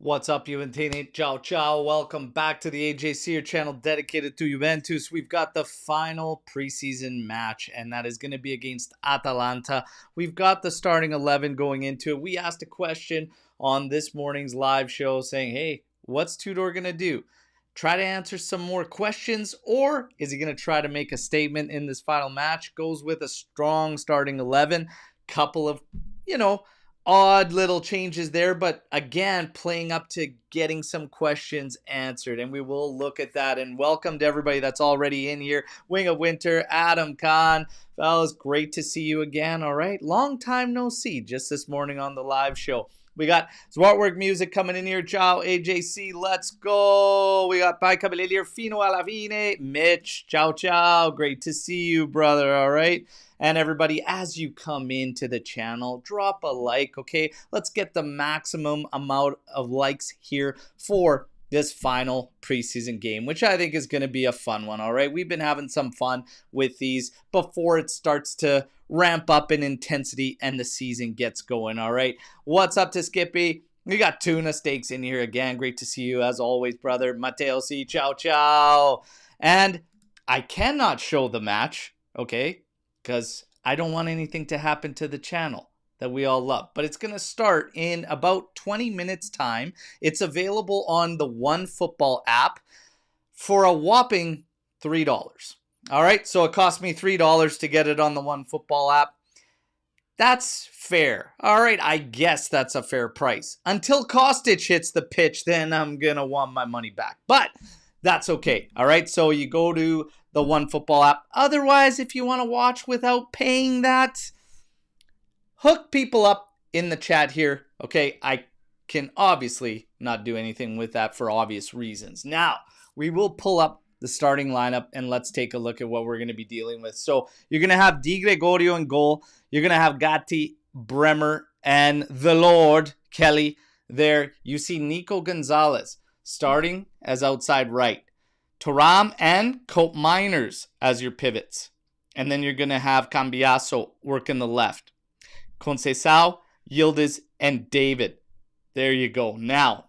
What's up, Juventini? Ciao, ciao. Welcome back to the AJC, your channel dedicated to Juventus. We've got the final preseason match, and that is going to be against Atalanta. We've got the starting 11 going into it. We asked a question on this morning's live show saying, hey, what's Tudor going to do? Try to answer some more questions, or is he going to try to make a statement in this final match? Goes with a strong starting 11. Couple of, odd little changes there, but again, playing up to getting some questions answered, and we will look at that. And welcome to everybody that's already in here. Wing of Winter, Adam Khan, fellas, great to see you again. All right, long time no see, just this morning on the live show. We got some artwork music coming in here. Ciao, AJC. Let's go. We got Bye Cavalier, Fino alla fine. Mitch, ciao, ciao. Great to see you, brother. All right. And everybody, as you come into the channel, drop a like, okay? Let's get the maximum amount of likes here for this final preseason game, which I think is going to be a fun one, all right? We've been having some fun with these before it starts to ramp up in intensity and the season gets going, all right? What's up to Skippy? We got tuna steaks in here again. Great to see you as always, brother. Mateo C, ciao, ciao. And I cannot show the match, okay? Because I don't want anything to happen to the channel that we all love. But it's going to start in about 20 minutes time. It's available on the OneFootball app for a whopping $3. All right, so it cost me $3 to get it on the OneFootball app. That's fair. All right, I guess that's a fair price. Until Kostic hits the pitch, then I'm going to want my money back. But that's okay. All right, so you go to the OneFootball app. Otherwise, if you want to watch without paying that, hook people up in the chat here. Okay, I can obviously not do anything with that for obvious reasons. Now, we will pull up the starting lineup and let's take a look at what we're going to be dealing with. So you're going to have Di Gregorio in goal. You're going to have Gatti, Bremer, and the Lord, Kelly, there. You see Nico Gonzalez starting as outside right. Thuram and Cope Miners as your pivots. And then you're going to have Cambiaso working the left. Conceição, Yildiz, and David. There you go. Now,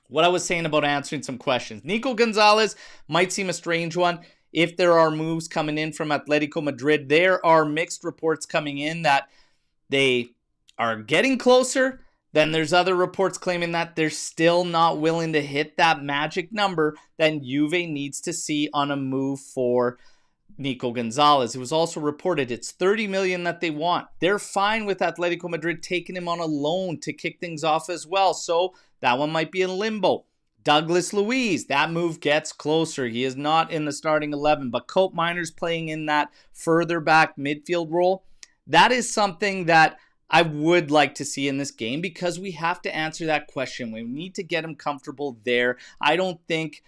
what I was saying about answering some questions. Nico Gonzalez might seem a strange one. If there are moves coming in from Atletico Madrid, there are mixed reports coming in that they are getting closer. Then there's other reports claiming that they're still not willing to hit that magic number that Juve needs to see on a move for Nico Gonzalez. It was also reported it's $30 million that they want. They're fine with Atletico Madrid taking him on a loan to kick things off as well. So that one might be in limbo. Douglas Luiz, that move gets closer. He is not in the starting 11, but Cope Miners playing in that further back midfield role. That is something that I would like to see in this game because we have to answer that question. We need to get him comfortable there. I don't think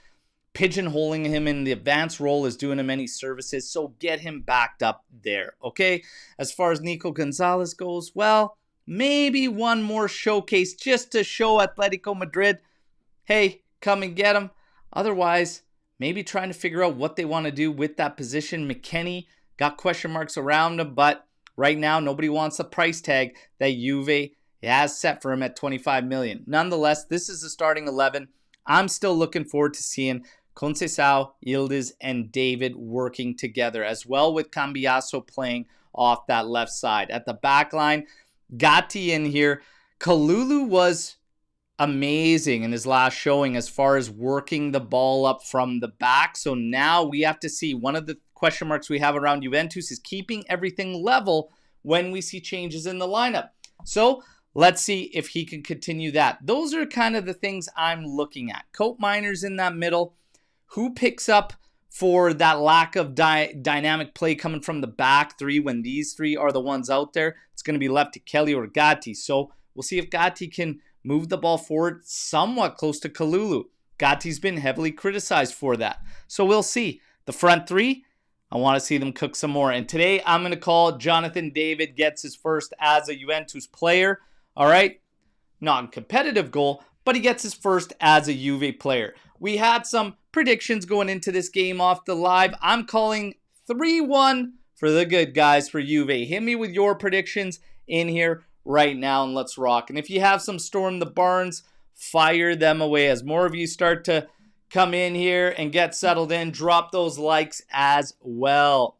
pigeonholing him in the advanced role is doing him any services, so get him backed up there, okay? As far as Nico Gonzalez goes, well, maybe one more showcase just to show Atletico Madrid, hey, come and get him. Otherwise, maybe trying to figure out what they want to do with that position. McKennie got question marks around him, but right now, nobody wants the price tag that Juve has set for him at $25 million. Nonetheless, this is the starting 11. I'm still looking forward to seeing Conceição, Yildiz, and David working together, as well with Cambiaso playing off that left side. At the back line, Gatti in here. Kalulu was amazing in his last showing as far as working the ball up from the back. So now we have to see. One of the question marks we have around Juventus is keeping everything level when we see changes in the lineup. So let's see if he can continue that. Those are kind of the things I'm looking at. Cope Miners in that middle. Who picks up for that lack of dynamic play coming from the back three when these three are the ones out there? It's going to be left to Kelly or Gatti. So we'll see if Gatti can move the ball forward somewhat close to Kalulu. Gatti's been heavily criticized for that. So we'll see. The front three, I want to see them cook some more. And today I'm going to call Jonathan David gets his first as a Juventus player. All right? Non-competitive goal, but he gets his first as a Juve player. We had some predictions going into this game off the live. I'm calling 3-1 for the good guys for Juve. Hit me with your predictions in here right now and let's rock. And if you have some Storm the Barns fire them away. As more of you start to come in here and get settled in, drop those likes as well.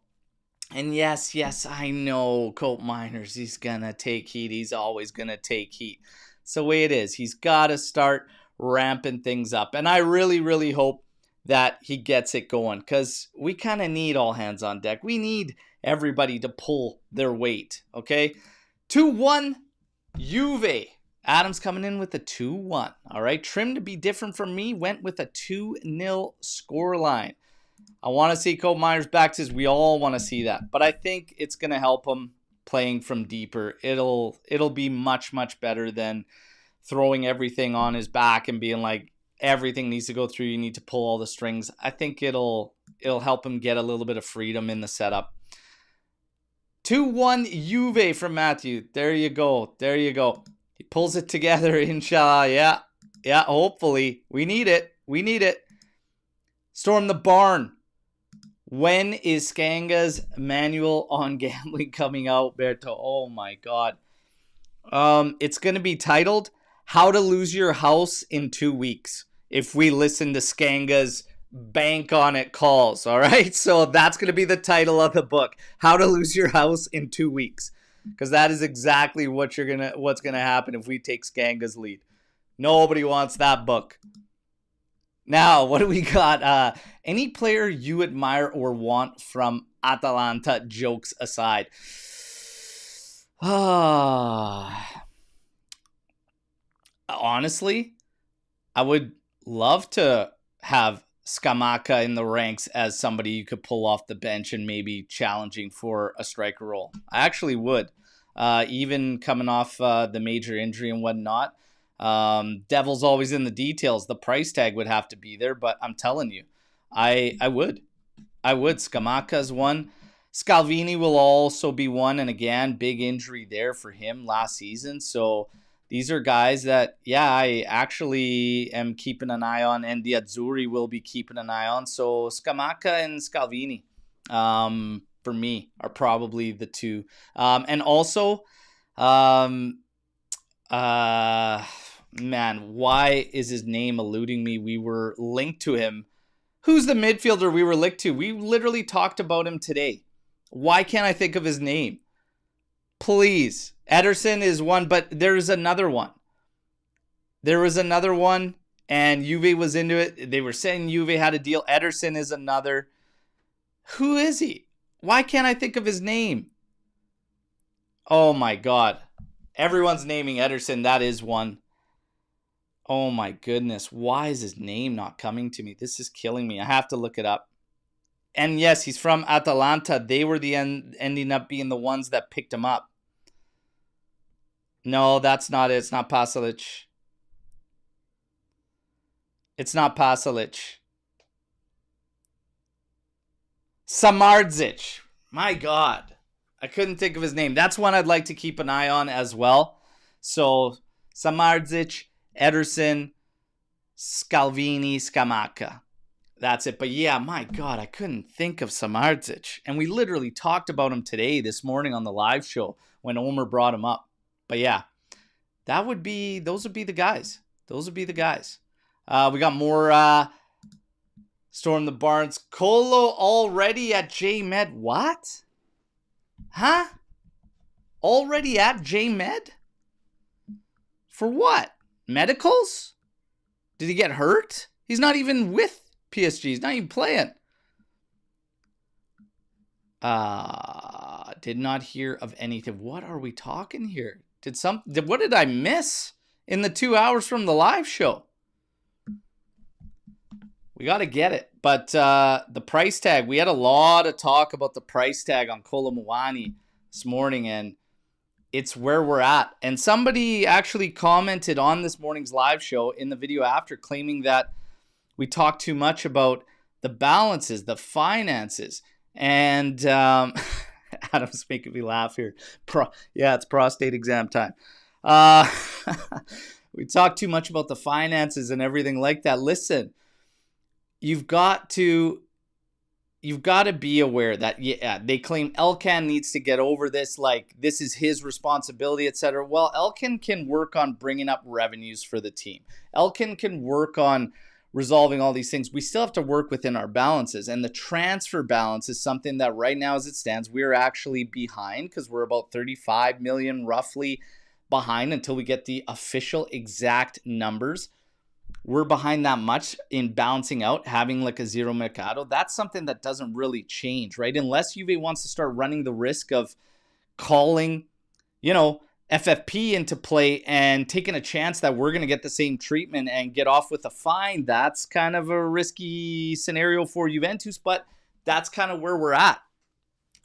And yes, I know Colt Miners, he's going to take heat. He's always going to take heat. It's the way it is. He's got to start ramping things up. And I really, really hope that he gets it going, because we kind of need all hands on deck. We need everybody to pull their weight, okay? 2-1 Juve. Adam's coming in with a 2-1. All right, Trim, to be different from me, went with a 2-0 scoreline. I want to see Colt Miners back, because we all want to see that. But I think it's going to help him playing from deeper. It'll be much, much better than throwing everything on his back and being like, everything needs to go through. You need to pull all the strings. I think it'll help him get a little bit of freedom in the setup. 2-1 Juve from Matthew. There you go. There you go. He pulls it together, inshallah. Yeah, hopefully. We need it. We need it. Storm the Barn. When is Skanga's manual on gambling coming out, Berto? Oh my God. It's going to be titled How to Lose Your House in 2 Weeks, if we listen to Skanga's bank on it calls. All right, so that's going to be the title of the book, How to Lose Your House in 2 Weeks, because that is exactly what's gonna happen if we take Skanga's lead. Nobody wants that book. Now, what do we got? Any player you admire or want from Atalanta, jokes aside? Honestly, I would love to have Scamacca in the ranks as somebody you could pull off the bench and maybe challenging for a striker role. I actually would. Even coming off the major injury and whatnot. Devil's always in the details. The price tag would have to be there, but I'm telling you, I would. Scamacca's one. Scalvini will also be one, and again, big injury there for him last season. So these are guys that, yeah, I actually am keeping an eye on, and the Azzurri will be keeping an eye on. So Scamacca and Scalvini, for me, are probably the two. And also, man, why is his name eluding me? We were linked to him. Who's the midfielder we were linked to? We literally talked about him today. Why can't I think of his name? Please. Ederson is one, but there's another one. There was another one, and Juve was into it. They were saying Juve had a deal. Ederson is another. Who is he? Why can't I think of his name? Oh my God. Everyone's naming Ederson. That is one. Oh my goodness. Why is his name not coming to me? This is killing me. I have to look it up. And yes, he's from Atalanta. They were ending up being the ones that picked him up. No, that's not it. It's not Pasalic. It's not Pasalic. Samardzic. My God. I couldn't think of his name. That's one I'd like to keep an eye on as well. So, Samardzic, Ederson, Scalvini, Scamacca. That's it. But yeah, my God, I couldn't think of Samardzic. And we literally talked about him this morning on the live show when Omer brought him up. But yeah, those would be the guys. Those would be the guys. We got more Storm the Barns. Colo already at J-Med. What? Huh? Already at J-Med? For what? Medicals? Did he get hurt? He's not even with PSG. He's not even playing. Did not hear of anything. What are we talking here? What did I miss in the 2 hours from the live show? We got to get it. But the price tag, we had a lot of talk about the price tag on Kolo Muani this morning, and it's where we're at. And somebody actually commented on this morning's live show in the video after, claiming that we talk too much about the balances, the finances. And Adam's making me laugh here. Yeah, it's prostate exam time. We talk too much about the finances and everything like that. Listen, you've got to you've got to be aware that, yeah, they claim Elkan needs to get over this, like this is his responsibility, etc. Well, Elkan can work on bringing up revenues for the team. Elkan can work on resolving all these things. We still have to work within our balances, and the transfer balance is something that right now, as it stands, we're actually behind, because we're about 35 million roughly behind until we get the official exact numbers. We're behind that much in balancing out, having like a zero mercado. That's something that doesn't really change, right? Unless Juve wants to start running the risk of calling, FFP into play and taking a chance that we're going to get the same treatment and get off with a fine. That's kind of a risky scenario for Juventus, but that's kind of where we're at.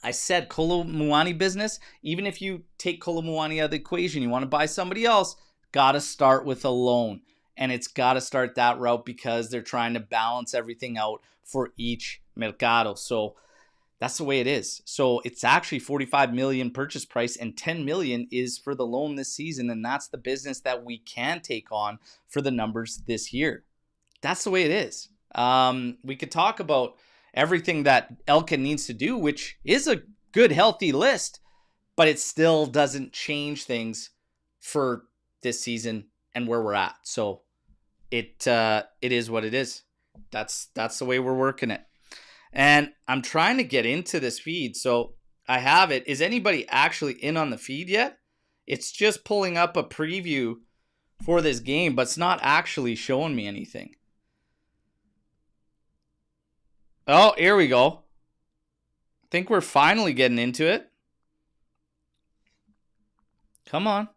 I said Kolo Muani business, even if you take Kolo Muani out of the equation, you want to buy somebody else, got to start with a loan. And it's got to start that route because they're trying to balance everything out for each mercado. So that's the way it is. So it's actually 45 million purchase price and 10 million is for the loan this season. And that's the business that we can take on for the numbers this year. That's the way it is. We could talk about everything that Elkan needs to do, which is a good, healthy list, but it still doesn't change things for this season and where we're at. So it is what it is. That's the way we're working it. And I'm trying to get into this feed, so I have it. Is anybody actually in on the feed yet? It's just pulling up a preview for this game, but it's not actually showing me anything. Oh, here we go. I think we're finally getting into it. Come on.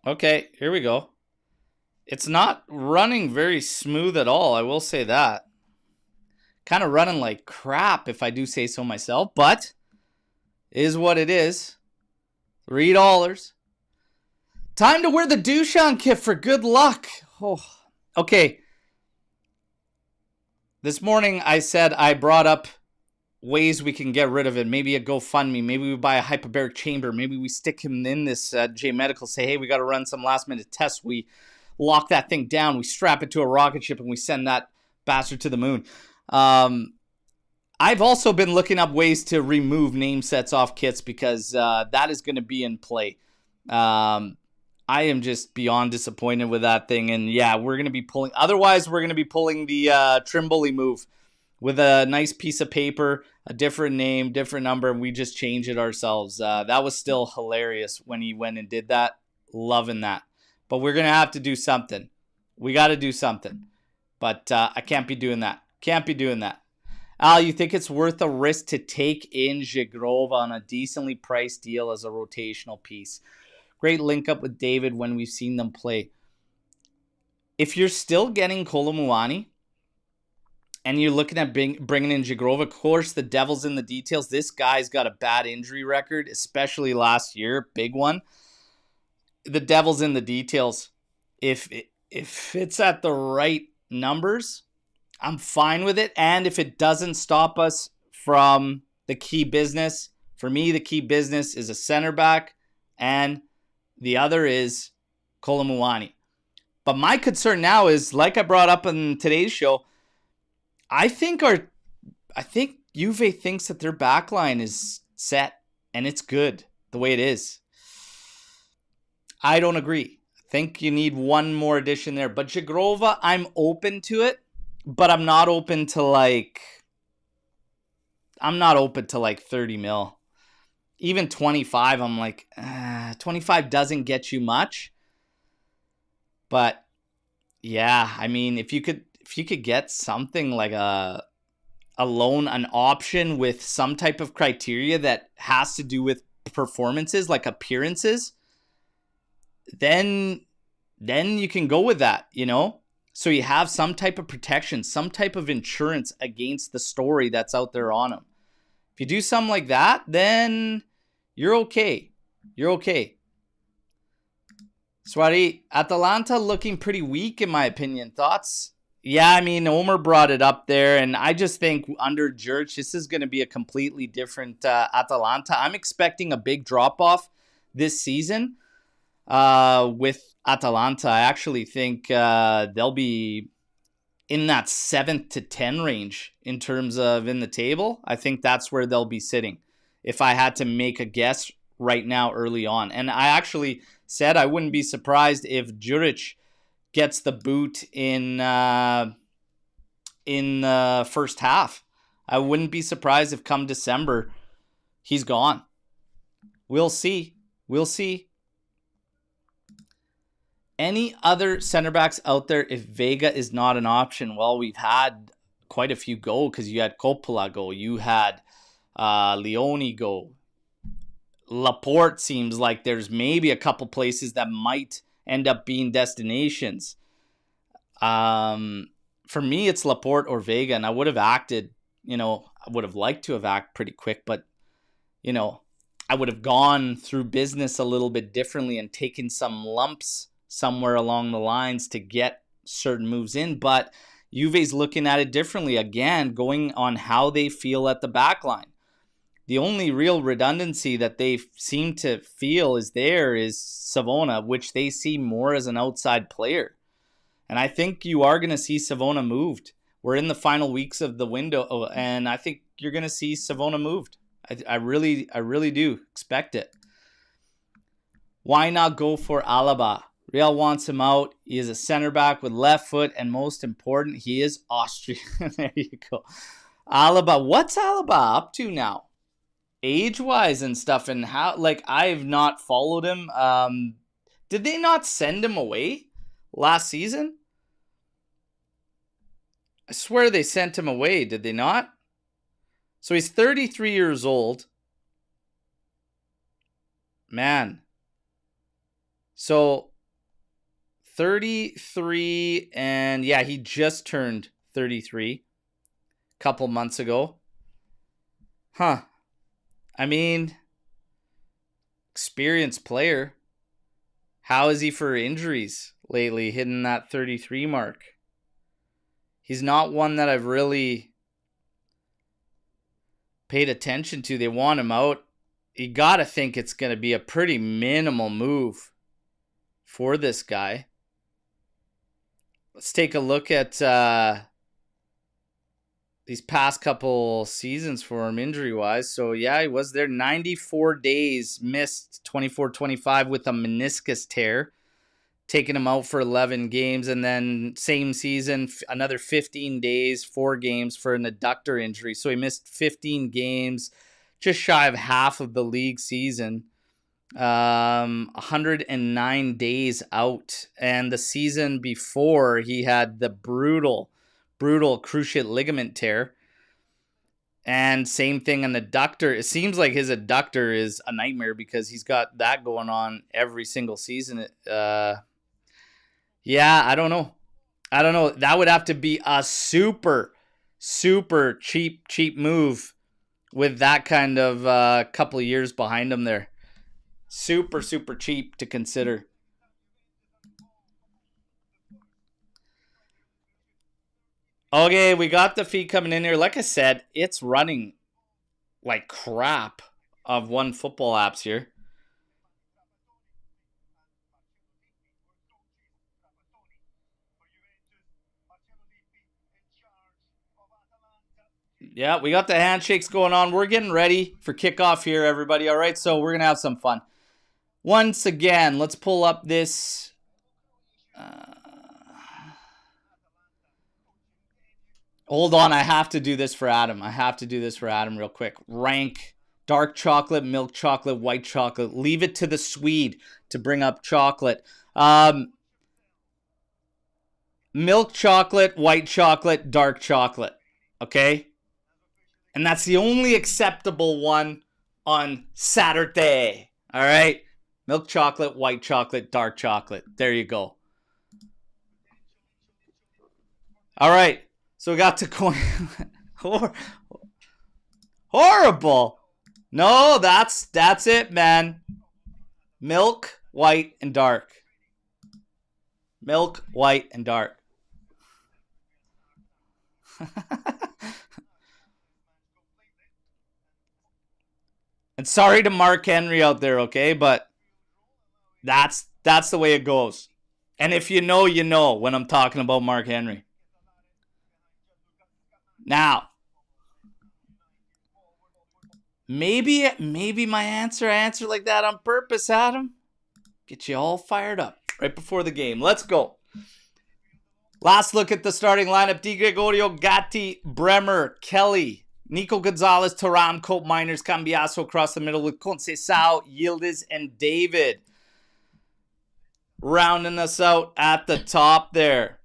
Okay, here we go. It's not running very smooth at all, I will say that. Kind of running like crap, if I do say so myself, but is what it is. $3. Time to wear the Duchamp kit for good luck. Oh, okay. This morning I said I brought up ways we can get rid of it. Maybe a GoFundMe. Maybe we buy a hyperbaric chamber. Maybe we stick him in this J Medical. Say, hey, we got to run some last minute tests. We lock that thing down. We strap it to a rocket ship and we send that bastard to the moon. I've also been looking up ways to remove name sets off kits because that is going to be in play. I am just beyond disappointed with that thing. And yeah, we're going to be pulling. Otherwise, we're going to be pulling the Trimboli move with a nice piece of paper, a different name, different number, and we just change it ourselves. That was still hilarious when he went and did that. Loving that. But we're going to have to do something. We got to do something. But I can't be doing that. Can't be doing that. Al, you think it's worth a risk to take in Zhigrov on a decently priced deal as a rotational piece? Great link up with David when we've seen them play. If you're still getting Kolo Muani and you're looking at bringing in Zhigrov, of course, the devil's in the details. This guy's got a bad injury record, especially last year, big one. The devil's in the details. If it's at the right numbers, I'm fine with it. And if it doesn't stop us from the key business, for me, the key business is a center back and the other is Kolo Muani. But my concern now is, like I brought up in today's show, I think Juve thinks that their backline is set and it's good the way it is. I don't agree. I think you need one more addition there. But Zhigrova, I'm open to it, but I'm not open to like 30 mil. Even 25, I'm like, 25 doesn't get you much. But yeah, I mean, if you could get something like a loan, an option with some type of criteria that has to do with performances, like appearances, then you can go with that, you know? So you have some type of protection, some type of insurance against the story that's out there on him. If you do something like that, then you're okay. You're okay. Swari, Atalanta looking pretty weak in my opinion. Thoughts? Yeah, I mean, Omer brought it up there, and I just think under Jurch, this is going to be a completely different Atalanta. I'm expecting a big drop-off this season with Atalanta. I actually think they'll be in that 7th to 10 range in terms of in the table. I think that's where they'll be sitting if I had to make a guess right now early on. And I actually said I wouldn't be surprised if Juric gets the boot in the first half. I wouldn't be surprised if come December he's gone. We'll see. We'll see. Any other center backs out there if Vega is not an option? Well, we've had quite a few go because you had Coppola go. You had Leone go. Laporte seems like there's maybe a couple places that might end up being destinations. For me, it's Laporte or Vega, and I would have acted, I would have liked to have acted pretty quick, but, I would have gone through business a little bit differently and taken some lumps somewhere along the lines to get certain moves in. But Juve's looking at it differently, again, going on how they feel at the back line. The only real redundancy that they seem to feel is Savona, which they see more as an outside player. And I think you are going to see Savona moved. We're in the final weeks of the window, and I think you're going to see Savona moved. I really do expect it. Why not go for Alaba? Real wants him out. He is a center back with left foot, and most important, he is Austrian. There you go. Alaba, what's Alaba up to now? Age-wise and stuff, and how, I've not followed him. Did they not send him away last season? I swear they sent him away, did they not? So he's 33 years old. Man. So 33, and yeah, he just turned 33 a couple months ago. Huh. I mean, experienced player. How is he for injuries lately, hitting that 33 mark? He's not one that I've really paid attention to. They want him out. You got to think it's going to be a pretty minimal move for this guy. Let's take a look at these past couple seasons for him injury-wise. So, yeah, he was there 94 days, missed 24-25 with a meniscus tear, taking him out for 11 games. And then same season, another 15 days, 4 games for an adductor injury. So he missed 15 games, just shy of half of the league season. 109 days out. And the season before, he had the brutal cruciate ligament tear. And same thing, an adductor. It seems like his adductor is a nightmare because he's got that going on every single season. Yeah, I don't know. That would have to be a super cheap move with that kind of couple of years behind him there. Super cheap to consider. Okay, we got the feed coming in here. Like I said, it's running like crap of one football apps here. Yeah, we got the handshakes going on. We're getting ready for kickoff here, everybody. All right, so we're going to have some fun. Once again, let's pull up this... Hold on, I have to do this for Adam. Real quick. Rank dark chocolate, milk chocolate, white chocolate. Leave it to the Swede to bring up chocolate. Milk chocolate, white chocolate, dark chocolate. Okay? And that's the only acceptable one on Saturday. All right? Milk chocolate, white chocolate, dark chocolate. There you go. All right. So we got to coin. Horrible. No, that's it, man. Milk, white, and dark. Milk, white, and dark. And sorry to Mark Henry out there, okay? But That's the way it goes. And if you know, you know when I'm talking about Mark Henry. Now, maybe my answer, I answer like that on purpose, Adam. Get you all fired up right before the game. Let's go. Last look at the starting lineup. Di Gregorio, Gatti, Bremer, Kelly, Nico Gonzalez, Thuram, Cope Miners, Cambiasso across the middle with Conceição, Yildiz, and David. Rounding us out at the top there.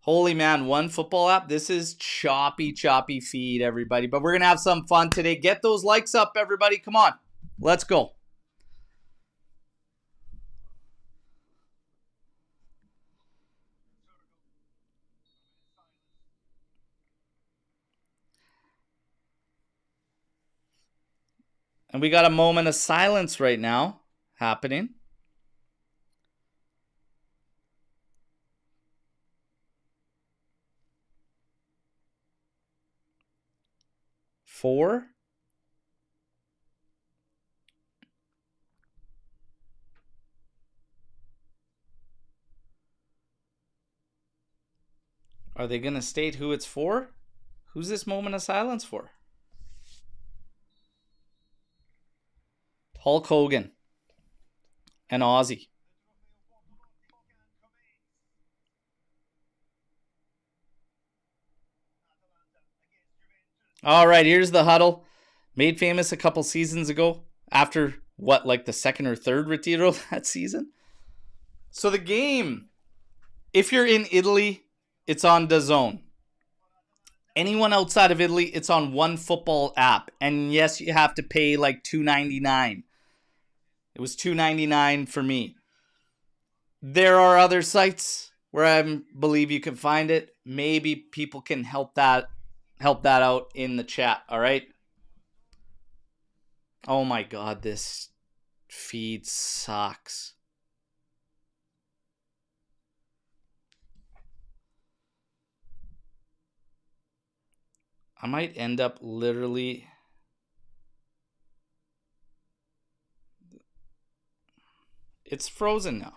Holy man, one football app. This is choppy feed, everybody. But we're going to have some fun today. Get those likes up, everybody. Come on. Let's go. And we got a moment of silence right now happening. Four. Are they going to state who it's for? Who's this moment of silence for? Hulk Hogan and Ozzy. All right, here's the huddle. Made famous a couple seasons ago after, what, like the second or third retiro that season? So the game, if you're in Italy, it's on DAZN. Anyone outside of Italy, it's on one football app. And yes, you have to pay like $2.99. It was $2.99 for me. There are other sites where I believe you can find it. Maybe people can help that out in the chat, all right? Oh my god, this feed sucks. I might end up literally... It's frozen now.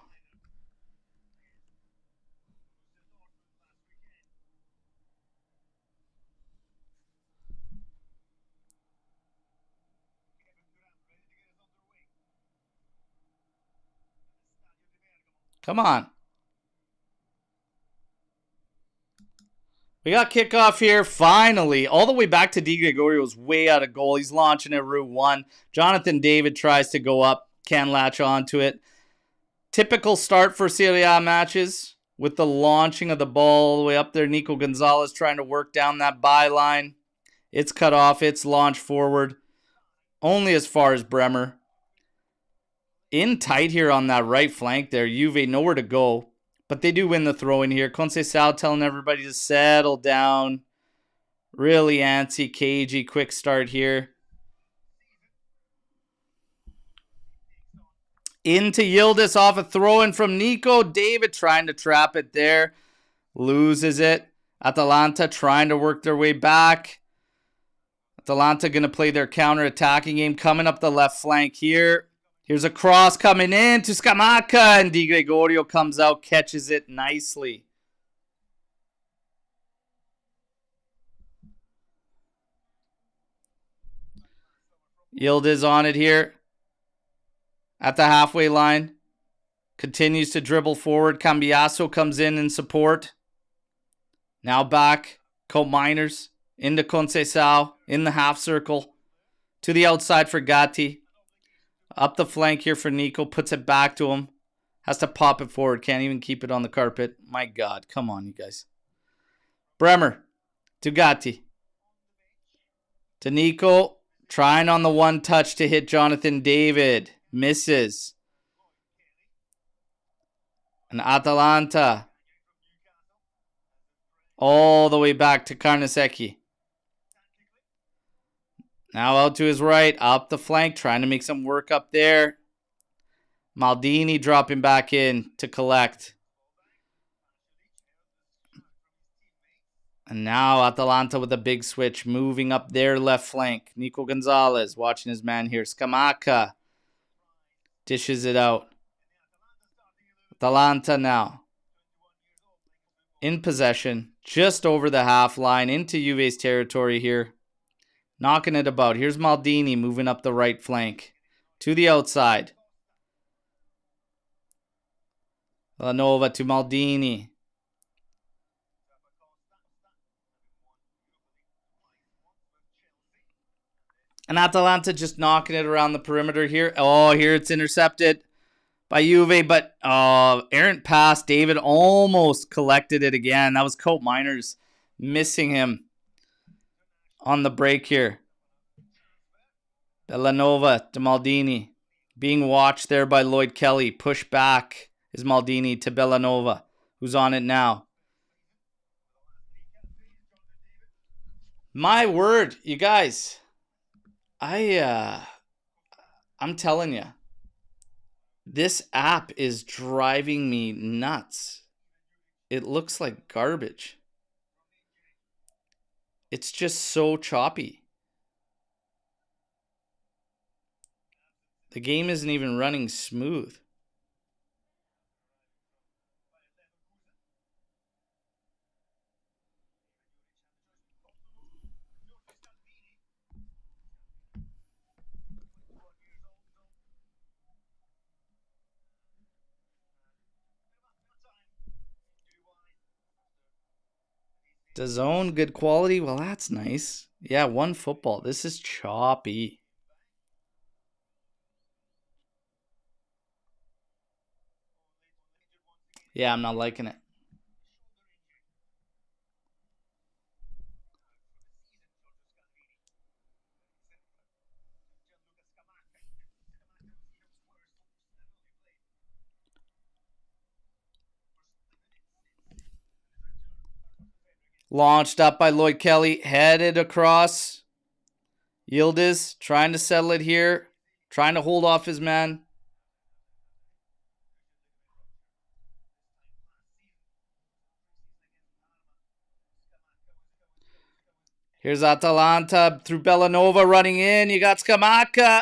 Come on. We got kickoff here, finally. All the way back to Di Gregorio's way out of goal. He's launching it, Route 1. Jonathan David tries to go up. Can't latch onto it. Typical start for Serie A matches with the launching of the ball all the way up there. Nico Gonzalez trying to work down that byline. It's cut off. It's launched forward. Only as far as Bremer. In tight here on that right flank there. Juve nowhere to go. But they do win the throw in here. Conceição telling everybody to settle down. Really antsy, cagey, quick start here. Into Yildiz off a throw-in from Nico. David trying to trap it there. Loses it. Atalanta trying to work their way back. Atalanta going to play their counter-attacking game. Coming up the left flank here. Here's a cross coming in to Scamacca, and Di Gregorio comes out, catches it nicely. Yildiz on it here at the halfway line. Continues to dribble forward. Cambiasso comes in support. Now back. Cope Miners into Conceição in the half circle. To the outside for Gatti. Up the flank here for Nico. Puts it back to him. Has to pop it forward. Can't even keep it on the carpet. My God. Come on, you guys. Bremer. To Gatti. To Nico. Trying on the one touch to hit Jonathan David. Misses. And Atalanta. All the way back to Carnesecchi. Now out to his right, up the flank, trying to make some work up there. Maldini dropping back in to collect. And now Atalanta with a big switch, moving up their left flank. Nico Gonzalez watching his man here. Scamacca Dishes it out. Atalanta now. In possession. Just over the half line. Into Juve's territory here. Knocking it about. Here's Maldini moving up the right flank. To the outside. Villanova to Maldini. And Atalanta just knocking it around the perimeter here. Oh, here it's intercepted by Juve, but errant pass. David almost collected it again. That was Cope Miners missing him on the break here. Villanova to Maldini. Being watched there by Lloyd Kelly. Push back is Maldini to Villanova, who's on it now. My word, you guys. I'm telling you, this app is driving me nuts. It looks like garbage. It's just so choppy. The game isn't even running smooth. DAZN, good quality. Well, that's nice. Yeah, one football. This is choppy. Yeah, I'm not liking it. Launched up by Lloyd Kelly. Headed across. Yildiz trying to settle it here. Trying to hold off his man. Here's Atalanta through Bellanova running in. You got Scamacca.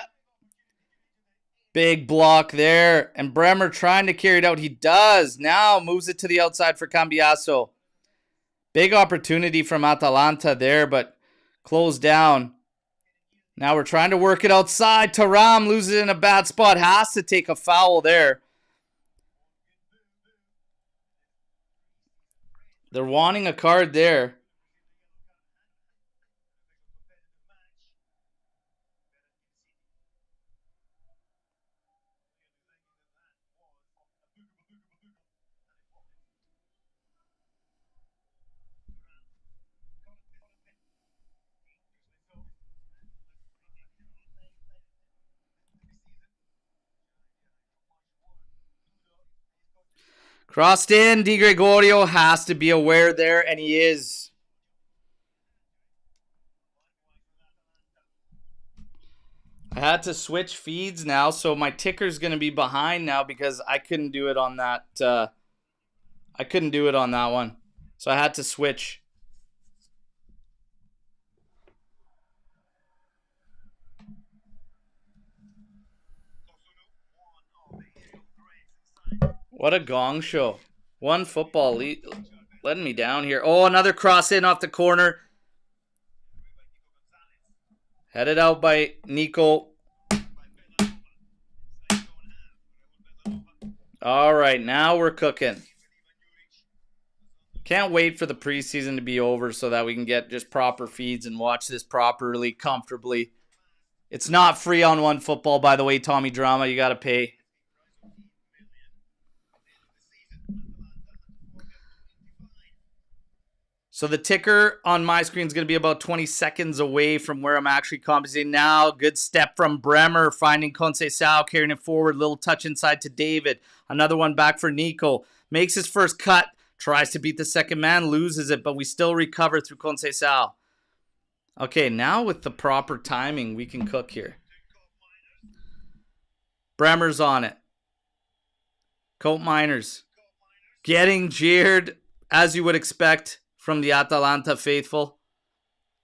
Big block there. And Bremer trying to carry it out. He does. Now moves it to the outside for Cambiaso. Big opportunity from Atalanta there, but closed down. Now we're trying to work it outside. Thuram loses it in a bad spot. Has to take a foul there. They're wanting a card there. Crossed in. Di Gregorio has to be aware there, and he is. I had to switch feeds now, so my ticker's going to be behind now because I couldn't do it on that. I couldn't do it on that one, so I had to switch. What a gong show. One football lead, letting me down here. Oh, another cross in off the corner. Headed out by Nico. All right, now we're cooking. Can't wait for the preseason to be over so that we can get just proper feeds and watch this properly, comfortably. It's not free on One Football, by the way, Tommy Drama. You got to pay. So the ticker on my screen is going to be about 20 seconds away from where I'm actually compensating now. Good step from Bremer, finding Conceição, carrying it forward. Little touch inside to David. Another one back for Nico. Makes his first cut. Tries to beat the second man. Loses it, but we still recover through Conceição. Okay, now with the proper timing, we can cook here. Bremer's on it. Cope Miners. Getting jeered, as you would expect, from the Atalanta faithful.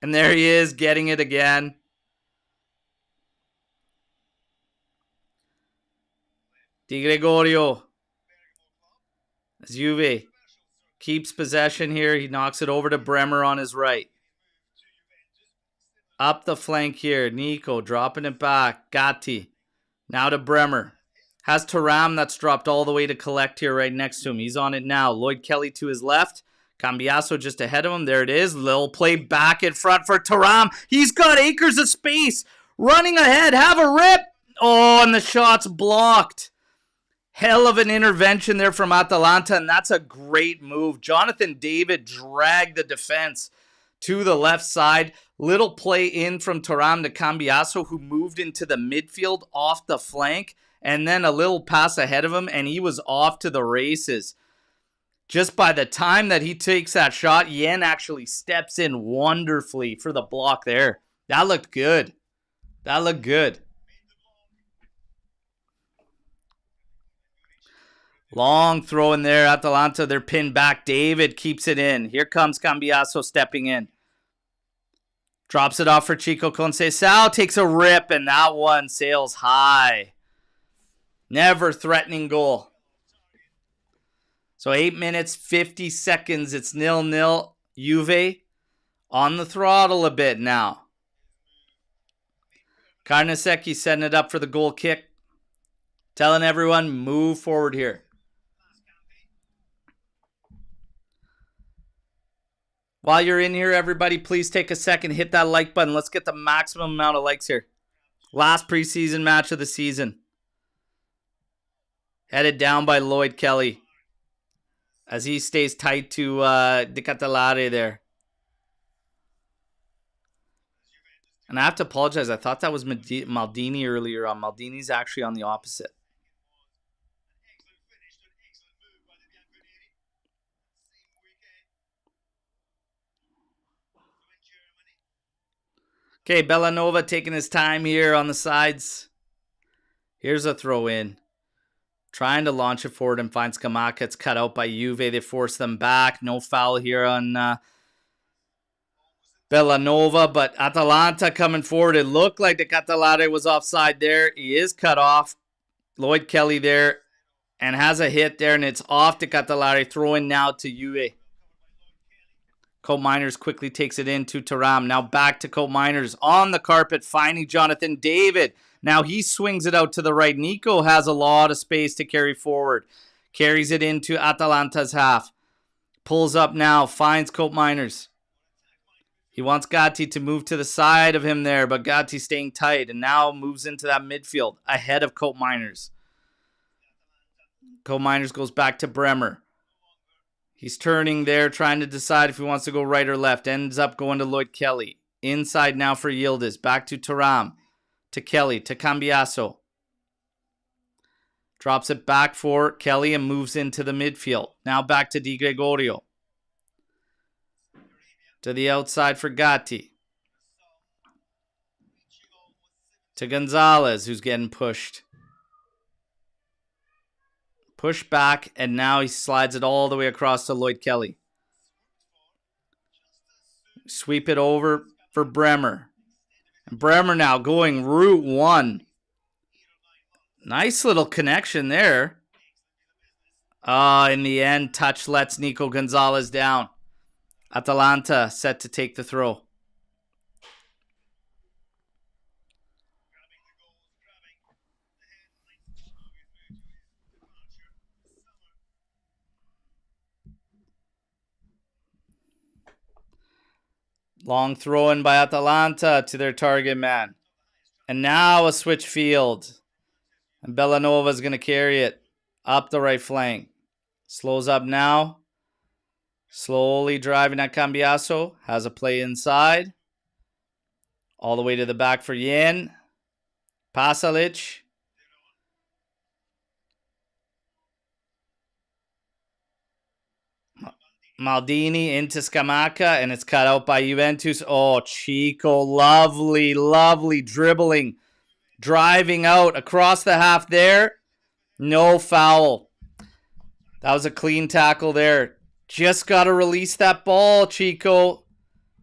And there he is, getting it again. Di Gregorio. As Juve keeps possession here. He knocks it over to Bremer on his right. Up the flank here. Nico dropping it back. Gatti. Now to Bremer. Has Thuram that's dropped all the way to collect here right next to him. He's on it now. Lloyd Kelly to his left. Cambiasso just ahead of him. There it is. Little play back in front for Thuram. He's got acres of space. Running ahead. Have a rip. Oh, and the shot's blocked. Hell of an intervention there from Atalanta, and that's a great move. Jonathan David dragged the defense to the left side. Little play in from Thuram to Cambiasso, who moved into the midfield off the flank, and then a little pass ahead of him, and he was off to the races. Just by the time that he takes that shot, Yen actually steps in wonderfully for the block there. That looked good. That looked good. Long throw in there. Atalanta, they're pinned back. David keeps it in. Here comes Cambiasso stepping in. Drops it off for Chico Conceição. Takes a rip, and that one sails high. Never threatening goal. So 8 minutes, 50 seconds. It's 0-0. Juve on the throttle a bit now. Carnesecchi setting it up for the goal kick. Telling everyone, move forward here. While you're in here, everybody, please take a second, hit that like button. Let's get the maximum amount of likes here. Last preseason match of the season. Headed down by Lloyd Kelly as he stays tight to De Catalare there. And I have to apologize. I thought that was Maldini earlier on. Maldini's actually on the opposite. Okay, Bellanova taking his time here on the sides. Here's a throw in. Trying to launch it forward and finds Scamacca. It's cut out by Juve. They force them back. No foul here on Bellanova, but Atalanta coming forward. It looked like the Catalare was offside there. He is cut off. Lloyd Kelly there and has a hit there, and it's off to Catalare. Throwing now to Juve. Colt Miners quickly takes it in to Thuram. Now back to Colt Miners on the carpet, finding Jonathan David. Now he swings it out to the right. Nico has a lot of space to carry forward. Carries it into Atalanta's half. Pulls up now, finds Colt Miners. He wants Gatti to move to the side of him there, but Gatti staying tight and now moves into that midfield ahead of Colt Miners. Colt Miners goes back to Bremer. He's turning there, trying to decide if he wants to go right or left. Ends up going to Lloyd Kelly. Inside now for Yildiz. Back to Thuram. To Kelly. To Cambiasso. Drops it back for Kelly and moves into the midfield. Now back to Di Gregorio. To the outside for Gatti. To Gonzalez, who's getting pushed. Push back, and now he slides it all the way across to Lloyd Kelly. Sweep it over for Bremer. And Bremer now going route one. Nice little connection there. In the end, touch lets Nico Gonzalez down. Atalanta set to take the throw. Long throw in by Atalanta to their target man. And now a switch field. And Bellanova is going to carry it up the right flank. Slows up now. Slowly driving at Cambiasso. Has a play inside. All the way to the back for Yen. Pasalic. Maldini into Scamacca, and it's cut out by Juventus. Oh, Chico, lovely, lovely dribbling. Driving out across the half there. No foul. That was a clean tackle there. Just got to release that ball, Chico.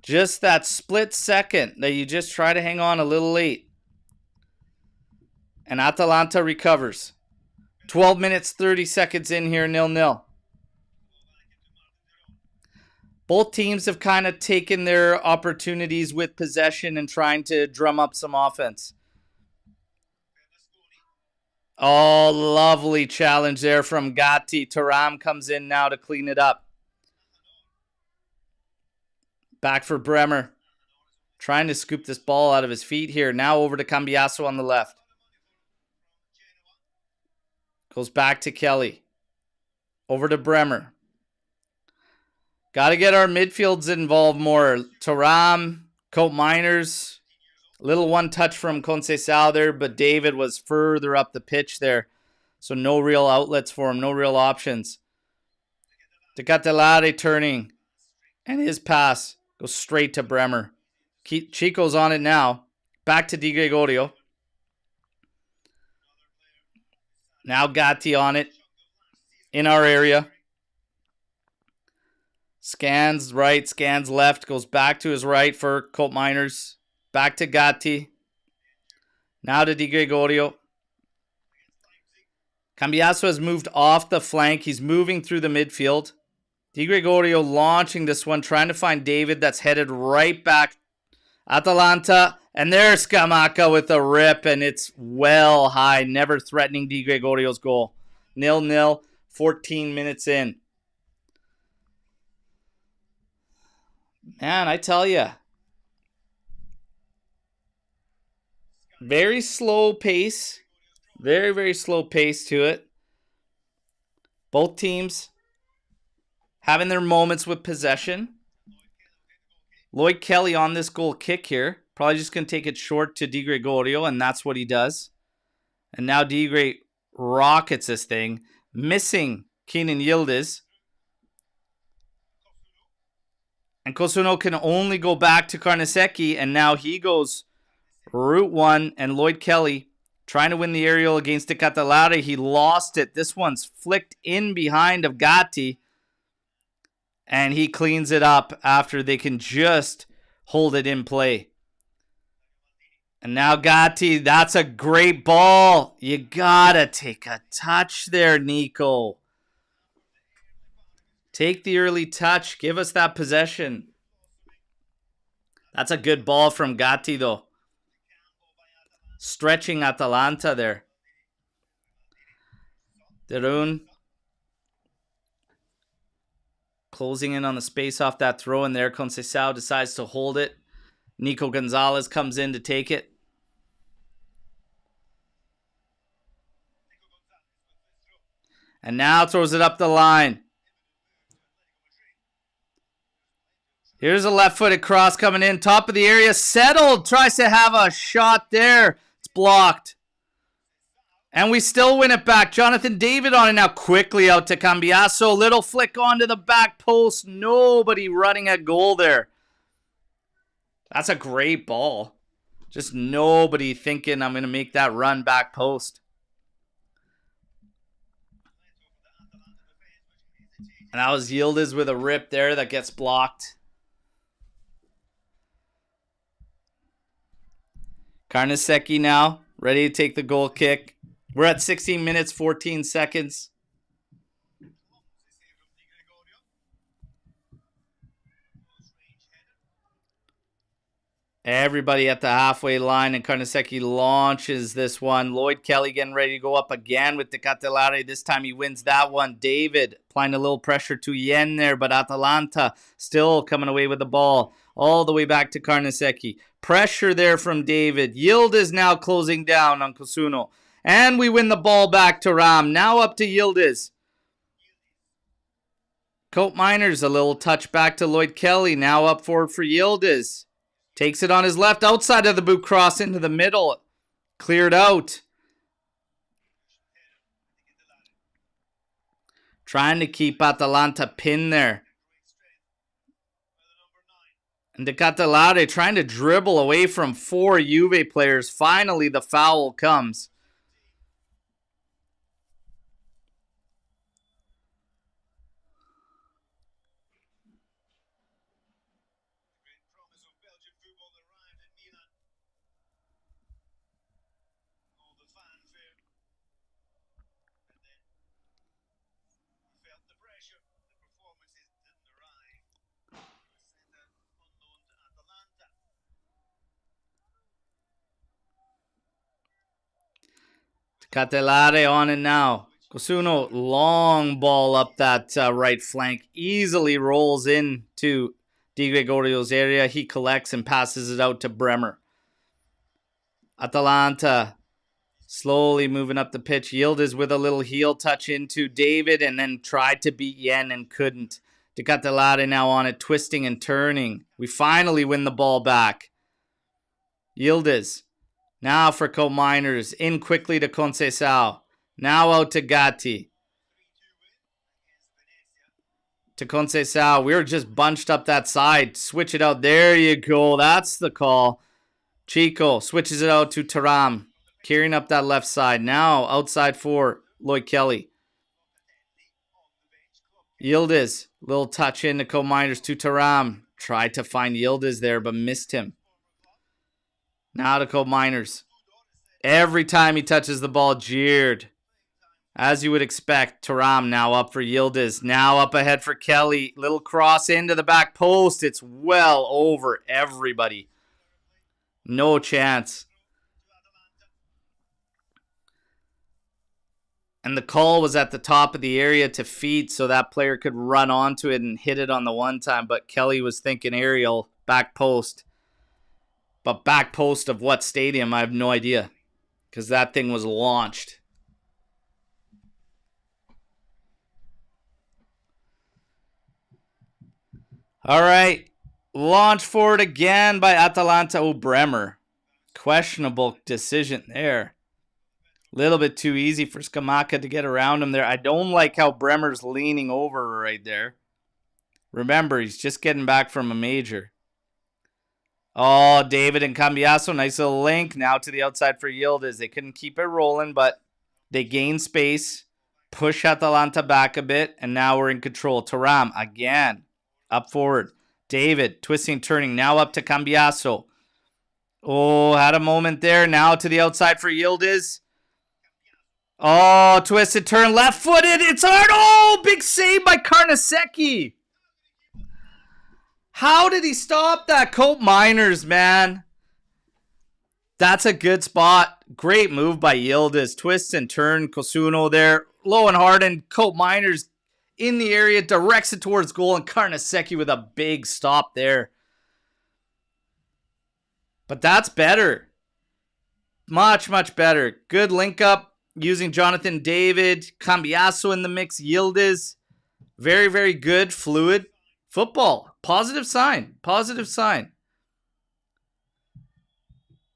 Just that split second that you just try to hang on a little late. And Atalanta recovers. 12 minutes, 30 seconds in here, 0-0. Both teams have kind of taken their opportunities with possession and trying to drum up some offense. Oh, lovely challenge there from Gatti. Thuram comes in now to clean it up. Back for Bremer. Trying to scoop this ball out of his feet here. Now over to Cambiasso on the left. Goes back to Kelly. Over to Bremer. Got to get our midfields involved more. Thuram, Cope Miners. Little one touch from Conceição there, but David was further up the pitch there. So no real outlets for him, no real options. Decatelare turning. And his pass goes straight to Bremer. Chico's on it now. Back to Di Gregorio. Now Gatti on it. In our area. Scans right, scans left. Goes back to his right for Cope Miners. Back to Gatti. Now to Di Gregorio. Cambiasso has moved off the flank. He's moving through the midfield. Di Gregorio launching this one, trying to find David. That's headed right back. Atalanta. And there's Scamacca with a rip, and it's well high, never threatening Di Gregorio's goal. 0-0, 14 minutes in. Man, I tell you. Very slow pace. Very, very slow pace to it. Both teams having their moments with possession. Lloyd Kelly on this goal kick here. Probably just going to take it short to Di Gregorio, and that's what he does. And now Di Gre rockets this thing. Missing Kenan Yildiz. And Kosuno can only go back to Carnesecchi, and now he goes route one, and Lloyd Kelly trying to win the aerial against Decatelare. He lost it. This one's flicked in behind of Gatti, and he cleans it up after they can just hold it in play. And now Gatti, that's a great ball. You gotta take a touch there, Nico. Take the early touch. Give us that possession. That's a good ball from Gatti, though. Stretching Atalanta there. Derun. Closing in on the space off that throw in there. Conceição decides to hold it. Nico Gonzalez comes in to take it. And now throws it up the line. Here's a left-footed cross coming in. Top of the area. Settled. Tries to have a shot there. It's blocked. And we still win it back. Jonathan David on it now. Quickly out to Cambiasso. Little flick onto the back post. Nobody running at goal there. That's a great ball. Just nobody thinking I'm going to make that run back post. And that was Yildiz with a rip there that gets blocked. Carnesecchi now, ready to take the goal kick. We're at 16 minutes, 14 seconds. Everybody at the halfway line, and Carnesecchi launches this one. Lloyd Kelly getting ready to go up again with Decatelare. This time he wins that one. David applying a little pressure to Yen there, but Atalanta still coming away with the ball. All the way back to Carnesecchi. Pressure there from David. Yildiz now closing down on Kosuno. And we win the ball back to Ram. Now up to Yildiz. Cope Miners, a little touch back to Lloyd Kelly. Now up forward for Yildiz. Takes it on his left, outside of the boot, cross into the middle. Cleared out. Trying to keep Atalanta pinned there. And Decatelare trying to dribble away from 4 Juve players. Finally, the foul comes. Catelare on it now. Cosuno, long ball up that right flank. Easily rolls into Di Gregorio's area. He collects and passes it out to Bremer. Atalanta slowly moving up the pitch. Yildiz with a little heel touch into David and then tried to beat Yen and couldn't. De Catelare now on it, twisting and turning. We finally win the ball back. Yildiz. Now for Co-Miners. In quickly to Conceição. Now out to Gatti. To Conceição. We were just bunched up that side. Switch it out. There you go. That's the call. Chico switches it out to Thuram. Carrying up that left side. Now outside for Lloyd Kelly. Yildiz. Little touch in to Co-Miners to Thuram. Tried to find Yildiz there but missed him. Now to Co-Miners. Every time he touches the ball, jeered. As you would expect, Thuram now up for Yildiz. Now up ahead for Kelly. Little cross into the back post. It's well over everybody. No chance. And the call was at the top of the area to feed so that player could run onto it and hit it on the one time. But Kelly was thinking aerial, back post. But back post of what stadium, I have no idea. Because that thing was launched. All right. Launch forward again by Atalanta. Oh, Bremer. Questionable decision there. Little bit too easy for Scamacca to get around him there. I don't like how Bremer's leaning over right there. Remember, he's just getting back from a major. Oh, David and Cambiasso. Nice little link. Now to the outside for Yildiz. They couldn't keep it rolling, but they gain space. Push Atalanta back a bit, and now we're in control. Thuram again. Up forward. David twisting, turning. Now up to Cambiasso. Oh, had a moment there. Now to the outside for Yildiz. Oh, twisted turn, left-footed. It's hard. Oh, big save by Carnesecchi. How did he stop that? Co-Miners, man. That's a good spot. Great move by Yildiz. Twist and turn. Cosuno there. Low and hard, and Co-Miners in the area. Directs it towards goal, and Carnesecchi with a big stop there. But that's better. Much, much better. Good link up. Using Jonathan David, Cambiasso in the mix, Yildiz. Very, very good, fluid football. Positive sign. Positive sign.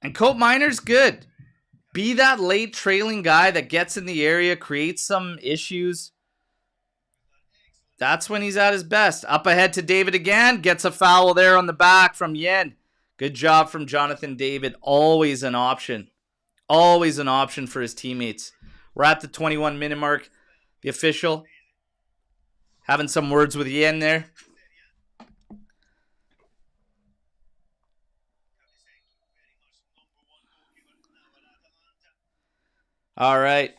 And Co-Miners, good. Be that late trailing guy that gets in the area, creates some issues. That's when he's at his best. Up ahead to David again. Gets a foul there on the back from Yen. Good job from Jonathan David. Always an option. Always an option for his teammates. We're at the 21-minute mark. The official having some words with Yen there. All right.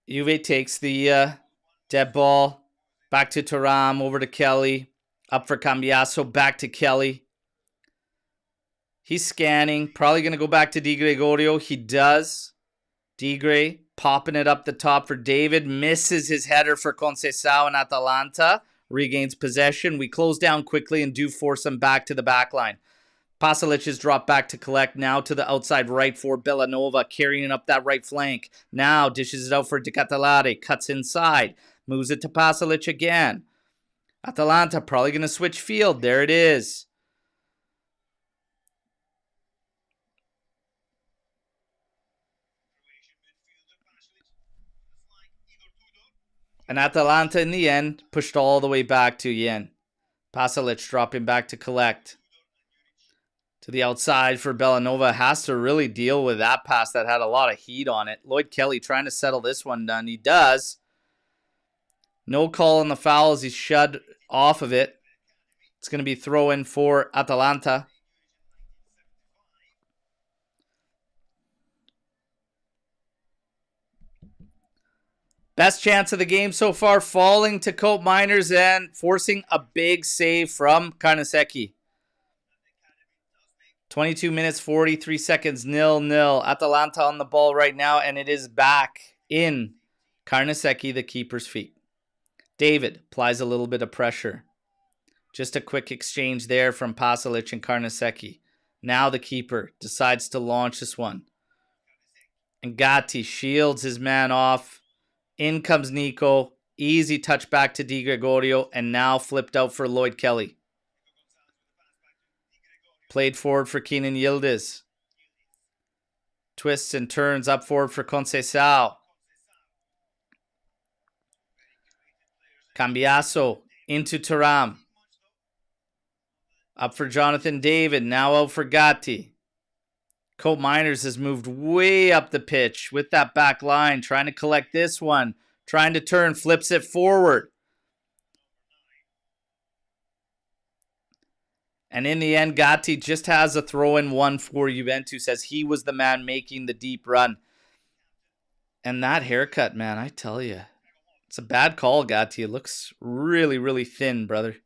Juve takes the dead ball. Back to Thuram. Over to Kelly. Up for Cambiasso. Back to Kelly. He's scanning. Probably going to go back to Di Gregorio. He does. Di Gre popping it up the top for David. Misses his header for Conceição and Atalanta. Regains possession. We close down quickly and do force him back to the back line. Pasalic is dropped back to collect. Now to the outside right for Bellanova. Carrying up that right flank. Now dishes it out for De Catelare. Cuts inside. Moves it to Pasalic again. Atalanta probably going to switch field. There it is. And Atalanta, in the end, pushed all the way back to Yen. Pasalic dropping back to collect. To the outside for Bellanova. Has to really deal with that pass that had a lot of heat on it. Lloyd Kelly trying to settle this one down. He does. No call on the foul as he's shoved off of it. It's going to be throw-in for Atalanta. Best chance of the game so far, falling to Co-Miners and forcing a big save from Carnesecchi. 22 minutes, 43 seconds, 0-0. Atalanta on the ball right now, and it is back in Carnesecchi, the keeper's feet. David applies a little bit of pressure. Just a quick exchange there from Pasalic and Carnesecchi. Now the keeper decides to launch this one. And Gatti shields his man off. In comes Nico. Easy touch back to Di Gregorio, and now flipped out for Lloyd Kelly. Played forward for Kenan Yildiz. Twists and turns up forward for Conceição. Cambiasso into Thuram. Up for Jonathan David. Now out for Gatti. Cope Miners has moved way up the pitch with that back line. Trying to collect this one. Trying to turn. Flips it forward. And in the end, Gatti just has a throw-in one for Juventus as he was the man making the deep run. And that haircut, man, I tell you. It's a bad call, Gatti. It looks really, really thin, brother.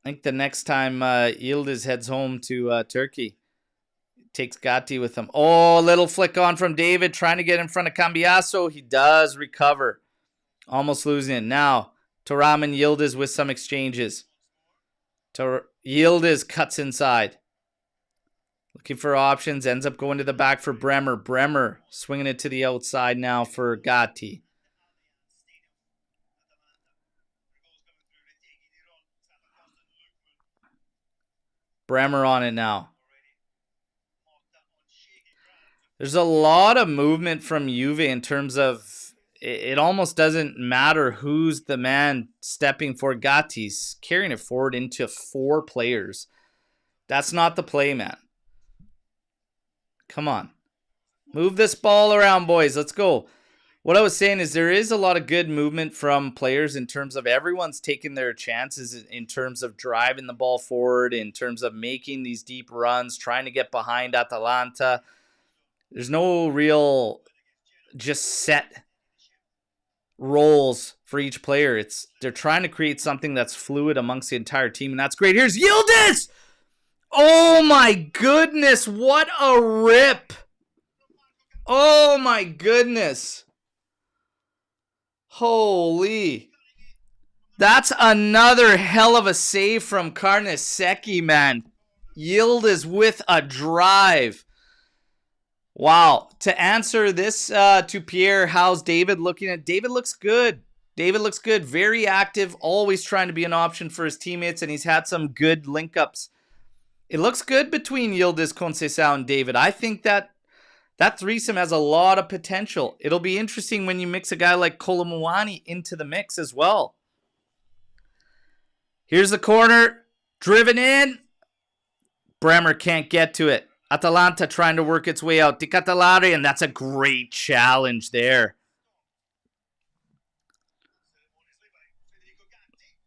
I think the next time Yildiz heads home to Turkey, takes Gatti with him. Oh, little flick on from David, trying to get in front of Cambiasso. He does recover. Almost losing it. Now, Thuram and Yildiz with some exchanges. Yildiz cuts inside. Looking for options. Ends up going to the back for Bremer. Bremer swinging it to the outside now for Gatti. Bremer on it now. There's a lot of movement from Juve in terms of it almost doesn't matter who's the man stepping for. Gatti's carrying it forward into 4 players. That's not the play, man. Come on. Move this ball around, boys. Let's go. What I was saying is there is a lot of good movement from players in terms of everyone's taking their chances in terms of driving the ball forward, in terms of making these deep runs, trying to get behind Atalanta. There's no real just set roles for each player. They're trying to create something that's fluid amongst the entire team, and that's great. Here's Yildiz! Oh my goodness, what a rip! Oh my goodness. Holy. That's another hell of a save from Carnesecchi, man. Yildiz with a drive. Wow. To answer this to Pierre, how's David looking at? David looks good. David looks good. Very active. Always trying to be an option for his teammates, and he's had some good link-ups. It looks good between Yildiz, Conceição, and David. I think that threesome has a lot of potential. It'll be interesting when you mix a guy like Kolomuani into the mix as well. Here's the corner. Driven in. Bremer can't get to it. Atalanta trying to work its way out. Di Catalari, and that's a great challenge there.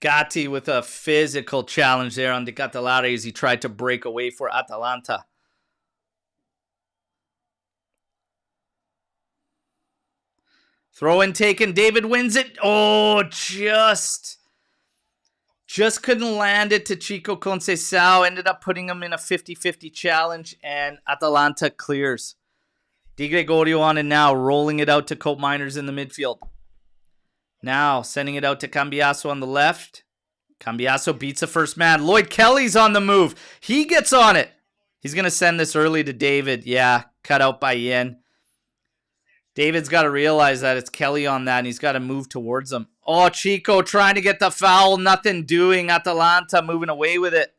Gatti with a physical challenge there on Di Catalari as he tried to break away for Atalanta. Throw in taken. David wins it. Oh, just couldn't land it to Chico Conceição. Ended up putting him in a 50-50 challenge, and Atalanta clears. Di Gregorio on it now, rolling it out to Cope Miners in the midfield. Now, sending it out to Cambiasso on the left. Cambiasso beats the first man. Lloyd Kelly's on the move. He gets on it. He's going to send this early to David. Yeah, cut out by Yen. David's got to realize that it's Kelly on that, and he's got to move towards him. Oh, Chico trying to get the foul. Nothing doing. Atalanta moving away with it.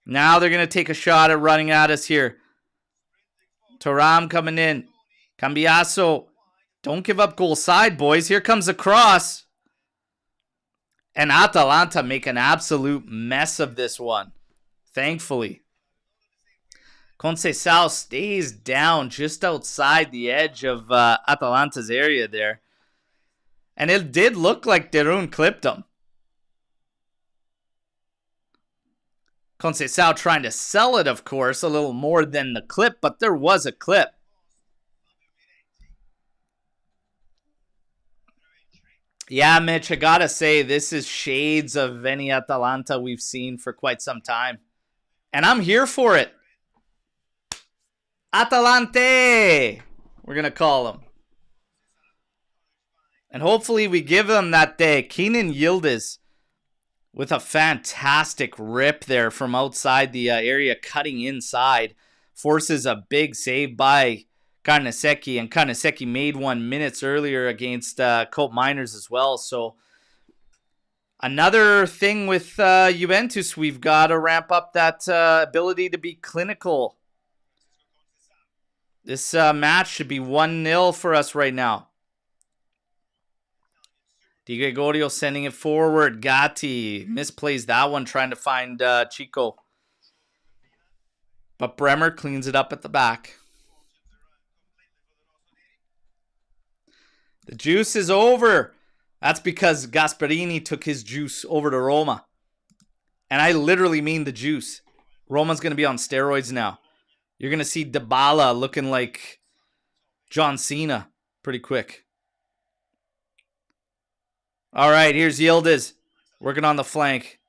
Now they're going to take a shot at running at us here. Thuram coming in. Cambiasso. Don't give up goal side, boys. Here comes a cross. And Atalanta make an absolute mess of this one. Thankfully. Conceição stays down just outside the edge of Atalanta's area there. And it did look like Derun clipped him. Conceição trying to sell it, of course, a little more than the clip, but there was a clip. Yeah, Mitch, I gotta say, this is shades of any Atalanta we've seen for quite some time. And I'm here for it. Atalante! We're gonna call him. And hopefully we give them that day. Kenan Yildiz with a fantastic rip there from outside the area, cutting inside. Forces a big save by Carnesecchi, and Carnesecchi made one minutes earlier against Cope Miners as well. So another thing with Juventus, we've got to ramp up that ability to be clinical. This match should be 1-0 for us right now. Di Gregorio sending it forward. Gatti misplays that one, trying to find Chico. But Bremer cleans it up at the back. The juice is over. That's because Gasperini took his juice over to Roma. And I literally mean the juice. Roma's going to be on steroids now. You're going to see Dybala looking like John Cena pretty quick. All right, here's Yildiz. Working on the flank.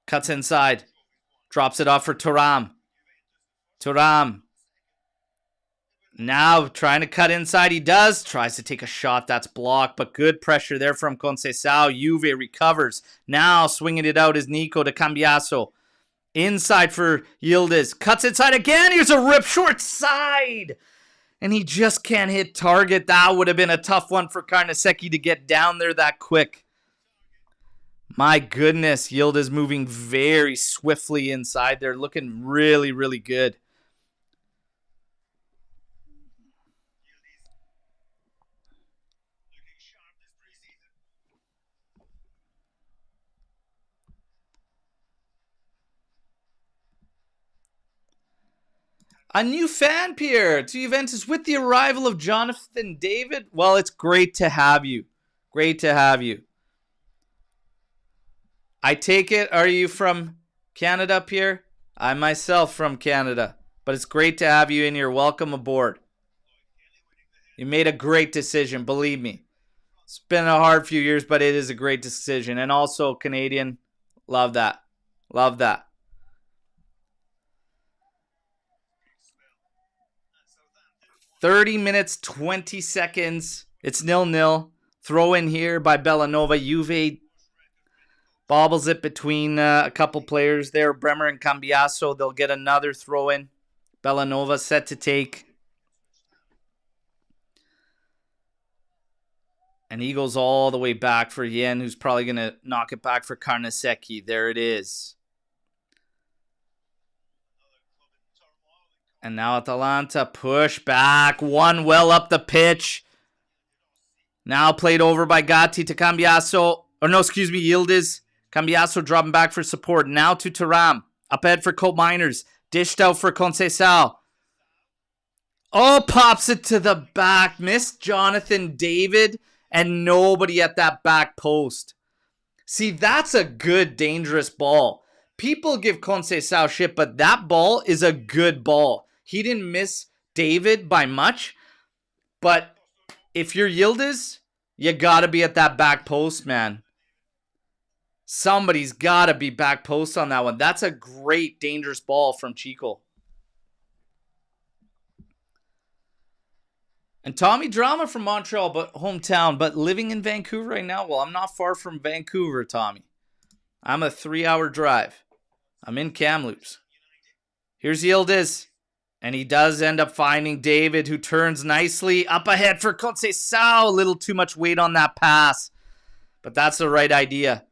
Cuts inside. Drops it off for Thuram. Thuram. Now trying to cut inside. He does. Tries to take a shot. That's blocked. But good pressure there from Conceição. Juve recovers. Now swinging it out is Nico to Cambiaso. Inside for Yildiz. Cuts inside again. Here's a rip short side. And he just can't hit target. That would have been a tough one for Carnesecchi to get down there that quick. My goodness, Yildiz moving very swiftly inside there. Looking really, really good. A new fan, Pierre, to Juventus with the arrival of Jonathan David. Well, it's great to have you. Great to have you. I take it, are you from Canada, Pierre? I'm myself from Canada. But it's great to have you in here. Welcome aboard. You made a great decision, believe me. It's been a hard few years, but it is a great decision. And also Canadian. Love that. Love that. 30 minutes, 20 seconds. It's 0-0. Throw in here by Bellanova. Juve bobbles it between a couple players there. Bremer and Cambiaso. They'll get another throw in. Bellanova set to take. And he goes all the way back for Yen, who's probably going to knock it back for Carnesecchi. There it is. And now Atalanta push back. One well up the pitch. Now played over by Gatti to Cambiaso. Or no, excuse me, Yildiz. Cambiaso dropping back for support. Now to Thuram. Up ahead for Cope Miners. Dished out for Conceição. Oh, pops it to the back. Missed Jonathan David. And nobody at that back post. See, that's a good, dangerous ball. People give Conceição shit, but that ball is a good ball. He didn't miss David by much. But if you're Yildiz, you got to be at that back post, man. Somebody's got to be back post on that one. That's a great, dangerous ball from Chico. And Tommy Drama from Montreal, but hometown, but living in Vancouver right now. Well, I'm not far from Vancouver, Tommy. I'm a 3-hour drive. I'm in Kamloops. Here's Yildiz. And he does end up finding David, who turns nicely up ahead for Conceição. A little too much weight on that pass. But that's the right idea.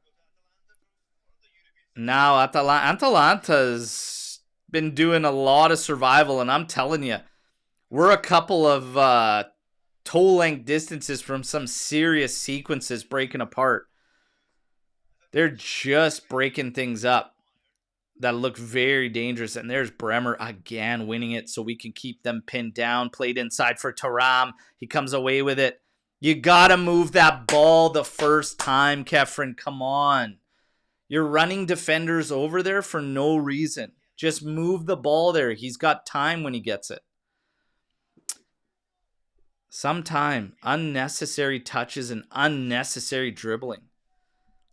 Now, Atalanta's been doing a lot of survival. And I'm telling you, we're a couple of toe-length distances from some serious sequences breaking apart. They're just breaking things up that look very dangerous. And there's Bremer again winning it so we can keep them pinned down. Played inside for Thuram. He comes away with it. You got to move that ball the first time, Kefren. Come on. You're running defenders over there for no reason. Just move the ball there. He's got time when he gets it. Sometime unnecessary touches and unnecessary dribbling.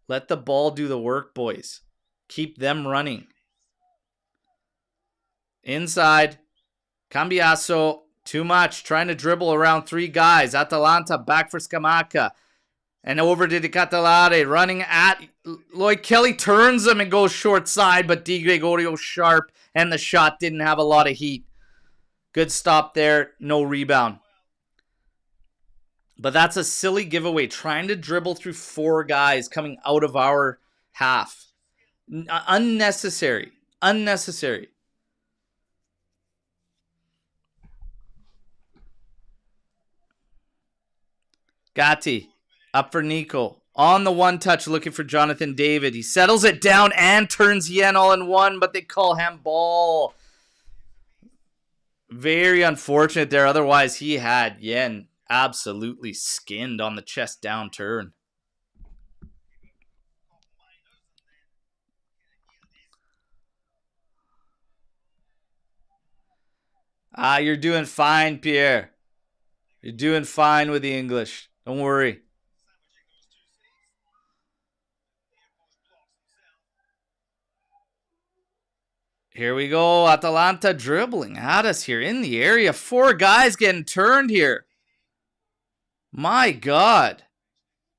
Let the ball do the work, boys. Keep them running. Inside. Cambiasso. Too much. Trying to dribble around 3 guys. Atalanta back for Scamacca. And over to the Catalare. Running at Lloyd Kelly. Turns him and goes short side. But Di Gregorio sharp. And the shot didn't have a lot of heat. Good stop there. No rebound. But that's a silly giveaway. Trying to dribble through 4 guys coming out of our half. Unnecessary. Unnecessary. Gatti. Up for Nico. On the one touch looking for Jonathan David. He settles it down and turns Yen all in one. But they call handball. Very unfortunate there. Otherwise he had Yen absolutely skinned on the chest down turn. You're doing fine, Pierre. You're doing fine with the English. Don't worry. Here we go. Atalanta dribbling at us here in the area. 4 guys getting turned here. My God.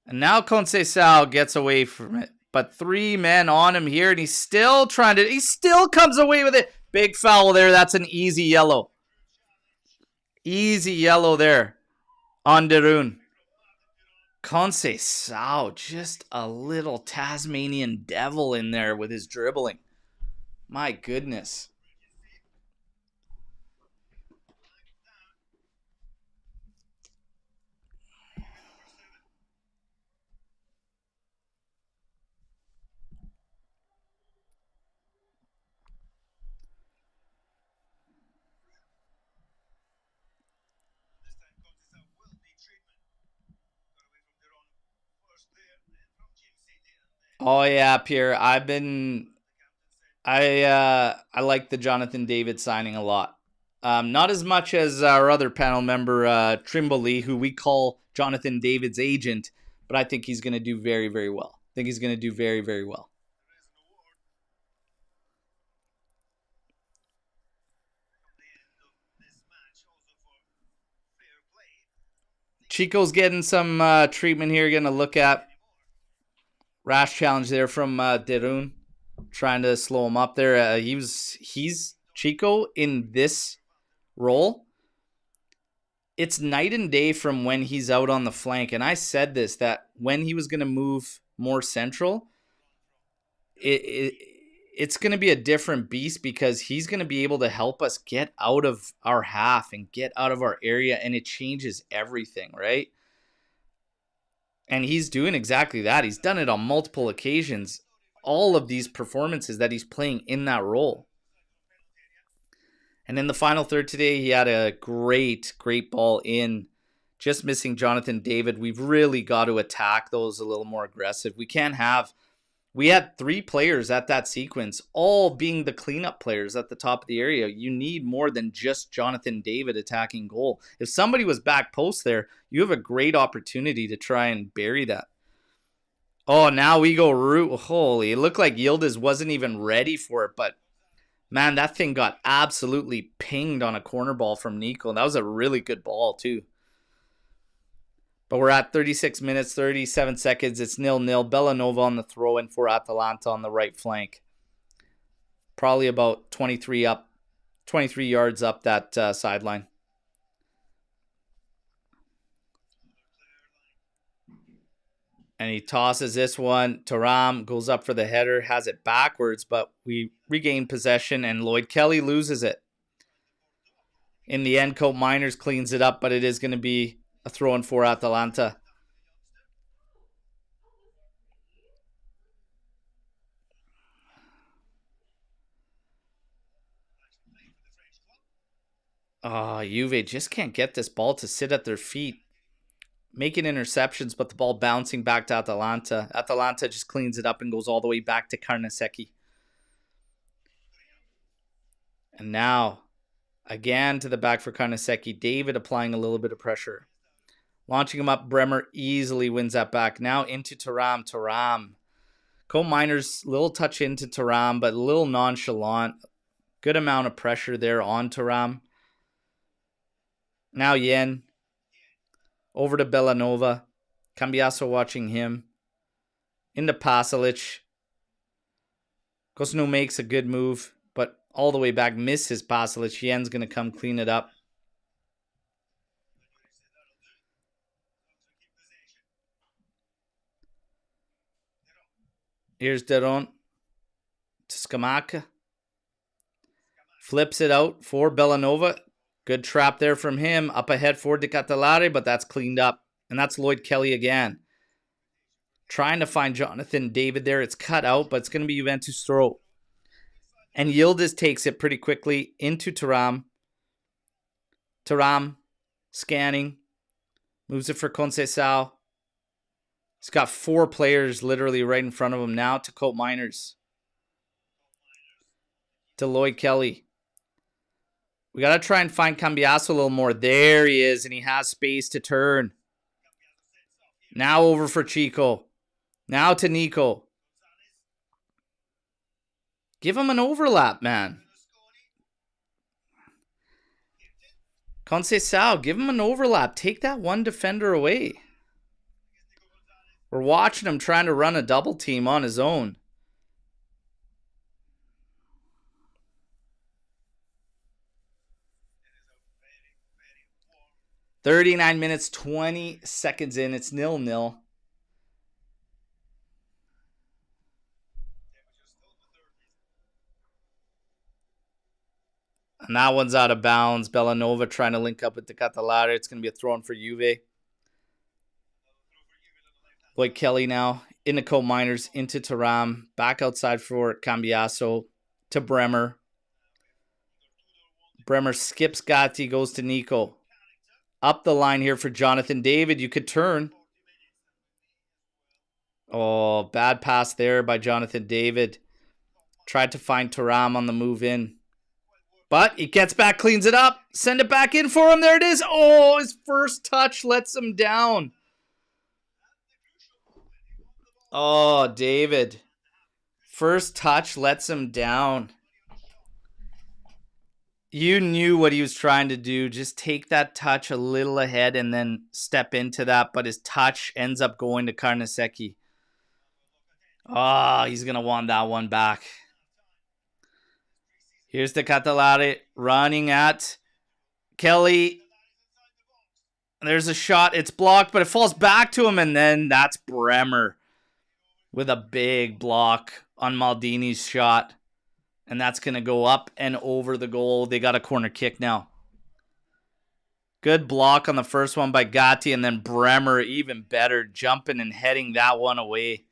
And now Conceição gets away from it. But 3 men on him here. And he's still trying to... He still comes away with it. Big foul there. That's an easy yellow. Easy yellow there on Derun. Conceição, just a little Tasmanian devil in there with his dribbling. My goodness. Oh yeah, Pierre. I like the Jonathan David signing a lot. Not as much as our other panel member, Trimboli, who we call Jonathan David's agent, but I think he's going to do very, very well. I think he's going to do very, very well. Chico's getting some treatment here, getting a look at. Rash challenge there from Derun, trying to slow him up there. He's Chico in this role. It's night and day from when he's out on the flank. And I said this, that when he was going to move more central, it's going to be a different beast because he's going to be able to help us get out of our half and get out of our area. And it changes everything, right? And he's doing exactly that. He's done it on multiple occasions. All of these performances that he's playing in that role. And in the final third today, he had a great ball in. Just missing Jonathan David. We've really got to attack those a little more aggressive. We had 3 players at that sequence, all being the cleanup players at the top of the area. You need more than just Jonathan David attacking goal. If somebody was back post there, you have a great opportunity to try and bury that. Oh, now we go root. Holy, it looked like Yildiz wasn't even ready for it, but man, that thing got absolutely pinged on a corner ball from Nico. And that was a really good ball too. But we're at 36 minutes, 37 seconds. It's 0-0. Bellanova on the throw-in for Atalanta on the right flank. Probably about 23 yards up that sideline. And he tosses this one. Thuram goes up for the header, has it backwards, but we regain possession, and Lloyd Kelly loses it. In the end, Cope Miners cleans it up, but it is going to be a throw-in for Atalanta. Juve just can't get this ball to sit at their feet. Making interceptions, but the ball bouncing back to Atalanta. Atalanta just cleans it up and goes all the way back to Carnesecchi. And now, again to the back for Carnesecchi. David applying a little bit of pressure. Launching him up, Bremer easily wins that back. Now into Thuram. Thuram. Coal Miners, little touch into Thuram, but a little nonchalant. Good amount of pressure there on Thuram. Now Yen. Over to Bellanova. Cambiasso watching him. Into Pasalic. Kosunu makes a good move, but all the way back misses Pasalic. Yen's going to come clean it up. Here's Deron to Scamacca. Flips it out for Bellanova. Good trap there from him. Up ahead for De Catalare, but that's cleaned up. And that's Lloyd Kelly again. Trying to find Jonathan David there. It's cut out, but it's going to be Juventus throw. And Yildiz takes it pretty quickly into Thuram. Thuram scanning. Moves it for Conceição. He's got 4 players literally right in front of him now to Coat Miners. To Lloyd Kelly. We got to try and find Cambiasso a little more. There he is, and he has space to turn. Now over for Chico. Now to Nico. Give him an overlap, man. Conceição, give him an overlap. Take that one defender away. We're watching him trying to run a double team on his own. "39 minutes, 20 seconds in. It's 0-0. And that one's out of bounds. Bellanova trying to link up with De Catalare. It's going to be a throw in for Juve. Lloyd Kelly now. Into Coat Miners. Into Thuram. Back outside for Cambiasso. To Bremer. Bremer skips Gatti. Goes to Nico. Up the line here for Jonathan David. You could turn. Oh, bad pass there by Jonathan David. Tried to find Thuram on the move in. But he gets back, cleans it up. Send it back in for him. There it is. Oh, his first touch lets him down. Oh, David. First touch lets him down. You knew what he was trying to do. Just take that touch a little ahead and then step into that. But his touch ends up going to Carnesecchi. Oh, he's going to want that one back. Here's the Catalare running at Kelly. There's a shot. It's blocked, but it falls back to him. And then that's Bremer with a big block on Maldini's shot. And that's going to go up and over the goal. They got a corner kick now. Good block on the first one by Gatti. And then Bremer, even better, jumping and heading that one away.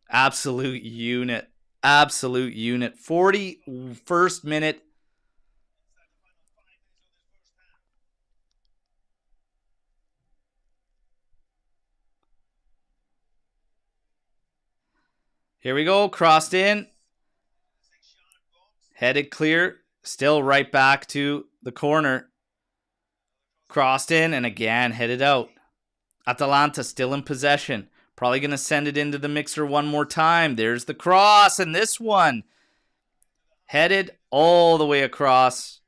Absolute unit. Absolute unit. 41st minute. Here we go. Crossed in. Headed clear. Still right back to the corner. Crossed in and again headed out. Atalanta still in possession. Probably going to send it into the mixer one more time. There's the cross. And this one headed all the way across.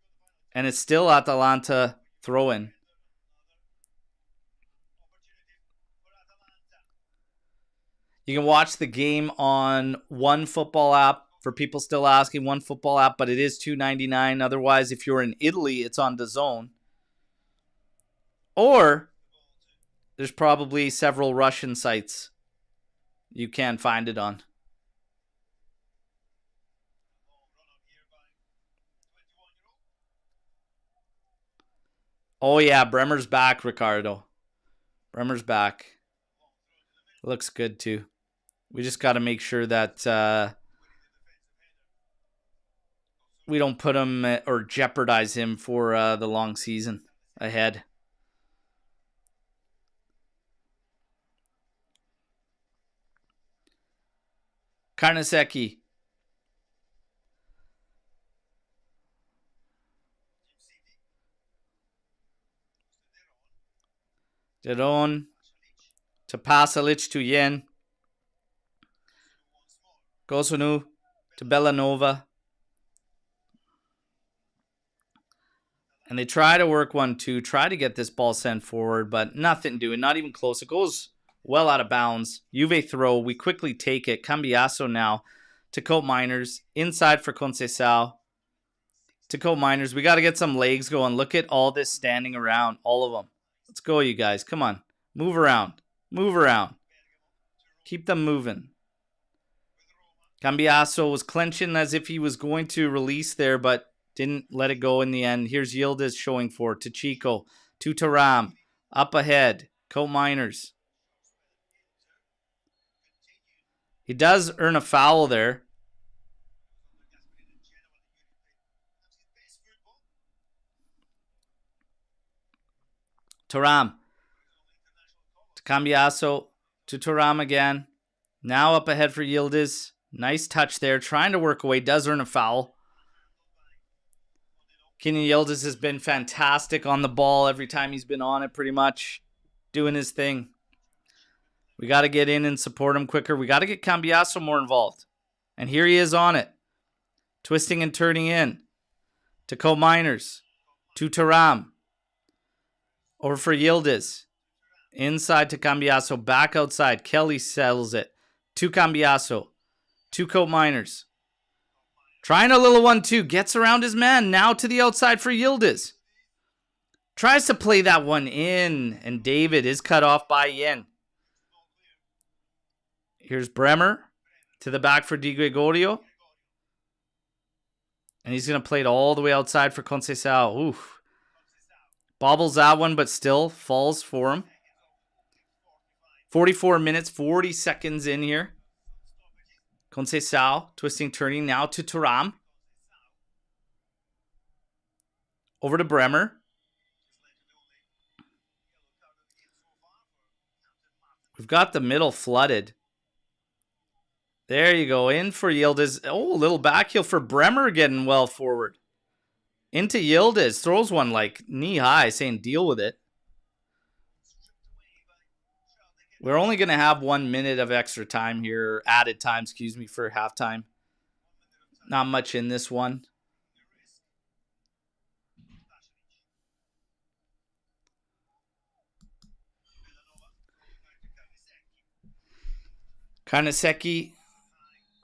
And it's still Atalanta throw-in. You can watch the game on OneFootball app. For people still asking, OneFootball app, but it is $2.99. Otherwise, if you're in Italy, it's on DAZN. Or there's probably several Russian sites you can find it on. Oh, yeah, Bremer's back, Ricardo. Bremer's back. Looks good, too. We just got to make sure that we don't put him or jeopardize him for the long season ahead. Carnesecchi. Deron to Pasalic to Yen. Gosunu to Bellanova. And they try to work 1-2, try to get this ball sent forward, but nothing doing, not even close. It goes well out of bounds. Juve throw, we quickly take it. Cambiasso now to Cope Miners, inside for Conceição. To Cope Miners, we got to get some legs going. Look at all this standing around, all of them. Let's go, you guys, come on. Move around, move around. Keep them moving. Cambiasso was clenching as if he was going to release there, but didn't let it go in the end. Here's Yildiz showing for to Chico, to Taram, up ahead, Cope Miners. He does earn a foul there. Taram, to Cambiasso, to Taram again. Now up ahead for Yildiz. Nice touch there, trying to work away, does earn a foul. Kenyan Yildiz has been fantastic on the ball every time he's been on it, pretty much doing his thing. We got to get in and support him quicker. We got to get Cambiasso more involved. And here he is on it. Twisting and turning in. To Cope Miners. To Taram. Over for Yildiz. Inside to Cambiasso. Back outside. Kelly settles it. To Cambiasso. To Cope Miners. Trying a little 1-2. Gets around his man. Now to the outside for Yildiz. Tries to play that one in. And David is cut off by Yen. Here's Bremer. To the back for Di Gregorio. And he's going to play it all the way outside for Conceição. Oof. Bobbles that one, but still falls for him. 44 minutes, 40 seconds in here. Conceição, twisting, turning now to Taram. Over to Bremer. We've got the middle flooded. There you go, in for Yildiz. Oh, a little back heel for Bremer getting well forward. Into Yildiz, throws one like knee high, saying deal with it. We're only going to have 1 minute of extra time here, added time, excuse me, for halftime. Not much in this one. Karnaseki.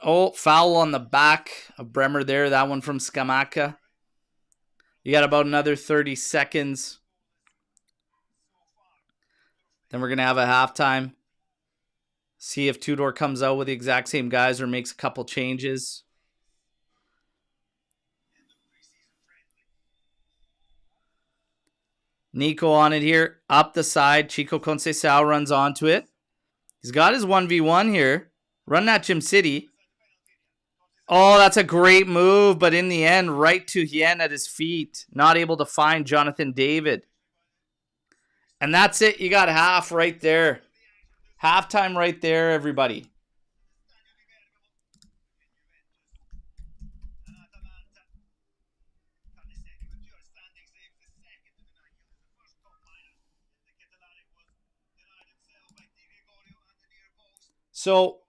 Oh, foul on the back of Bremer there. That one from Scamacca. You got about another 30 seconds. Then we're going to have a halftime. See if Tudor comes out with the exact same guys or makes a couple changes. Nico on it here. Up the side. Chico Conceição runs onto it. He's got his 1v1 here. Run that Gym City. Oh, that's a great move. But in the end, right to Hien at his feet. Not able to find Jonathan David. And that's it. You got half right there. Halftime right there, everybody. So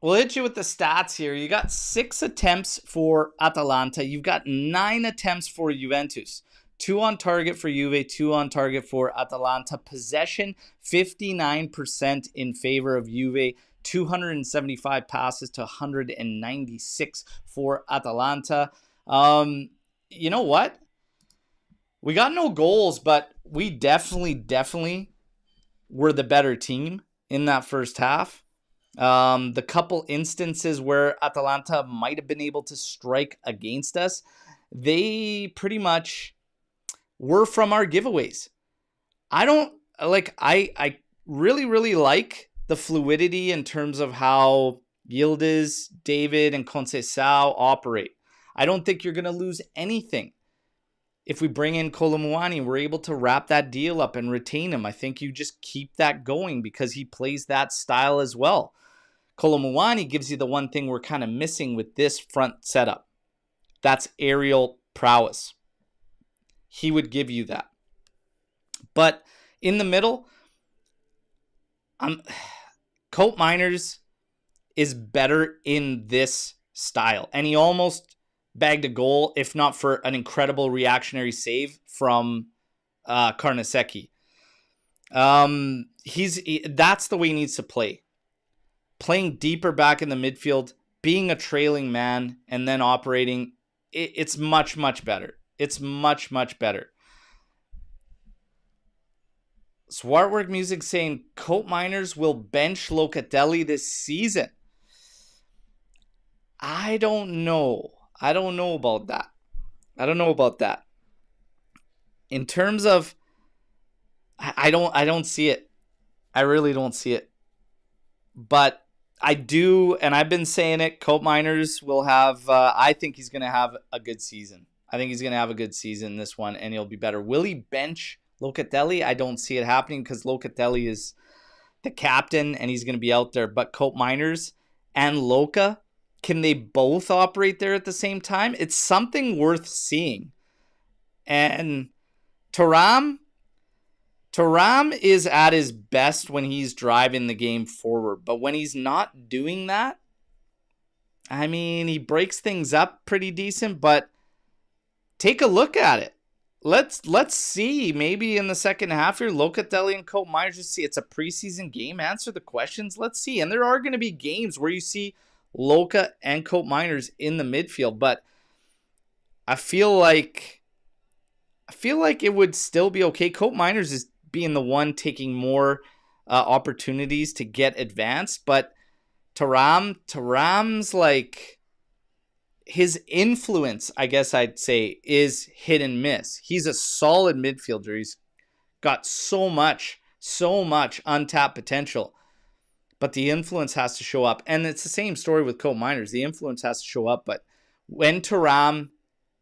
we'll hit you with the stats here. You got 6 attempts for Atalanta. You've got 9 attempts for Juventus. 2 on target for Juve, 2 on target for Atalanta. Possession, 59% in favor of Juve. 275 passes to 196 for Atalanta. You know what? We got no goals, but we definitely were the better team in that first half. The couple instances where Atalanta might have been able to strike against us, they pretty much were from our giveaways. I really like the fluidity in terms of how Yildiz, David, and Conceição operate. I don't think you're going to lose anything. If we bring in Kolomuani, we're able to wrap that deal up and retain him. I think you just keep that going because he plays that style as well. Kolomuani gives you the one thing we're kind of missing with this front setup. That's aerial prowess. He would give you that. But in the middle, Colt Miners is better in this style, and he almost bagged a goal, if not for an incredible reactionary save from Carnesecchi. That's the way he needs to play. Playing deeper back in the midfield, being a trailing man, and then operating, it's much, much better. It's much, much better. Swartwork Music saying Colt Miners will bench Locatelli this season. I don't know. I don't know about that. In terms of, I don't see it. I really don't see it. But I do, and I've been saying it, Colt Miners will have, I think he's going to have a good season. I think he's going to have a good season this one, and he'll be better. Will he bench Locatelli? I don't see it happening because Locatelli is the captain, and he's going to be out there. But Colt Miners and Loca, can they both operate there at the same time? It's something worth seeing. And Thuram is at his best when he's driving the game forward. But when he's not doing that, I mean, he breaks things up pretty decent. But take a look at it. Let's see. Maybe in the second half here, Locatelli and Colt Miners, just see. It's a preseason game. Answer the questions. Let's see. And there are going to be games where you see Loca and Colt Miners in the midfield. But I feel like it would still be okay. Colt Miners is being the one taking more opportunities to get advanced, but Thuram's like, his influence, I guess I'd say, is hit and miss. He's a solid midfielder. He's got so much untapped potential, but the influence has to show up. And it's the same story with Colt Miners. The influence has to show up, but when Thuram,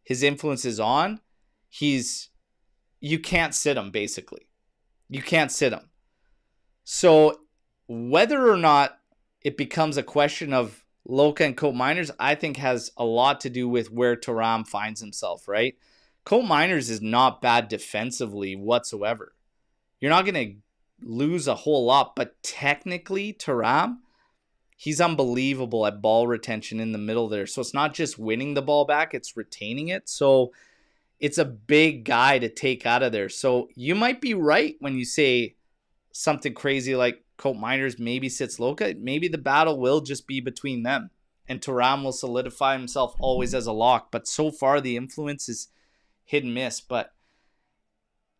his influence is on, you can't sit him, basically. You can't sit him. So whether or not it becomes a question of Loca and Colt Miners, I think has a lot to do with where Thuram finds himself, right? Colt Miners is not bad defensively whatsoever. You're not going to lose a whole lot, but technically Thuram, he's unbelievable at ball retention in the middle there. So it's not just winning the ball back, it's retaining it. So it's a big guy to take out of there. So you might be right when you say something crazy like Colt Miners maybe sits Loca. Maybe the battle will just be between them, and Thuram will solidify himself always as a lock. But so far, the influence is hit and miss. But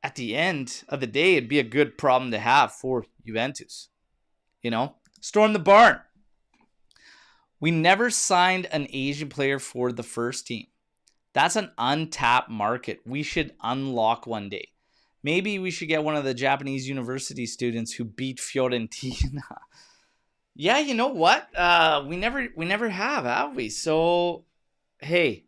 at the end of the day, it'd be a good problem to have for Juventus. Storm the barn. We never signed an Asian player for the first team. That's an untapped market. We should unlock one day. Maybe we should get one of the Japanese university students who beat Fiorentina. Yeah, you know what? We never have we? So, hey,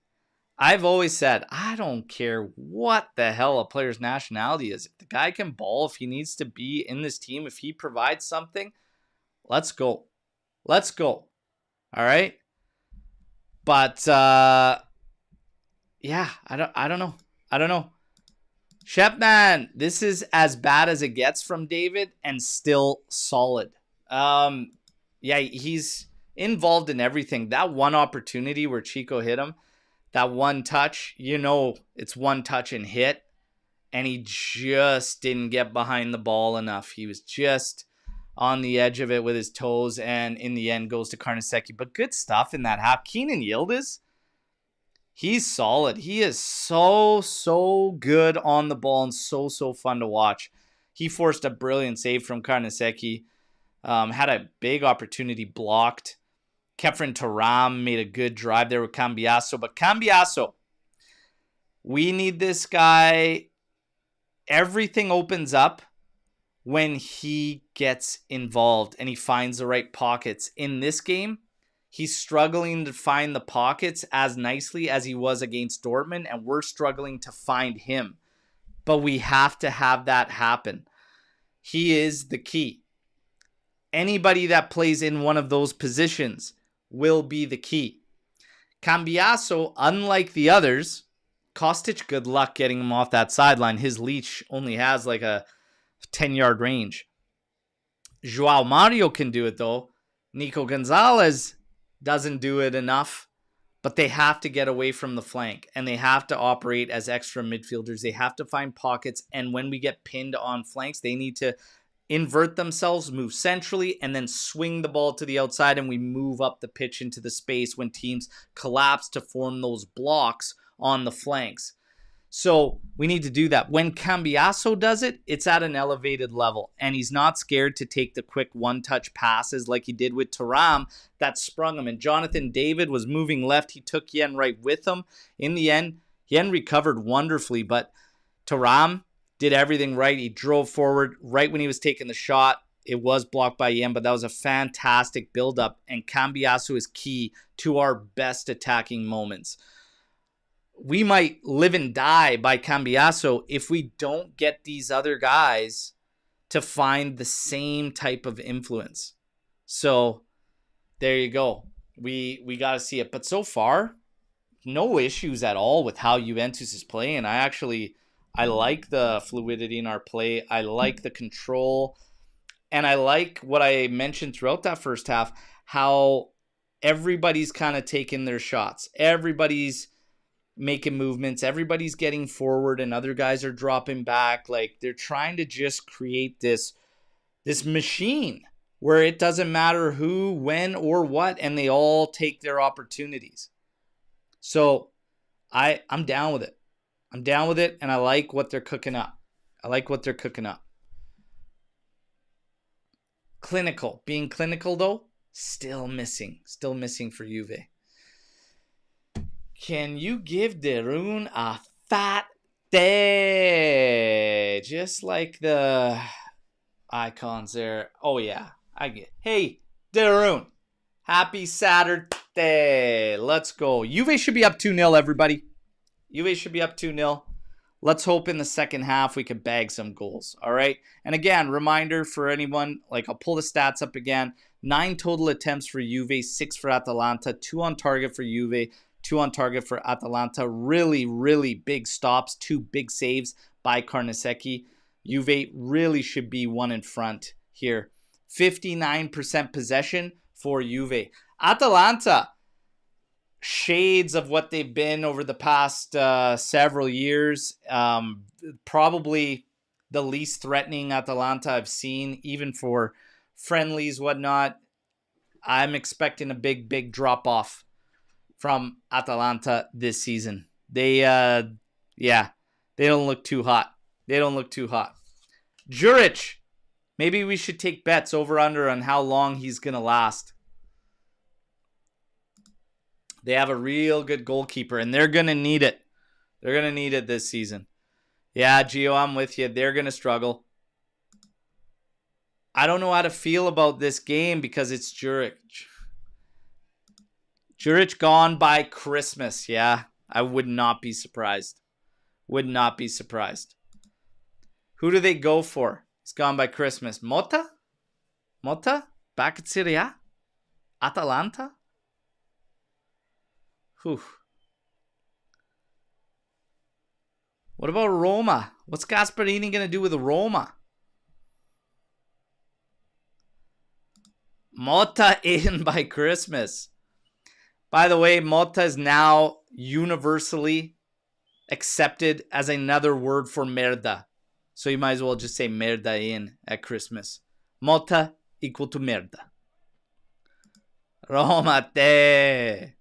I've always said, I don't care what the hell a player's nationality is. If the guy can ball, if he needs to be in this team, if he provides something, let's go. Let's go. All right? But, yeah, I don't know. Shepman, this is as bad as it gets from David and still solid. Yeah, he's involved in everything. That one opportunity where Chico hit him, that one touch, it's one touch and hit, and he just didn't get behind the ball enough. He was just on the edge of it with his toes, and in the end goes to Carnesecchi. But good stuff in that half. Kenan Yildiz, he's solid. He is so good on the ball and so fun to watch. He forced a brilliant save from Carnesecchi. Had a big opportunity blocked. Kefren Thuram made a good drive there with Cambiasso. But Cambiasso, we need this guy. Everything opens up when he gets involved and he finds the right pockets. In this game, he's struggling to find the pockets as nicely as he was against Dortmund, and we're struggling to find him. But we have to have that happen. He is the key. Anybody that plays in one of those positions will be the key. Cambiasso, unlike the others, Kostic, good luck getting him off that sideline. His leash only has like a 10-yard range. Joao Mario can do it, though. Nico Gonzalez doesn't do it enough, but they have to get away from the flank, and they have to operate as extra midfielders. They have to find pockets, and when we get pinned on flanks, they need to invert themselves, move centrally, and then swing the ball to the outside, and we move up the pitch into the space when teams collapse to form those blocks on the flanks. So we need to do that. When Cambiasso does it, it's at an elevated level, and he's not scared to take the quick one-touch passes like he did with Thuram that sprung him. And Jonathan David was moving left. He took Yen right with him. In the end, Yen recovered wonderfully, but Thuram did everything right. He drove forward right when he was taking the shot. It was blocked by Yen, but that was a fantastic build-up, and Cambiasso is key to our best attacking moments. We might live and die by Cambiasso if we don't get these other guys to find the same type of influence. So there you go. We got to see it. But so far, no issues at all with how Juventus is playing. I like the fluidity in our play. I like the control. And I like what I mentioned throughout that first half, how everybody's kind of taking their shots. Everybody's making movements, everybody's getting forward, and other guys are dropping back. Like, they're trying to just create this machine where it doesn't matter who, when, or what, and they all take their opportunities. So I'm down with it. I'm down with it, and I like what they're cooking up. Clinical. Being clinical, though, still missing for Juve. Can you give Darun a fat day? Just like the icons there. Oh, yeah. I get. Hey, Darun. Happy Saturday. Let's go. Juve should be up 2-0, everybody. Juve should be up 2-0. Let's hope in the second half we could bag some goals. All right. And again, reminder for anyone, like, I'll pull the stats up again. 9 total attempts for Juve, 6 for Atalanta, 2 on target for Juve, 2 on target for Atalanta. Really, really big stops. 2 big saves by Carnesecchi. Juve really should be one in front here. 59% possession for Juve. Atalanta, shades of what they've been over the past several years. Probably the least threatening Atalanta I've seen, even for friendlies, whatnot. I'm expecting a big drop-off from Atalanta this season. They don't look too hot. Juric, maybe we should take bets over-under on how long he's going to last. They have a real good goalkeeper, and they're going to need it. They're going to need it this season. Yeah, Gio, I'm with you. They're going to struggle. I don't know how to feel about this game because it's Juric. Juric gone by Christmas. Yeah, I would not be surprised. Who do they go for? He's gone by Christmas. Motta? Back at Serie A? Atalanta? Whew. What about Roma? What's Gasperini going to do with Roma? Motta in by Christmas. By the way, Motta is now universally accepted as another word for merda. So you might as well just say merda in at Christmas. Motta equal to merda. Roma te.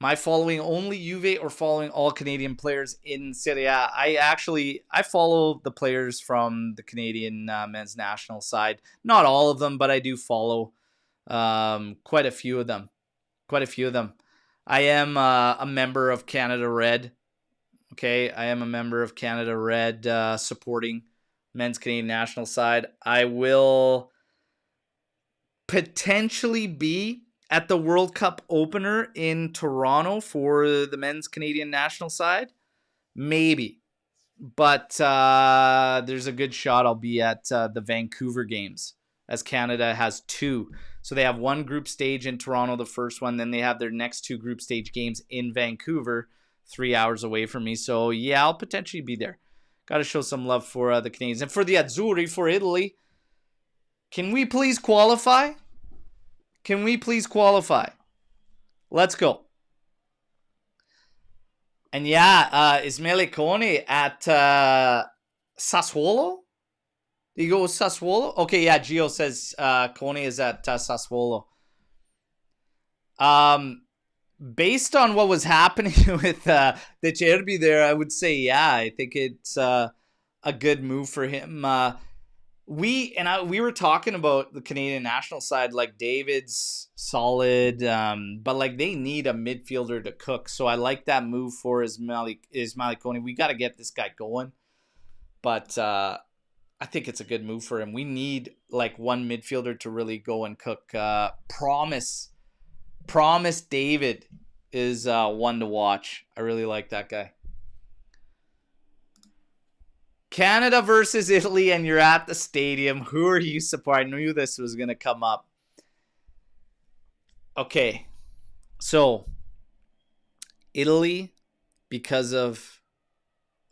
Am I following only Juve or following all Canadian players in Serie A? I follow the players from the Canadian men's national side. Not all of them, but I do follow quite a few of them. I am a member of Canada Red. Okay, I am a member of Canada Red supporting men's Canadian national side. I will potentially be at the World Cup opener in Toronto for the men's Canadian national side. Maybe. But there's a good shot I'll be at the Vancouver games, as Canada has 2. So they have one group stage in Toronto, the first one. Then they have their next 2 group stage games in Vancouver, 3 hours away from me. So, yeah, I'll potentially be there. Got to show some love for the Canadians. And for the Azzurri, for Italy, can we please qualify? Can we please qualify? Let's go. And yeah, Ismaele Kone at Sassuolo. Do you go with Sassuolo? Okay, yeah, Gio says Kone is at Sassuolo. Based on what was happening with De Cerbi there, I would say, yeah, I think it's a good move for him. We were talking about the Canadian national side, like David's solid, but like they need a midfielder to cook. So I like that move for Ismaele Kone. We got to get this guy going, but I think it's a good move for him. We need like one midfielder to really go and cook. Promise David is one to watch. I really like that guy. Canada versus Italy, and you're at the stadium. Who are you supporting? I knew this was going to come up. Okay. So, Italy, because of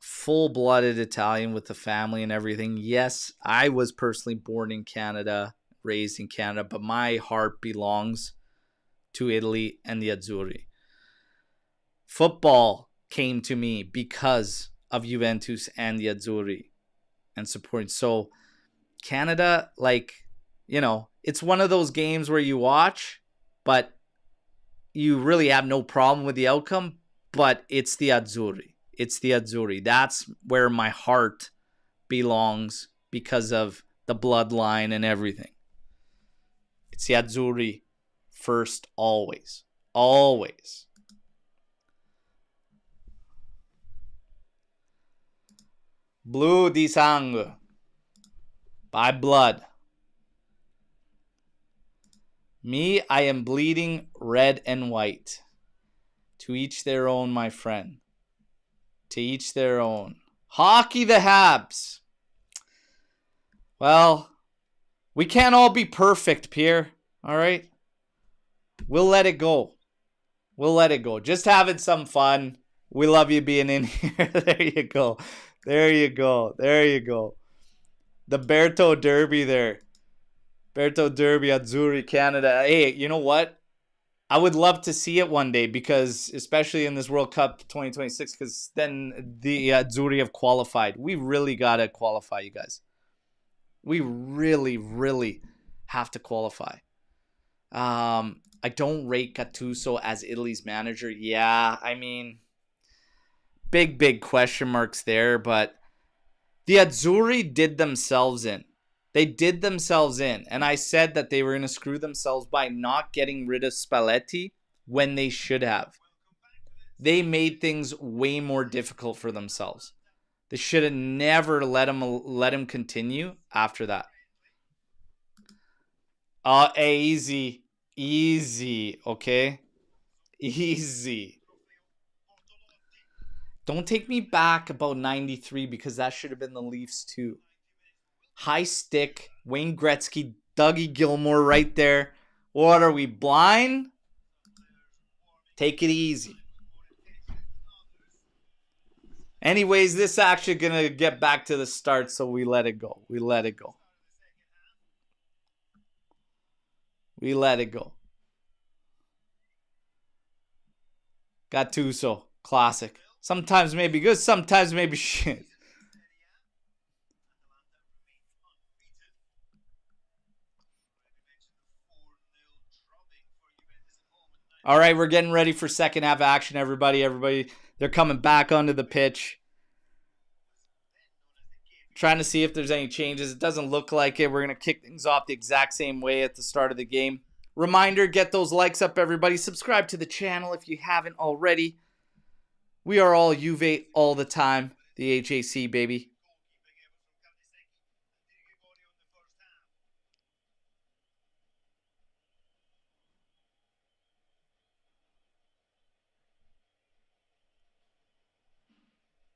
full-blooded Italian with the family and everything. Yes, I was personally born in Canada, raised in Canada, but my heart belongs to Italy and the Azzurri. Football came to me because of Juventus and the Azzurri and supporting. So Canada, like, you know, it's one of those games where you watch, but you really have no problem with the outcome, but it's the Azzurri. It's the Azzurri. That's where my heart belongs because of the bloodline and everything. It's the Azzurri first, always. Always. Blue di sangue. By blood. Me, I am bleeding red and white. To each their own, my friend. To each their own. Hockey the Habs. Well, we can't all be perfect, Pierre. All right? We'll let it go. We'll let it go. Just having some fun. We love you being in here. There you go. There you go. There you go. The Berto Derby there. Berto Derby, Azzurri, Canada. Hey, you know what? I would love to see it one day because, especially in this World Cup 2026, because then the Azzurri have qualified. We really got to qualify, you guys. We really, really have to qualify. I don't rate Gattuso as Italy's manager. Yeah, I mean, big question marks there, but the Azzurri did themselves in. They did themselves in, and I said that they were going to screw themselves by not getting rid of Spalletti when they should have. They made things way more difficult for themselves. They should have never let him continue after that. Easy, okay? Easy. Don't take me back about 93 because that should have been the Leafs too. High stick, Wayne Gretzky, Dougie Gilmour right there. What are we, blind? Take it easy. Anyways, this is actually going to get back to the start, so we let it go. We let it go. We let it go. Gattuso, classic. Sometimes maybe good, sometimes maybe shit. All right, we're getting ready for second half action, everybody. They're coming back onto the pitch. Trying to see if there's any changes. It doesn't look like it. We're going to kick things off the exact same way at the start of the game. Reminder, get those likes up, everybody. Subscribe to the channel if you haven't already. We are all Juve all the time. The AJC, baby.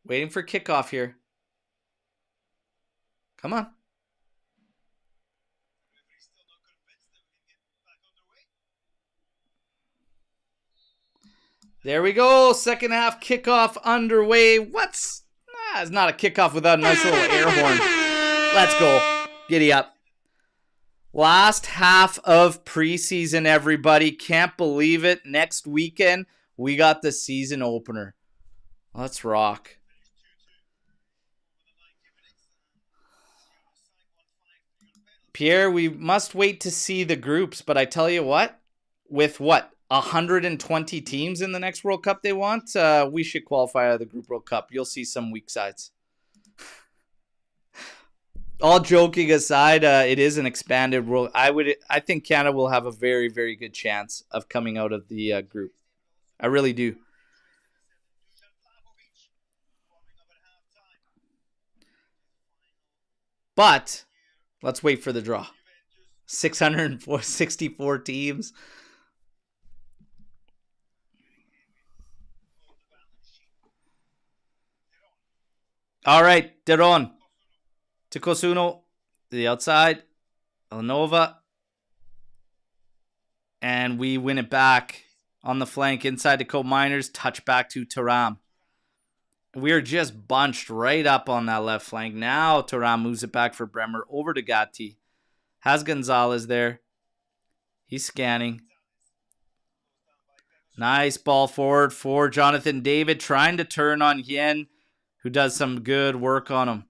Waiting for kickoff here. Come on. There we go. Second half kickoff underway. It's not a kickoff without a nice little air horn. Let's go. Giddy up. Last half of preseason, everybody. Can't believe it. Next weekend, we got the season opener. Let's rock. Pierre, we must wait to see the groups, but I tell you what, with 120 teams in the next World Cup they want, we should qualify out of the Group World Cup. You'll see some weak sides. All joking aside, it is an expanded world. I think Canada will have a very, very good chance of coming out of the group. I really do. But let's wait for the draw. 664 teams. All right, Deron. To Kosuno, to the outside, Ilanova, and we win it back on the flank inside to Cope Miners, touch back to Thuram. We're just bunched right up on that left flank. Now Thuram moves it back for Bremer over to Gatti. Has Gonzalez there. He's scanning. Nice ball forward for Jonathan David, trying to turn on Yen, who does some good work on him.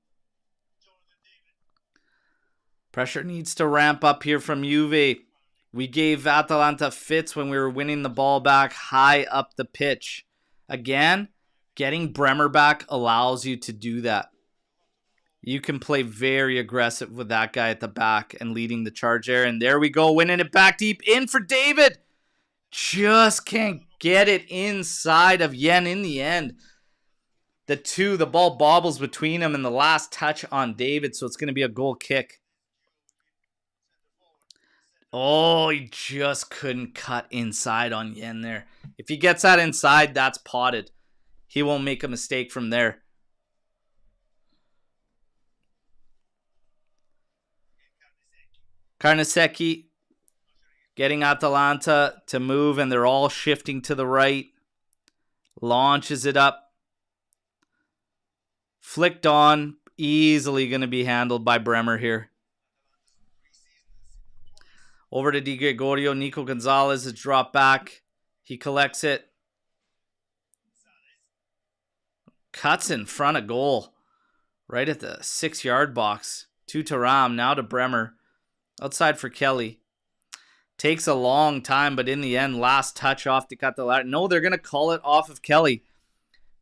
Pressure needs to ramp up here from Juve. We gave Atalanta fits when we were winning the ball back high up the pitch. Again, getting Bremer back allows you to do that. You can play very aggressive with that guy at the back and leading the charge there. And there we go, winning it back deep in for David. Just can't get it inside of Yen in the end. The ball bobbles between them and the last touch on David, so it's going to be a goal kick. Oh, he just couldn't cut inside on Yen there. If he gets that inside, that's potted. He won't make a mistake from there. Carnesecchi getting Atalanta to move, and they're all shifting to the right. Launches it up. Flicked on. Easily going to be handled by Bremer here. Over to Di Gregorio. Nico Gonzalez is dropped back. He collects it. Cuts in front of goal. Right at the 6-yard box. To Thuram. Now to Bremer. Outside for Kelly. Takes a long time, but in the end, last touch off Di Catalari. No, they're going to call it off of Kelly.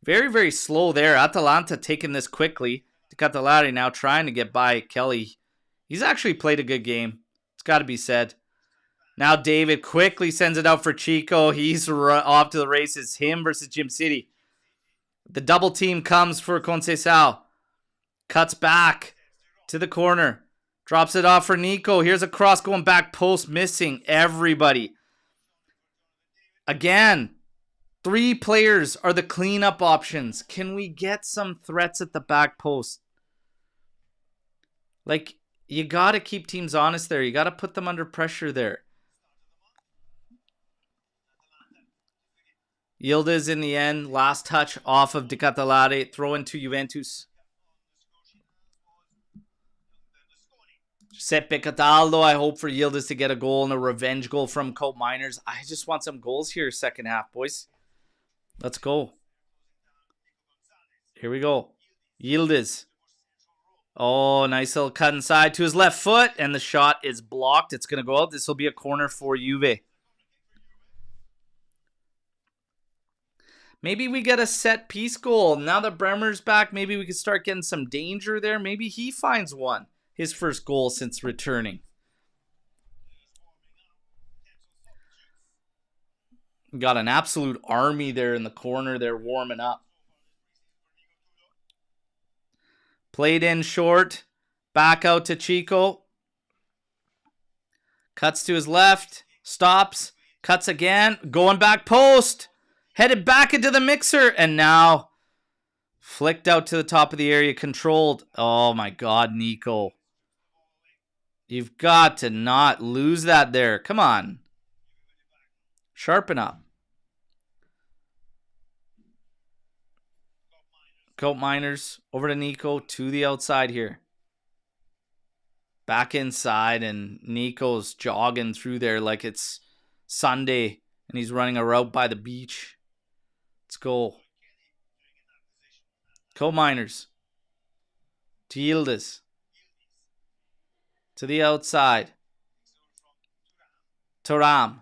Very, very slow there. Atalanta taking this quickly. Di Catalari now trying to get by Kelly. He's actually played a good game. It's got to be said. Now David quickly sends it out for Chico. He's off to the races. Him versus Jim City. The double team comes for Conceição. Cuts back to the corner. Drops it off for Nico. Here's a cross going back post, missing everybody. Again, 3 players are the cleanup options. Can we get some threats at the back post? Like, you got to keep teams honest there. You got to put them under pressure there. Yildiz in the end. Last touch off of Di Catalari. Throw into Juventus. Giuseppe Cataldo. I hope for Yildiz to get a goal and a revenge goal from Cope Miners. I just want some goals here second half, boys. Let's go. Here we go. Yildiz. Oh, nice little cut inside to his left foot. And the shot is blocked. It's going to go out. This will be a corner for Juve. Maybe we get a set piece goal. Now that Bremer's back, maybe we can start getting some danger there. Maybe he finds one. His first goal since returning. Got an absolute army there in the corner. They're warming up. Played in short. Back out to Chico. Cuts to his left. Stops. Cuts again. Going back post. Headed back into the mixer. And now flicked out to the top of the area. Controlled. Oh my God, Nico. You've got to not lose that there. Come on. Sharpen up. Coat Miners over to Nico to the outside here. Back inside, and Nico's jogging through there like it's Sunday and he's running a route by the beach. Let's go. Coat Miners to Yildiz. To the outside. Thuram.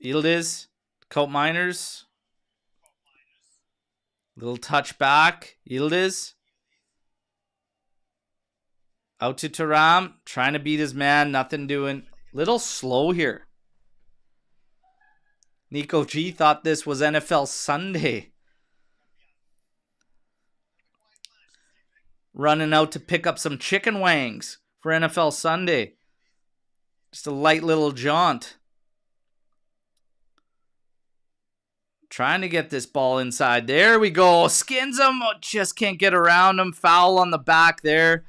Yildiz. Coat Miners. Little touch back. Yildiz. Out to Thuram. Trying to beat his man. Nothing doing. Little slow here. Nico G thought this was NFL Sunday. Running out to pick up some chicken wangs for NFL Sunday. Just a light little jaunt. Trying to get this ball inside. There we go. Skins him. Just can't get around him. Foul on the back there.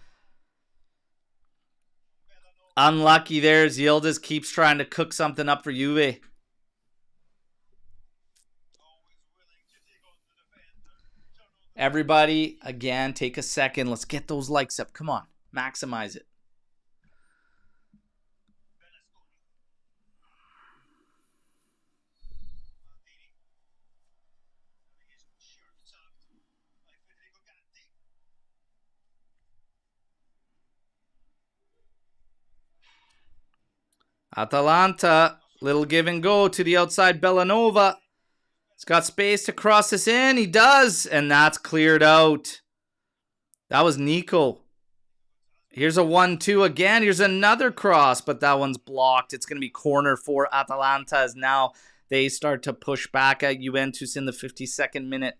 Unlucky there. Yildiz keeps trying to cook something up for Juve. Everybody, again, take a second. Let's get those likes up. Come on. Maximize it. Atalanta, little give and go to the outside. Bellanova. He's got space to cross this in. He does. And that's cleared out. That was Nico. Here's a 1-2 again. Here's another cross, but that one's blocked. It's going to be corner for Atalanta as now they start to push back at Juventus in the 52nd minute.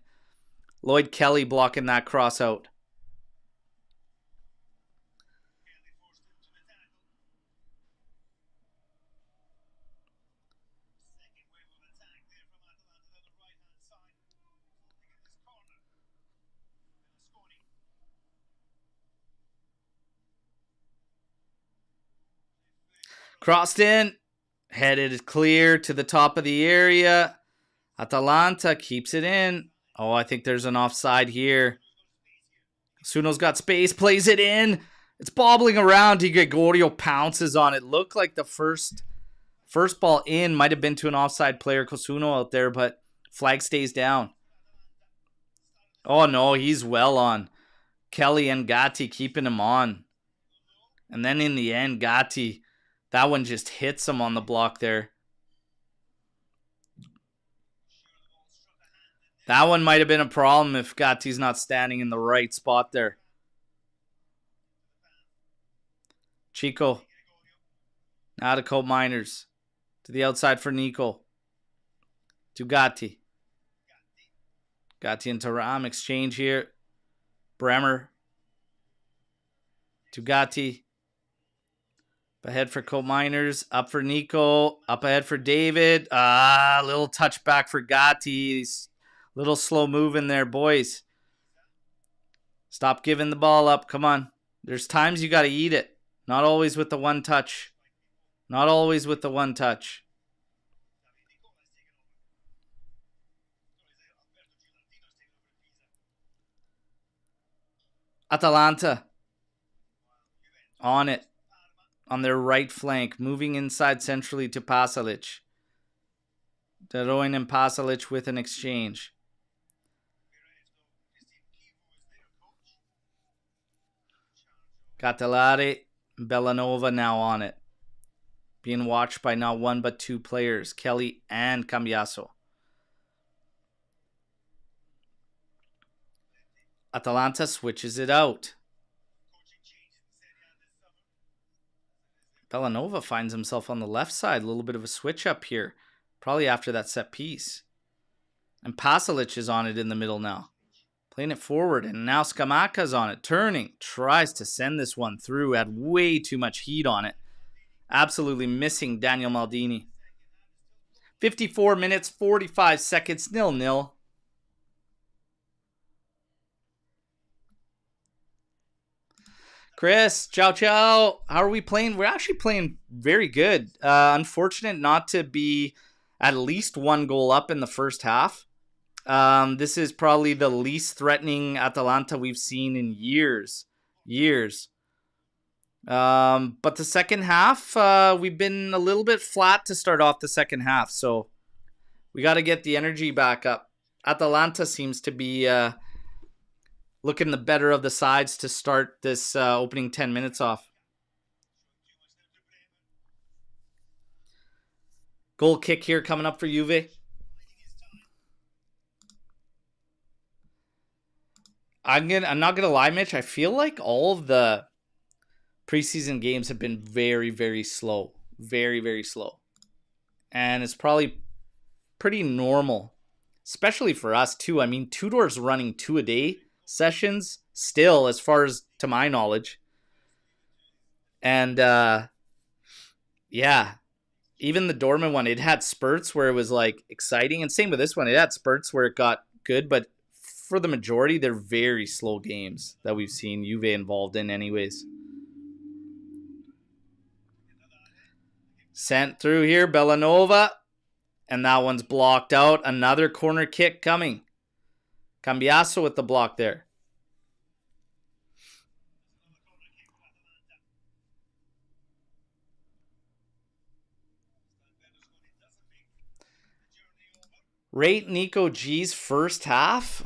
Lloyd Kelly blocking that cross out. Crossed in. Headed clear to the top of the area. Atalanta keeps it in. Oh, I think there's an offside here. Suno's got space. Plays it in. It's bobbling around. Di Gregorio pounces on it. Looked like the first ball in might have been to an offside player. Cosuno out there, but flag stays down. Oh, no. He's well on. Kelly and Gatti keeping him on. And then in the end, Gatti... that one just hits him on the block there. That one might have been a problem if Gatti's not standing in the right spot there. Chico. Now to Coat Miners. To the outside for Nico. To Gatti. Gatti and Thuram exchange here. Bremer. To Gatti. Up ahead for Coat Miners. Up for Nico. Up ahead for David. Little touchback for Gatti. Little slow moving there, boys. Stop giving the ball up. Come on. There's times you got to eat it. Not always with the one touch. Not always with the one touch. Atalanta. On it. On their right flank. Moving inside centrally to Pasalic. De Royn and Pasalic with an exchange. Catellari, Bellanova now on it. Being watched by not one but two players. Kelly and Cambiaso. Atalanta switches it out. Bellanova finds himself on the left side. A little bit of a switch up here. Probably after that set piece. And Pasalic is on it in the middle now. Playing it forward. And now Scamacca's on it. Turning. Tries to send this one through. Had way too much heat on it. Absolutely missing Daniel Maldini. 54 minutes, 45 seconds. 0-0. Chris, ciao. How are we playing? We're actually playing very good. Unfortunate not to be at least one goal up in the first half. This is probably the least threatening Atalanta we've seen in years. But the second half, we've been a little bit flat to start off the second half. So we got to get the energy back up. Atalanta seems to be looking the better of the sides to start this opening 10 minutes off. Goal kick here coming up for Juve. I'm not gonna lie, Mitch. I feel like all of the preseason games have been very, very slow. Very, very slow. And it's probably pretty normal, especially for us too. I mean, Tudor's running 2-a-day sessions still, as far as to my knowledge. And yeah, even the Dortmund one, it had spurts where it was like exciting, and same with this one. It had spurts where it got good, but for the majority, they're very slow games that we've seen Juve involved in anyways. Sent through here, Bellanova. And that one's blocked out. Another corner kick coming. Cambiasso with the block there. Rate Nico G's first half.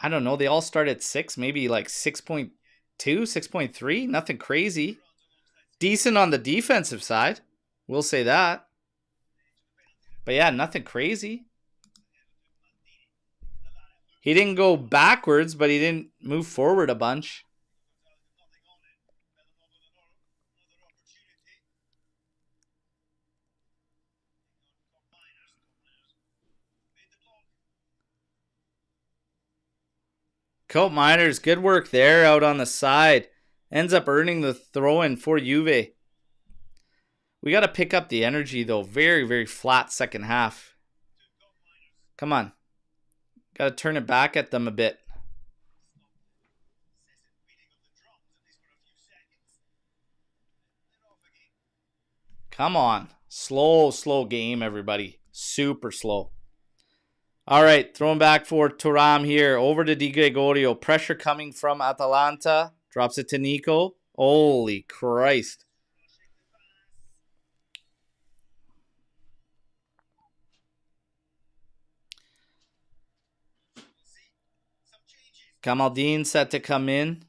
I don't know. They all start at 6, maybe like 6.2, 6.3. Nothing crazy. Decent on the defensive side. We'll say that. But yeah, nothing crazy. He didn't go backwards, but he didn't move forward a bunch. Coat Miners, good work there out on the side. Ends up earning the throw-in for Juve. We got to pick up the energy, though. Very, very flat second half. Come on. Got to turn it back at them a bit. Come on. Slow game, everybody. Super slow. All right, throwing back for Thuram here. Over to Di Gregorio. Pressure coming from Atalanta. Drops it to Nico. Holy Christ. Kamaldeen set to come in.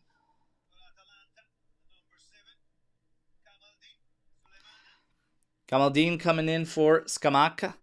Kamaldeen coming in for Scamacca.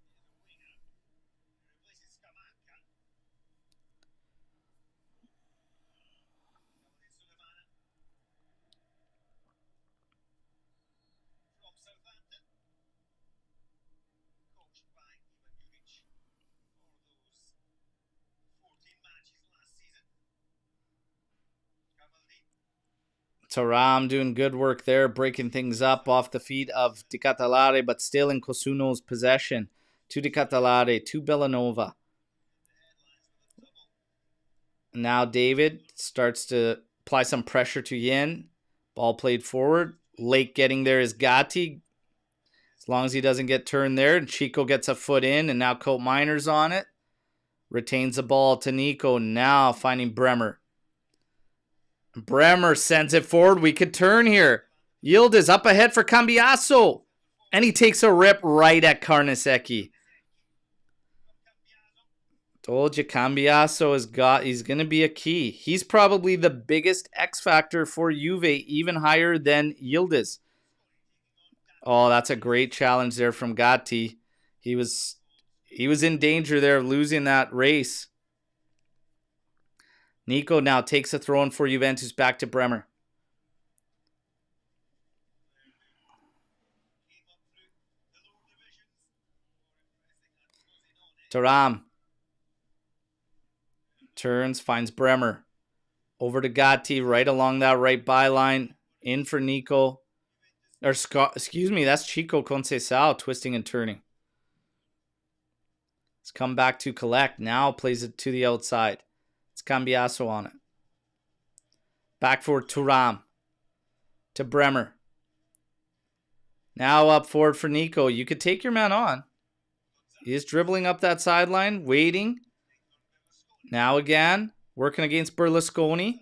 Thuram doing good work there, breaking things up off the feet of Di Catalare, but still in Cosuno's possession. To Di Catalare, to Bellanova. Now David starts to apply some pressure to Yin. Ball played forward. Late getting there is Gatti. As long as he doesn't get turned there. And Chico gets a foot in, and now Coat Miners on it. Retains the ball to Nico. Now finding Bremer. Bremer sends it forward. We could turn here. Yildiz up ahead for Cambiasso. And he takes a rip right at Carnesecchi. Told you Cambiasso he's going to be a key. He's probably the biggest X factor for Juve, even higher than Yildiz. Oh, that's a great challenge there from Gatti. He was in danger there of losing that race. Nico now takes a throw-in for Juventus back to Bremer. Thuram. Turns, finds Bremer. Over to Gatti, right along that right byline. In for Nico. Excuse me, that's Chico Conceição twisting and turning. It's come back to collect. Now plays it to the outside. It's Cambiasso on it. Back for Thuram. To Bremer. Now up forward for Nico. You could take your man on. He's dribbling up that sideline, waiting. Now again, working against Berlusconi.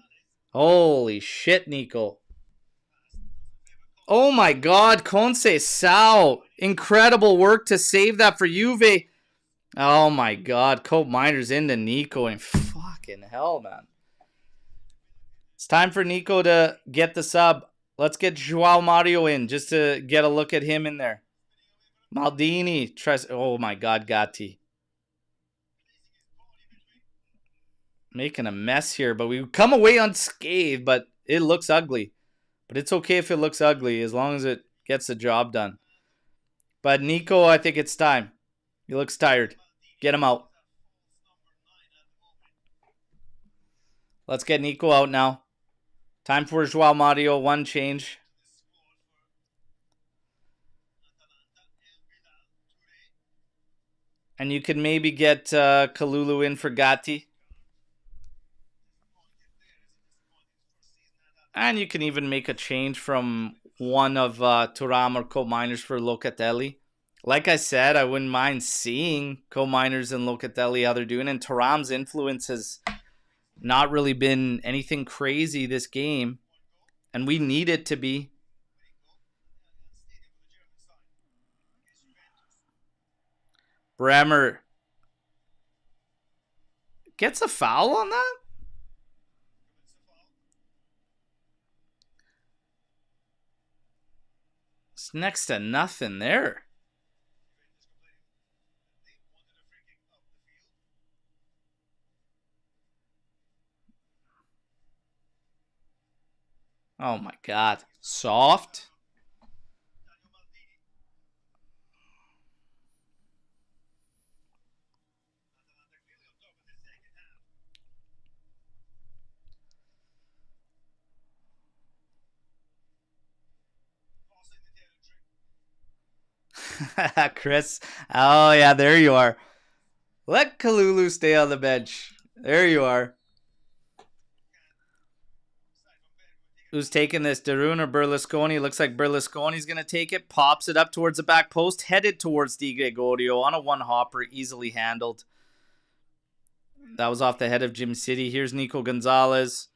Holy shit, Nico. Oh my god, Conceição. Incredible work to save that for Juve. Oh my god, Cope Miners into Nico, and fucking hell, man. It's time for Nico to get the sub. Let's get João Mario in just to get a look at him in there. Maldini tries. Oh my god, Gatti. Making a mess here, but we come away unscathed, but it looks ugly. But it's okay if it looks ugly as long as it gets the job done. But Nico, I think it's time. He looks tired. Get him out. Let's get Nico out now. Time for João Mario. One change. And you can maybe get Kalulu in for Gatti. And you can even make a change from one of Thuram or Co-Miners for Locatelli. Like I said, I wouldn't mind seeing Co-Miners and Locatelli how they're doing. And Thuram's influence has not really been anything crazy this game. And we need it to be. Bremer gets a foul on that? It's next to nothing there. Oh my god. Soft. Chris. Oh yeah, there you are. Let Kalulu stay on the bench. There you are. Who's taking this? Darun or Berlusconi? Looks like Berlusconi's going to take it. Pops it up towards the back post. Headed towards Di Gregorio on a one-hopper. Easily handled. That was off the head of Jim City. Here's Nico Gonzalez.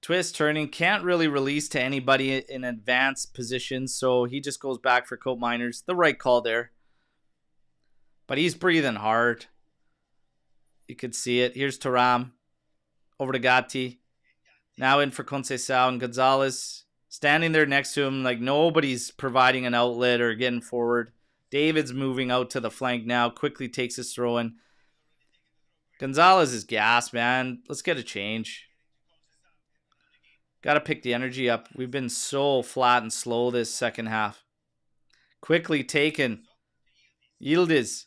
Twist turning. Can't really release to anybody in advanced position. So he just goes back for Cope Miners. The right call there. But he's breathing hard. You could see it. Here's Thuram. Over to Gatti. Now in for Conceição and Gonzalez. Standing there next to him like nobody's providing an outlet or getting forward. David's moving out to the flank now. Quickly takes his throw in. Gonzalez is gas, man. Let's get a change. Got to pick the energy up. We've been so flat and slow this second half. Quickly taken. Yildiz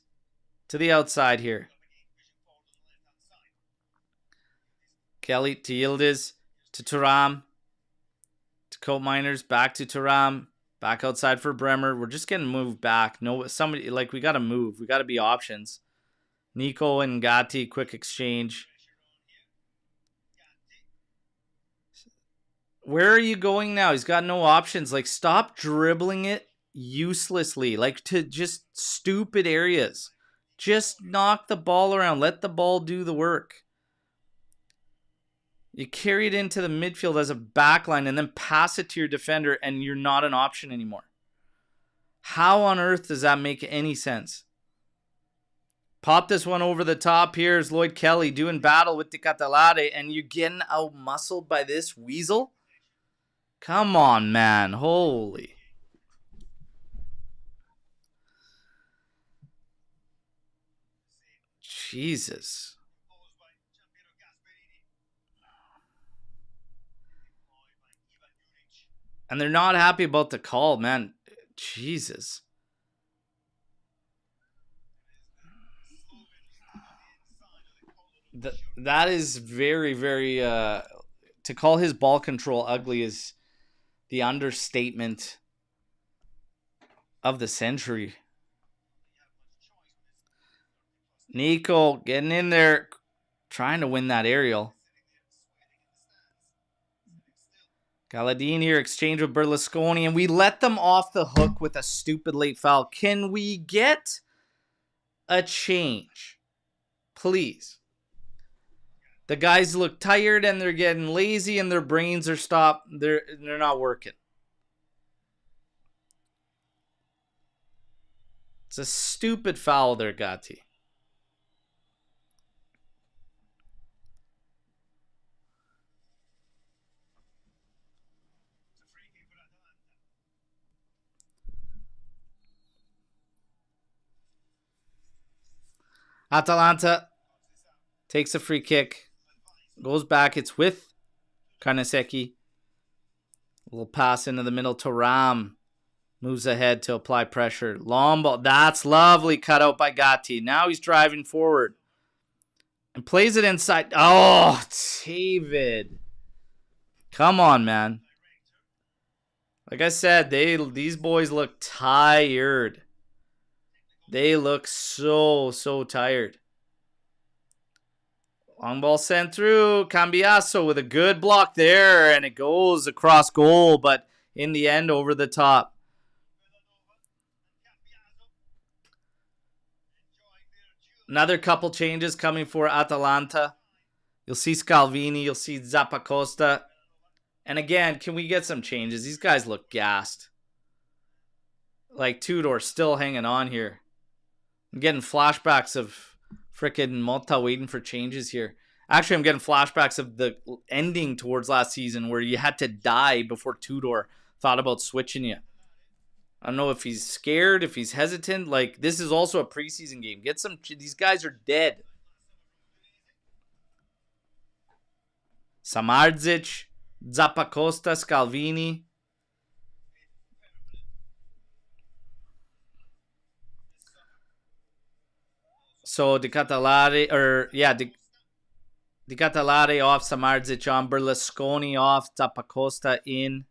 to the outside here. Kelly to Yildiz, to Thuram, to Cope Miners, back to Thuram, back outside for Bremer. We're just getting moved back. No, somebody like we gotta move. We gotta be options. Nico and Gatti, quick exchange. Where are you going now? He's got no options. Like, stop dribbling it uselessly, like to just stupid areas. Just knock the ball around. Let the ball do the work. You carry it into the midfield as a backline and then pass it to your defender and you're not an option anymore. How on earth does that make any sense? Pop this one over the top. Here's Lloyd Kelly doing battle with the Catalare and you're getting out-muscled by this weasel? Come on, man. Holy. Jesus. And they're not happy about the call, man. Jesus. That is very, very... to call his ball control ugly is the understatement of the century. Nico getting in there, trying to win that aerial. Galadini here, exchange with Berlusconi, and we let them off the hook with a stupid late foul. Can we get a change? Please. The guys look tired and they're getting lazy and their brains are stopped. They're not working. It's a stupid foul there, Gatti. Atalanta takes a free kick. Goes back. It's with Karnaseki. A little pass into the middle to Ram. Moves ahead to apply pressure. Long ball. That's lovely. Cut out by Gatti. Now he's driving forward. And plays it inside. Oh, David. Come on, man. Like I said, these boys look tired. They look so tired. Long ball sent through. Cambiasso with a good block there. And it goes across goal. But in the end, over the top. Another couple changes coming for Atalanta. You'll see Scalvini. You'll see Zappacosta. And again, can we get some changes? These guys look gassed. Like Tudor still hanging on here. I'm getting flashbacks of frickin' Mota waiting for changes here. Actually, I'm getting flashbacks of the ending towards last season where you had to die before Tudor thought about switching you. I don't know if he's scared, if he's hesitant. Like, this is also a preseason game. Get some. These guys are dead. Samardzic, Zappacosta, Scalvini. So Di Catalare, Di Catalare off, Samardzic on, Berlusconi off, Zappacosta in.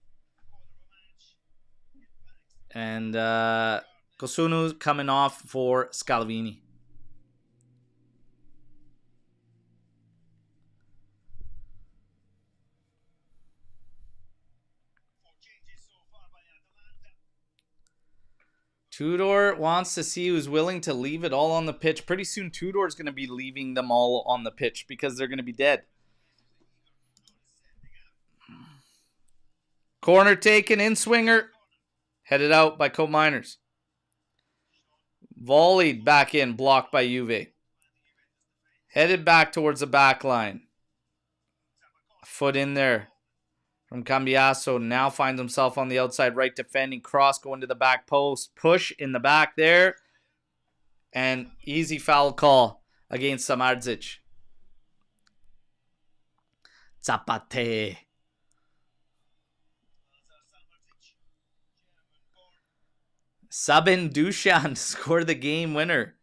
And Kosunu coming off for Scalvini. Tudor wants to see who's willing to leave it all on the pitch. Pretty soon Tudor's going to be leaving them all on the pitch because they're going to be dead. Corner taken, in swinger. Headed out by Cope Miners. Volleyed back in, blocked by Juve. Headed back towards the back line. Foot in there from Cambiasso. Now finds himself on the outside right defending. Cross going to the back post. Push in the back there. And easy foul call against Samardzic. Zapate. Sabin Dushan scored the game winner.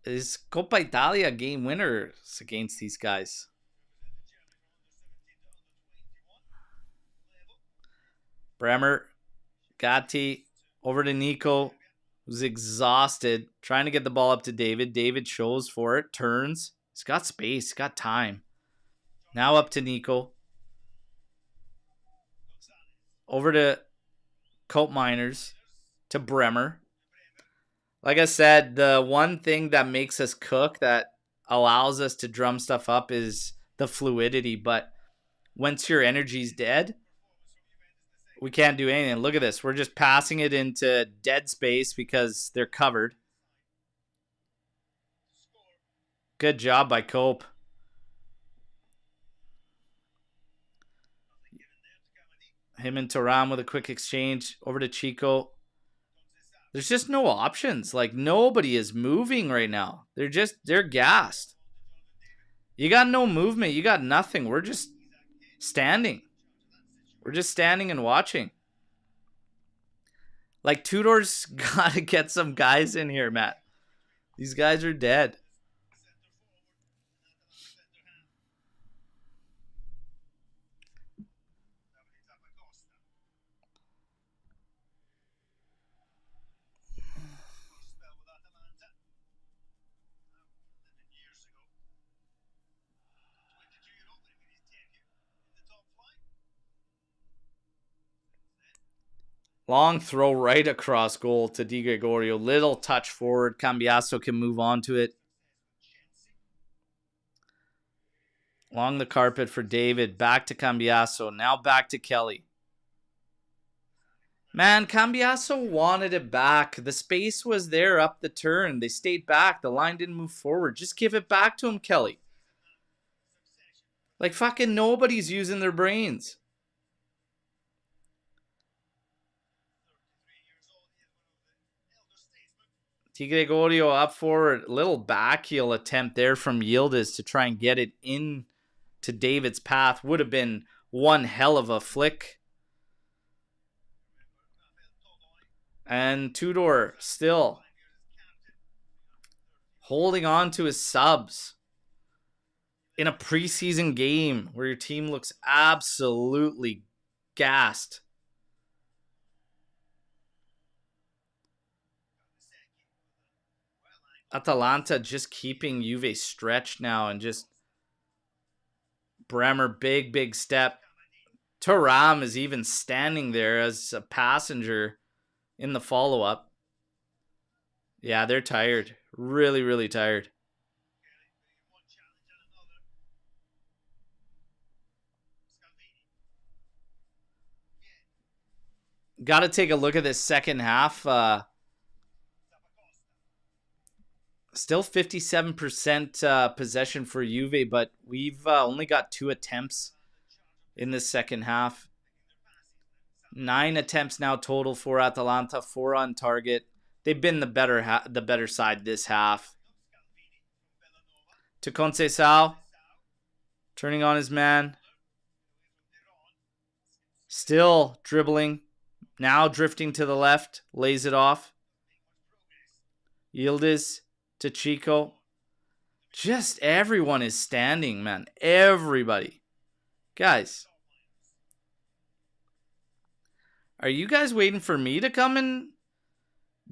Is Coppa Italia game winners against these guys? Bremer, Gatti, over to Nico, who's exhausted, trying to get the ball up to David. David shows for it, turns. He's got space, he's got time. Now up to Nico. Over to Cope Miners, to Bremer. Like I said, the one thing that makes us cook, that allows us to drum stuff up, is the fluidity. But once your energy's dead, we can't do anything. Look at this. We're just passing it into dead space because they're covered. Good job by Cope. Him and Turam with a quick exchange. Over to Chico. There's just no options. Like, nobody is moving right now. They're gassed. You got no movement. You got nothing. We're just standing. We're just standing and watching. Like, Tudor's got to get some guys in here, Matt. These guys are dead. Long throw right across goal to Di Gregorio. Little touch forward. Cambiaso can move on to it. Along the carpet for David. Back to Cambiaso. Now back to Kelly. Man, Cambiaso wanted it back. The space was there up the turn. They stayed back. The line didn't move forward. Just give it back to him, Kelly. Like fucking nobody's using their brains. Di Gregorio up forward. Little back heel attempt there from Yildiz to try and get it in to David's path. Would have been one hell of a flick. And Tudor still holding on to his subs in a preseason game where your team looks absolutely gassed. Atalanta just keeping Juve stretched now and just Bremer, big step. Thuram is even standing there as a passenger in the follow-up. Yeah, they're tired. Really tired. Got to take a look at this second half. Still 57% possession for Juve, but we've only got 2 attempts in the second half. 9 attempts now total for Atalanta, 4 on target. They've been the better side this half. To Conceição, turning on his man. Still dribbling. Now drifting to the left, lays it off. Yildiz to Chico. Just everyone is standing, man. Everybody. Guys. Are you guys waiting for me to come and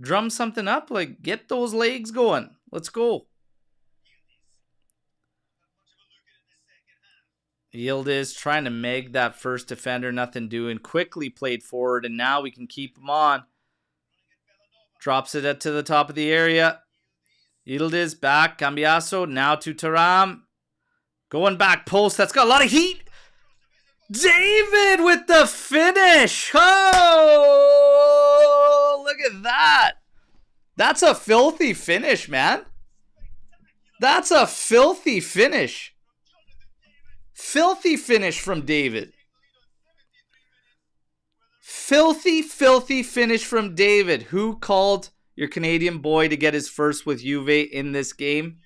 drum something up? Like, get those legs going. Let's go. Yildiz trying to meg that first defender. Nothing doing. Quickly played forward, and now we can keep him on. Drops it to the top of the area. Yildiz back. Cambiaso. Now to Thuram. Going back post. That's got a lot of heat. David with the finish. Oh, look at that. That's a filthy finish, man. That's a filthy finish. Filthy finish from David. Filthy finish from David. Who called your Canadian boy to get his first with Juve in this game?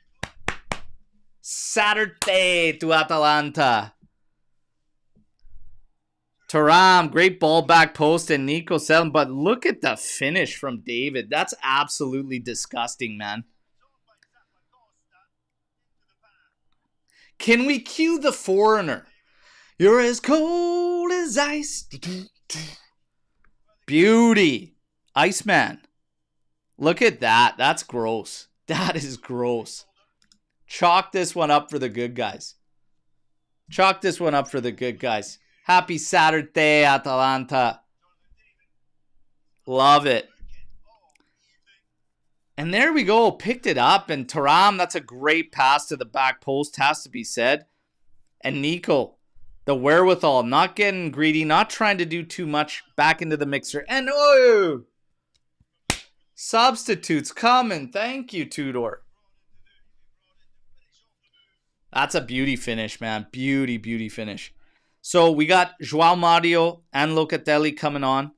Saturday to Atalanta. Thuram, great ball back post, and Nico selling. But look at the finish from David. That's absolutely disgusting, man. Can we cue the foreigner? You're as cold as ice. Beauty. Iceman. Look at that. That's gross. That is gross. Chalk this one up for the good guys. Chalk this one up for the good guys. Happy Saturday, Atalanta. Love it. And there we go. Picked it up. And Thuram, that's a great pass to the back post, has to be said. And Nico, the wherewithal, not getting greedy, not trying to do too much, back into the mixer. And oh, substitutes coming. Thank you, Tudor. That's a beauty finish, man. Beauty finish. So we got João Mario and Locatelli coming on.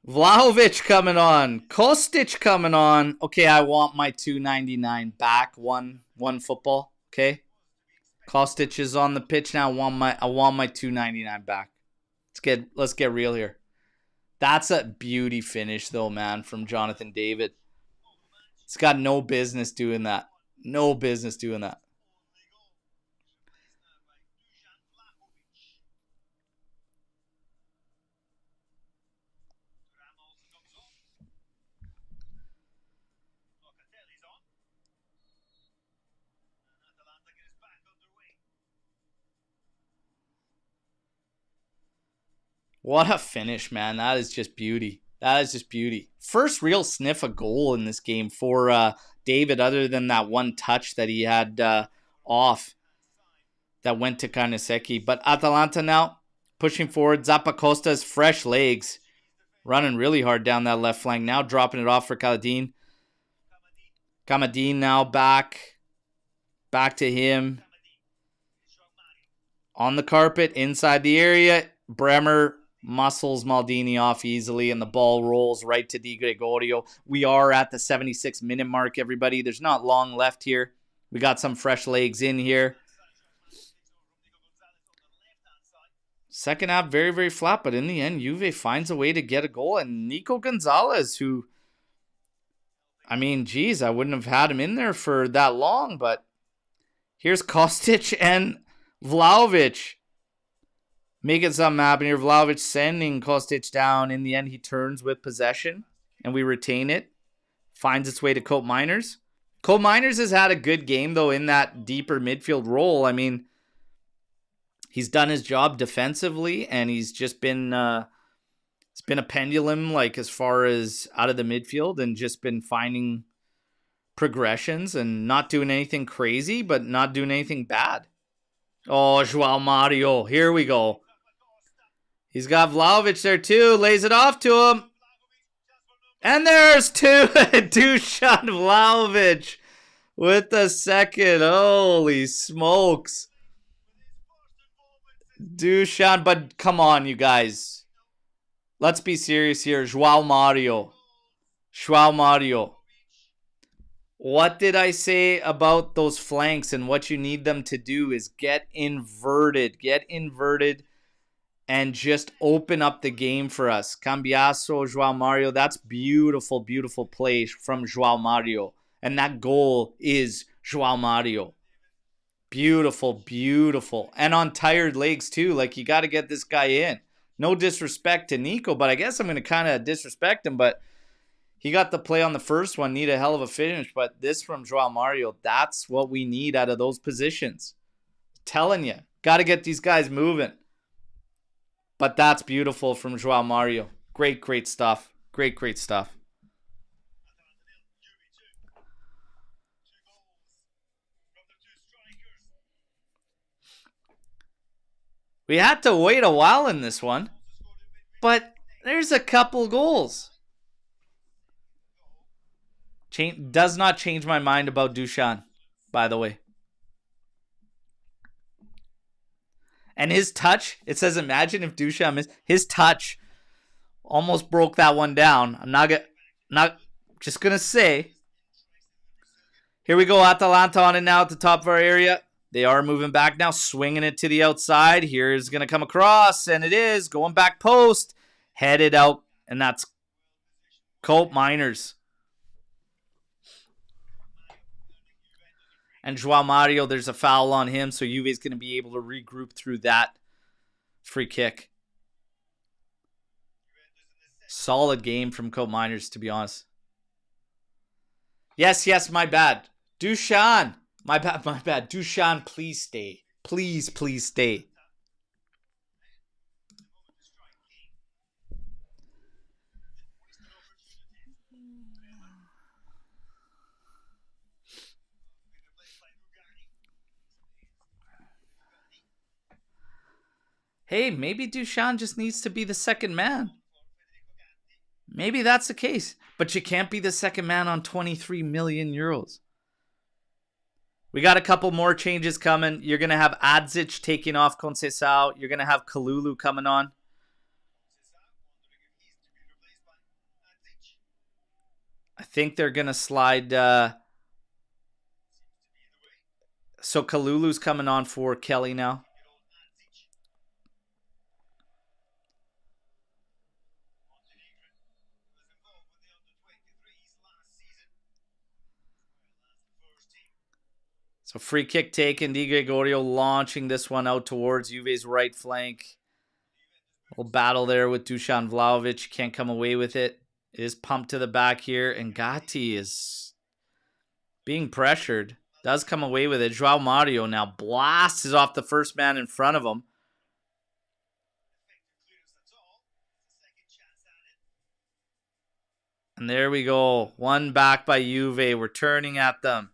Vlahovic coming on. Kostic coming on. Okay, I want my $2.99 back. One football. Okay. Kostic is on the pitch now. I want my $2.99 back. Let's get real here. That's a beauty finish though, man, from Jonathan David. It's got no business doing that. No business doing that. What a finish, man. That is just beauty. That is just beauty. First real sniff of goal in this game for David, other than that one touch that he had off that went to Kaneseki. But Atalanta now pushing forward. Zappacosta's fresh legs. Running really hard down that left flank. Now dropping it off for Kaladin. Kamadin now back. Back to him. On the carpet, inside the area. Bremer muscles Maldini off easily, and the ball rolls right to Di Gregorio. We are at the 76-minute mark, everybody. There's not long left here. We got some fresh legs in here. Second half, very, very flat, but in the end, Juve finds a way to get a goal. And Nico Gonzalez, who, I mean, geez, I wouldn't have had him in there for that long, but here's Kostic and Vlahovic making something happen here. Vlahovic sending Kostic down. In the end, he turns with possession, and we retain it. Finds its way to Cope Miners. Cope Miners has had a good game, though, in that deeper midfield role. I mean, he's done his job defensively, and he's just been it's been a pendulum, like, as far as out of the midfield, and just been finding progressions and not doing anything crazy, but not doing anything bad. Oh, Joao Mario. Here we go. He's got Vlahovic there too. Lays it off to him. And there's two. Dusan Vlahovic with the second. Holy smokes. Dusan, but come on, you guys. Let's be serious here. Joao Mario. Joao Mario. What did I say about those flanks? And what you need them to do is get inverted. Get inverted and just open up the game for us. Cambiasso, Joao Mario. That's beautiful, beautiful play from Joao Mario. And that goal is Joao Mario. Beautiful, beautiful. And on tired legs too. Like, you got to get this guy in. No disrespect to Nico, but I guess I'm going to kind of disrespect him. But he got the play on the first one. Need a hell of a finish. But this from Joao Mario, that's what we need out of those positions. Telling you. Got to get these guys moving. But that's beautiful from Joao Mario. Great, great stuff. Great, great stuff. We had to wait a while in this one. But there's a couple goals. Does not change my mind about Dusan, by the way. And his touch, it says, imagine if Dusan missed. His touch almost broke that one down. I'm not just going to say. Here we go, Atalanta on it now at the top of our area. They are moving back now, swinging it to the outside. Here's going to come across, and it is going back post. Headed out, and that's Cope Miners. And Joao Mario, there's a foul on him, so Juve's going to be able to regroup through that free kick. Solid game from Cope Miners, to be honest. Yes, my bad. Dusan, my bad. Dusan, please stay. Please stay. Hey, maybe Dusan just needs to be the second man. Maybe that's the case. But you can't be the second man on 23 million euros. We got a couple more changes coming. You're going to have Adzic taking off Conceição. You're going to have Kalulu coming on. I think they're going to slide... So Kalulu's coming on for Kelly now. So free kick taken. Di Gregorio launching this one out towards Juve's right flank. Little battle there with Dusan Vlahovic. Can't come away with it. It is pumped to the back here. And Gatti is being pressured. Does come away with it. Joao Mario now blasts off the first man in front of him. And there we go. One back by Juve. We're turning at them.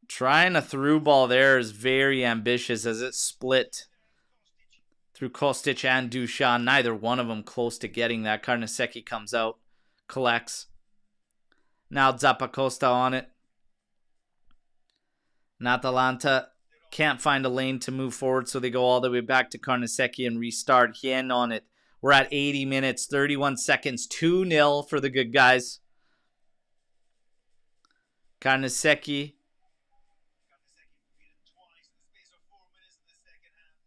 Trying a through ball there is very ambitious as it split through Kostic and Dusan. Neither one of them close to getting that. Carnesecchi comes out, collects. Now Zappacosta on it. And Atalanta can't find a lane to move forward, so they go all the way back to Carnesecchi and restart. Hien on it. We're at 80 minutes, 31 seconds, 2-0 for the good guys. Carnesecchi.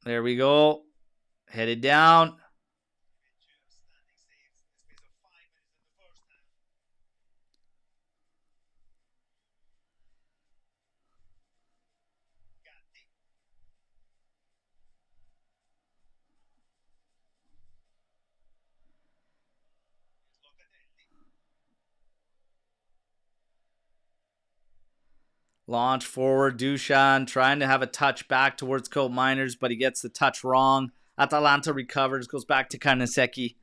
There we go. Headed down. Launch forward, Dusan trying to have a touch back towards Cope Miners, but he gets the touch wrong. Atalanta recovers, goes back to Carnesecchi.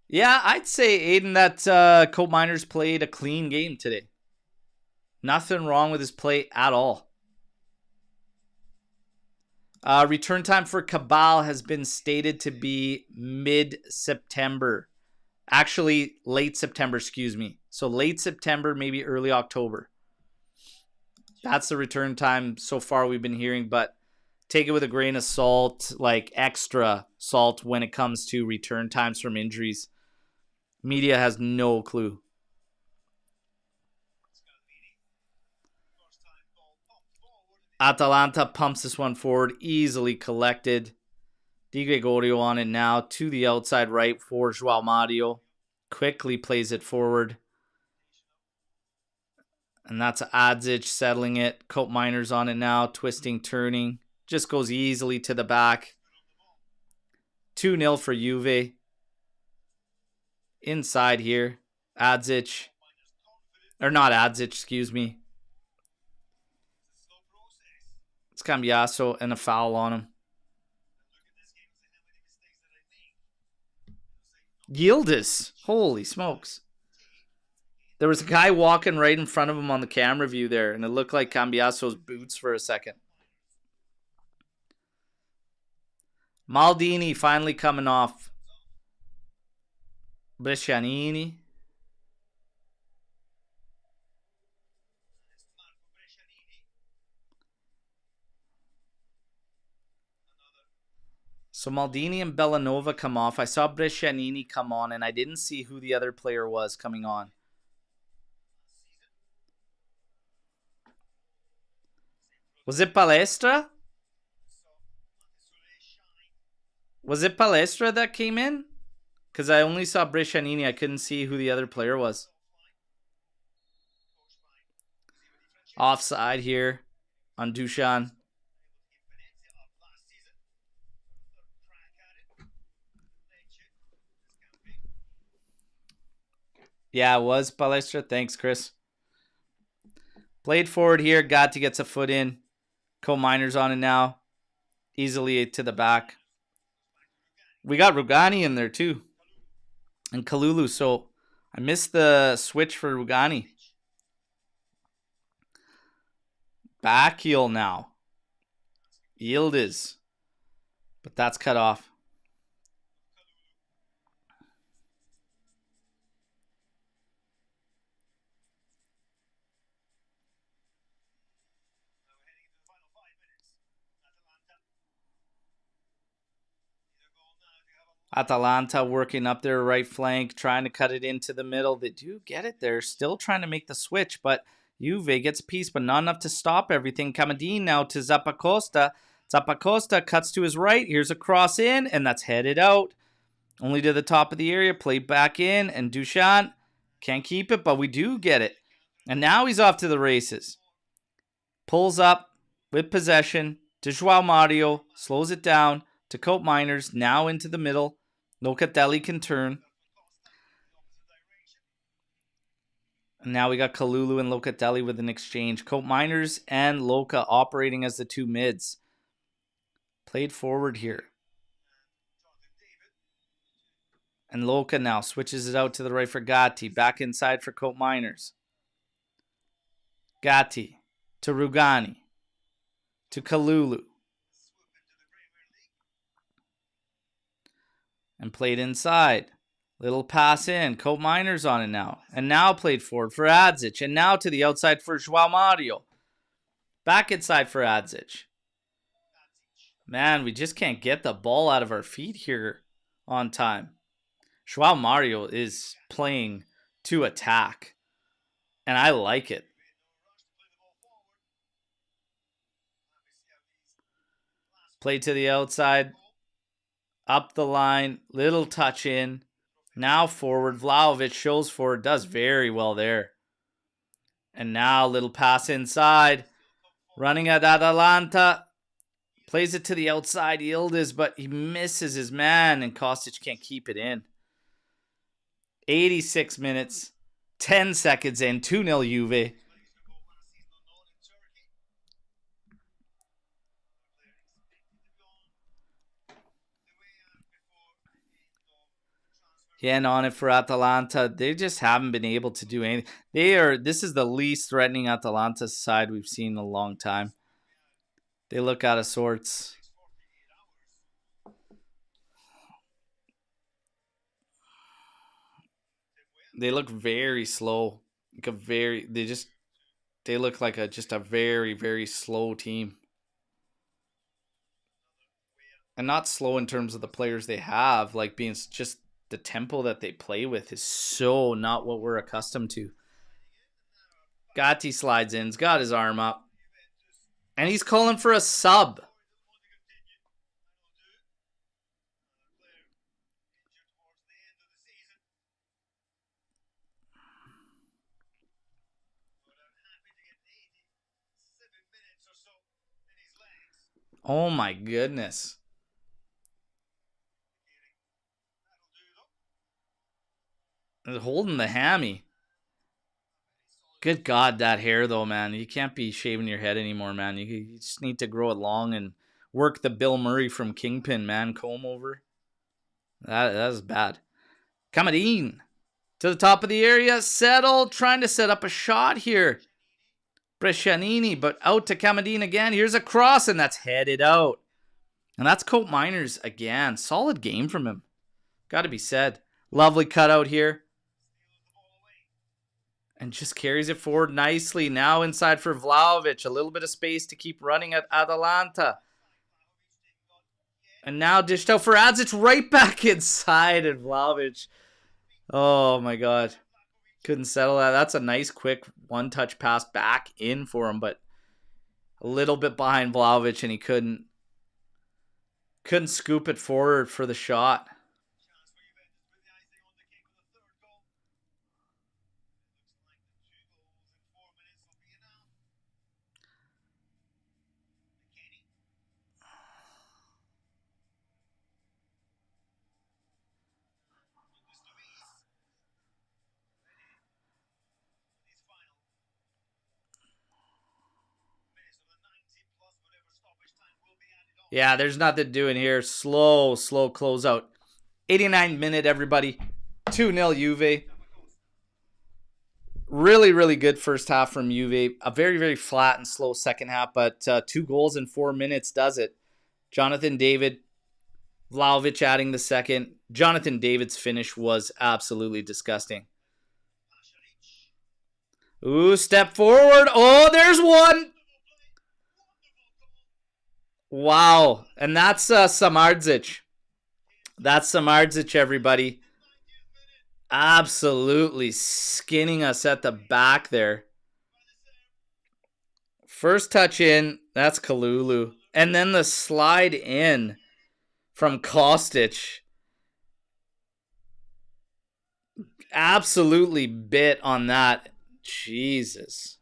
Yeah, I'd say, Aiden, that Cope Miners played a clean game today. Nothing wrong with his play at all. Return time for Cabal has been stated to be mid-September. Actually, late September, excuse me. So late September, maybe early October. That's the return time so far we've been hearing, but take it with a grain of salt, like extra salt when it comes to return times from injuries. Media has no clue. Atalanta pumps this one forward, easily collected. Di Gregorio on it now to the outside right for João Mario. Quickly plays it forward. And that's Adzic settling it. Cope Miners on it now, twisting, turning. Just goes easily to the back. 2-0 for Juve. Inside here. Adzic. Or not Adzic, excuse me. It's Cambiaso and a foul on him. Yildiz. Holy smokes. There was a guy walking right in front of him on the camera view there, and it looked like Cambiaso's boots for a second. Maldini finally coming off. Brescianini. So Maldini and Bellanova come off. I saw Brescianini come on, and I didn't see who the other player was coming on. Was it Palestra? Was it Palestra that came in? Because I only saw Brescianini. I couldn't see who the other player was. Offside here on Dusan. Yeah, it was Palestra. Thanks, Chris. Played forward here. Gatti gets a foot in. Cope Miners on it now. Easily to the back. We got Rugani in there too. And Kalulu. So I missed the switch for Rugani. Back heel now. Yildiz. But that's cut off. Atalanta working up their right flank, trying to cut it into the middle. They do get it there, still trying to make the switch, but Juve gets a piece, but not enough to stop everything. Camadin now to Zappacosta. Zappacosta cuts to his right. Here's a cross in, and that's headed out. Only to the top of the area, played back in, and Dusan can't keep it, but we do get it. And now he's off to the races. Pulls up with possession to João Mario, slows it down to Cope Miners, now into the middle. Locatelli can turn. And now we got Kalulu and Locatelli with an exchange. Cope Miners and Loca operating as the two mids. Played forward here. And Loca now switches it out to the right for Gatti. Back inside for Cope Miners. Gatti to Rugani. To Kalulu. And played inside. Little pass in. Cope Miners on it now. And now played forward for Adzic. And now to the outside for João Mario. Back inside for Adzic. Man, we just can't get the ball out of our feet here on time. João Mario is playing to attack. And I like it. Play to the outside. Up the line. Little touch in. Now forward. Vlahovic shows forward. Does very well there. And now little pass inside. Running at Atalanta. Plays it to the outside. Yildiz, but he misses his man. And Kostic can't keep it in. 86 minutes. 10 seconds in. 2-0 Juve. Again on it for Atalanta. They just haven't been able to do anything. This is the least threatening Atalanta side we've seen in a long time. They look out of sorts. They look very slow. They look like just a very, very slow team. And not slow in terms of the players they have, like being just the tempo that they play with is so not what we're accustomed to. Gatti slides in. He's got his arm up. And he's calling for a sub. Oh my goodness. Holding the hammy. Good God, that hair though, man. You can't be shaving your head anymore, man. You just need to grow it long and work the Bill Murray from Kingpin, man. Comb over. That is bad. Camadine to the top of the area. Settle, trying to set up a shot here. Brescianini, but out to Camadine again. Here's a cross, and that's headed out. And that's Cope Miners again. Solid game from him. Got to be said. Lovely cutout here. And just carries it forward nicely. Now inside for Vlahovic. A little bit of space to keep running at Atalanta. And now dished out for Adzic. Right back inside. And Vlahovic. Oh my God. Couldn't settle that. That's a nice quick one-touch pass back in for him. But a little bit behind Vlahovic. And he couldn't scoop it forward for the shot. Yeah, there's nothing doing here. Slow closeout. 89th minute, everybody. 2-0 Juve. Really, really good first half from Juve. A very, very flat and slow second half, but 2 goals in 4 minutes does it. Jonathan David, Vlahovic adding the second. Jonathan David's finish was absolutely disgusting. Ooh, step forward. Oh, there's one. Wow. And that's Samardzic. That's Samardzic, everybody. Absolutely skinning us at the back there. First touch in. That's Kalulu. And then the slide in from Kostic. Absolutely bit on that. Jesus.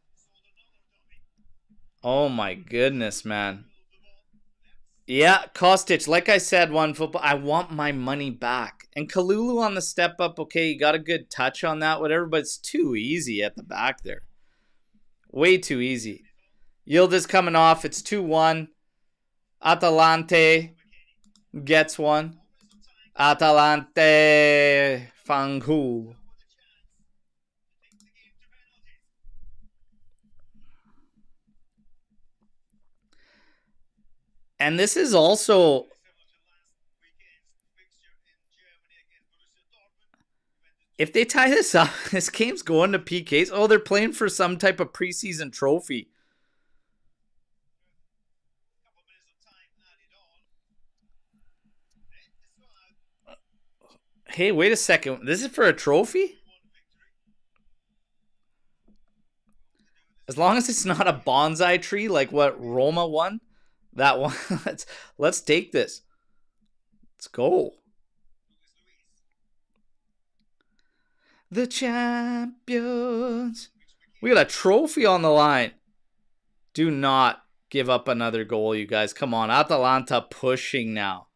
Oh my goodness, man. Yeah, Kostic, like I said, OneFootball, I want my money back. And Kalulu on the step up, okay, you got a good touch on that, whatever, but it's too easy at the back there. Way too easy. Yildiz coming off, it's 2-1. Atalanta gets one. Atalanta Fangu. And this is also... If they tie this up, this game's going to PKs. Oh, they're playing for some type of preseason trophy. Hey, wait a second. This is for a trophy? As long as it's not a bonsai tree like what Roma won. That one. Let's take this. Let's go. The champions. We got a trophy on the line. Do not give up another goal, you guys. Come on. Atalanta pushing now.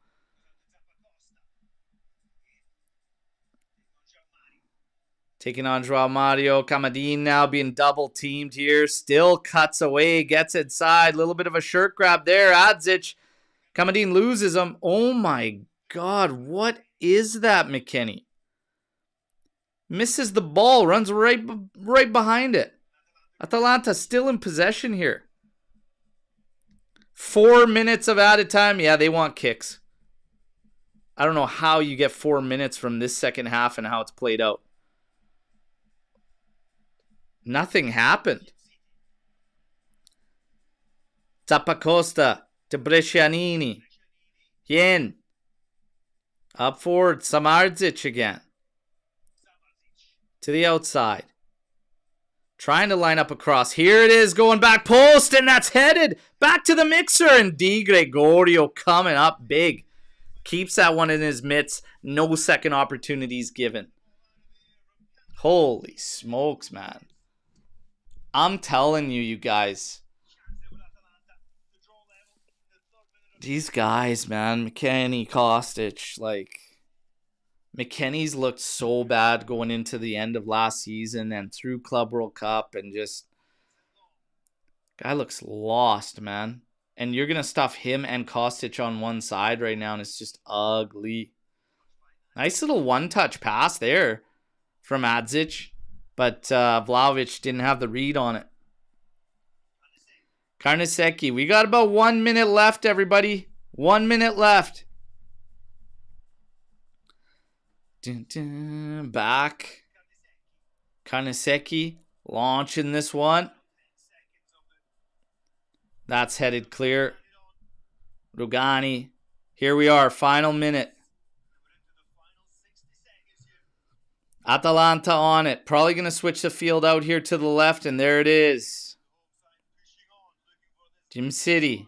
Taking on Joao Mario. Camadine now being double teamed here. Still cuts away. Gets inside. Little bit of a shirt grab there. Adzic. Camadine loses him. Oh my God. What is that, McKennie? Misses the ball. Runs right behind it. Atalanta still in possession here. 4 minutes of added time. Yeah, they want kicks. I don't know how you get 4 minutes from this second half and how it's played out. Nothing happened. Zappacosta to Brescianini. Yen. Up forward. Samardzic again. To the outside. Trying to line up across. Here it is, going back post, and that's headed back to the mixer. And Di Gregorio coming up big. Keeps that one in his mitts. No second opportunities given. Holy smokes, man. I'm telling you, you guys. These guys, man. McKennie, Kostic, like... McKennie's looked so bad going into the end of last season and through Club World Cup, and just... Guy looks lost, man. And you're going to stuff him and Kostic on one side right now, and it's just ugly. Nice little one-touch pass there from Adzic, but Vlahovic didn't have the read on it. Karnasecki, we got about 1 minute left, everybody. 1 minute left. Back. Karnasecki launching this one. That's headed clear. Rugani. Here we are, final minute. Atalanta on it. Probably going to switch the field out here to the left, and there it is. Jim City.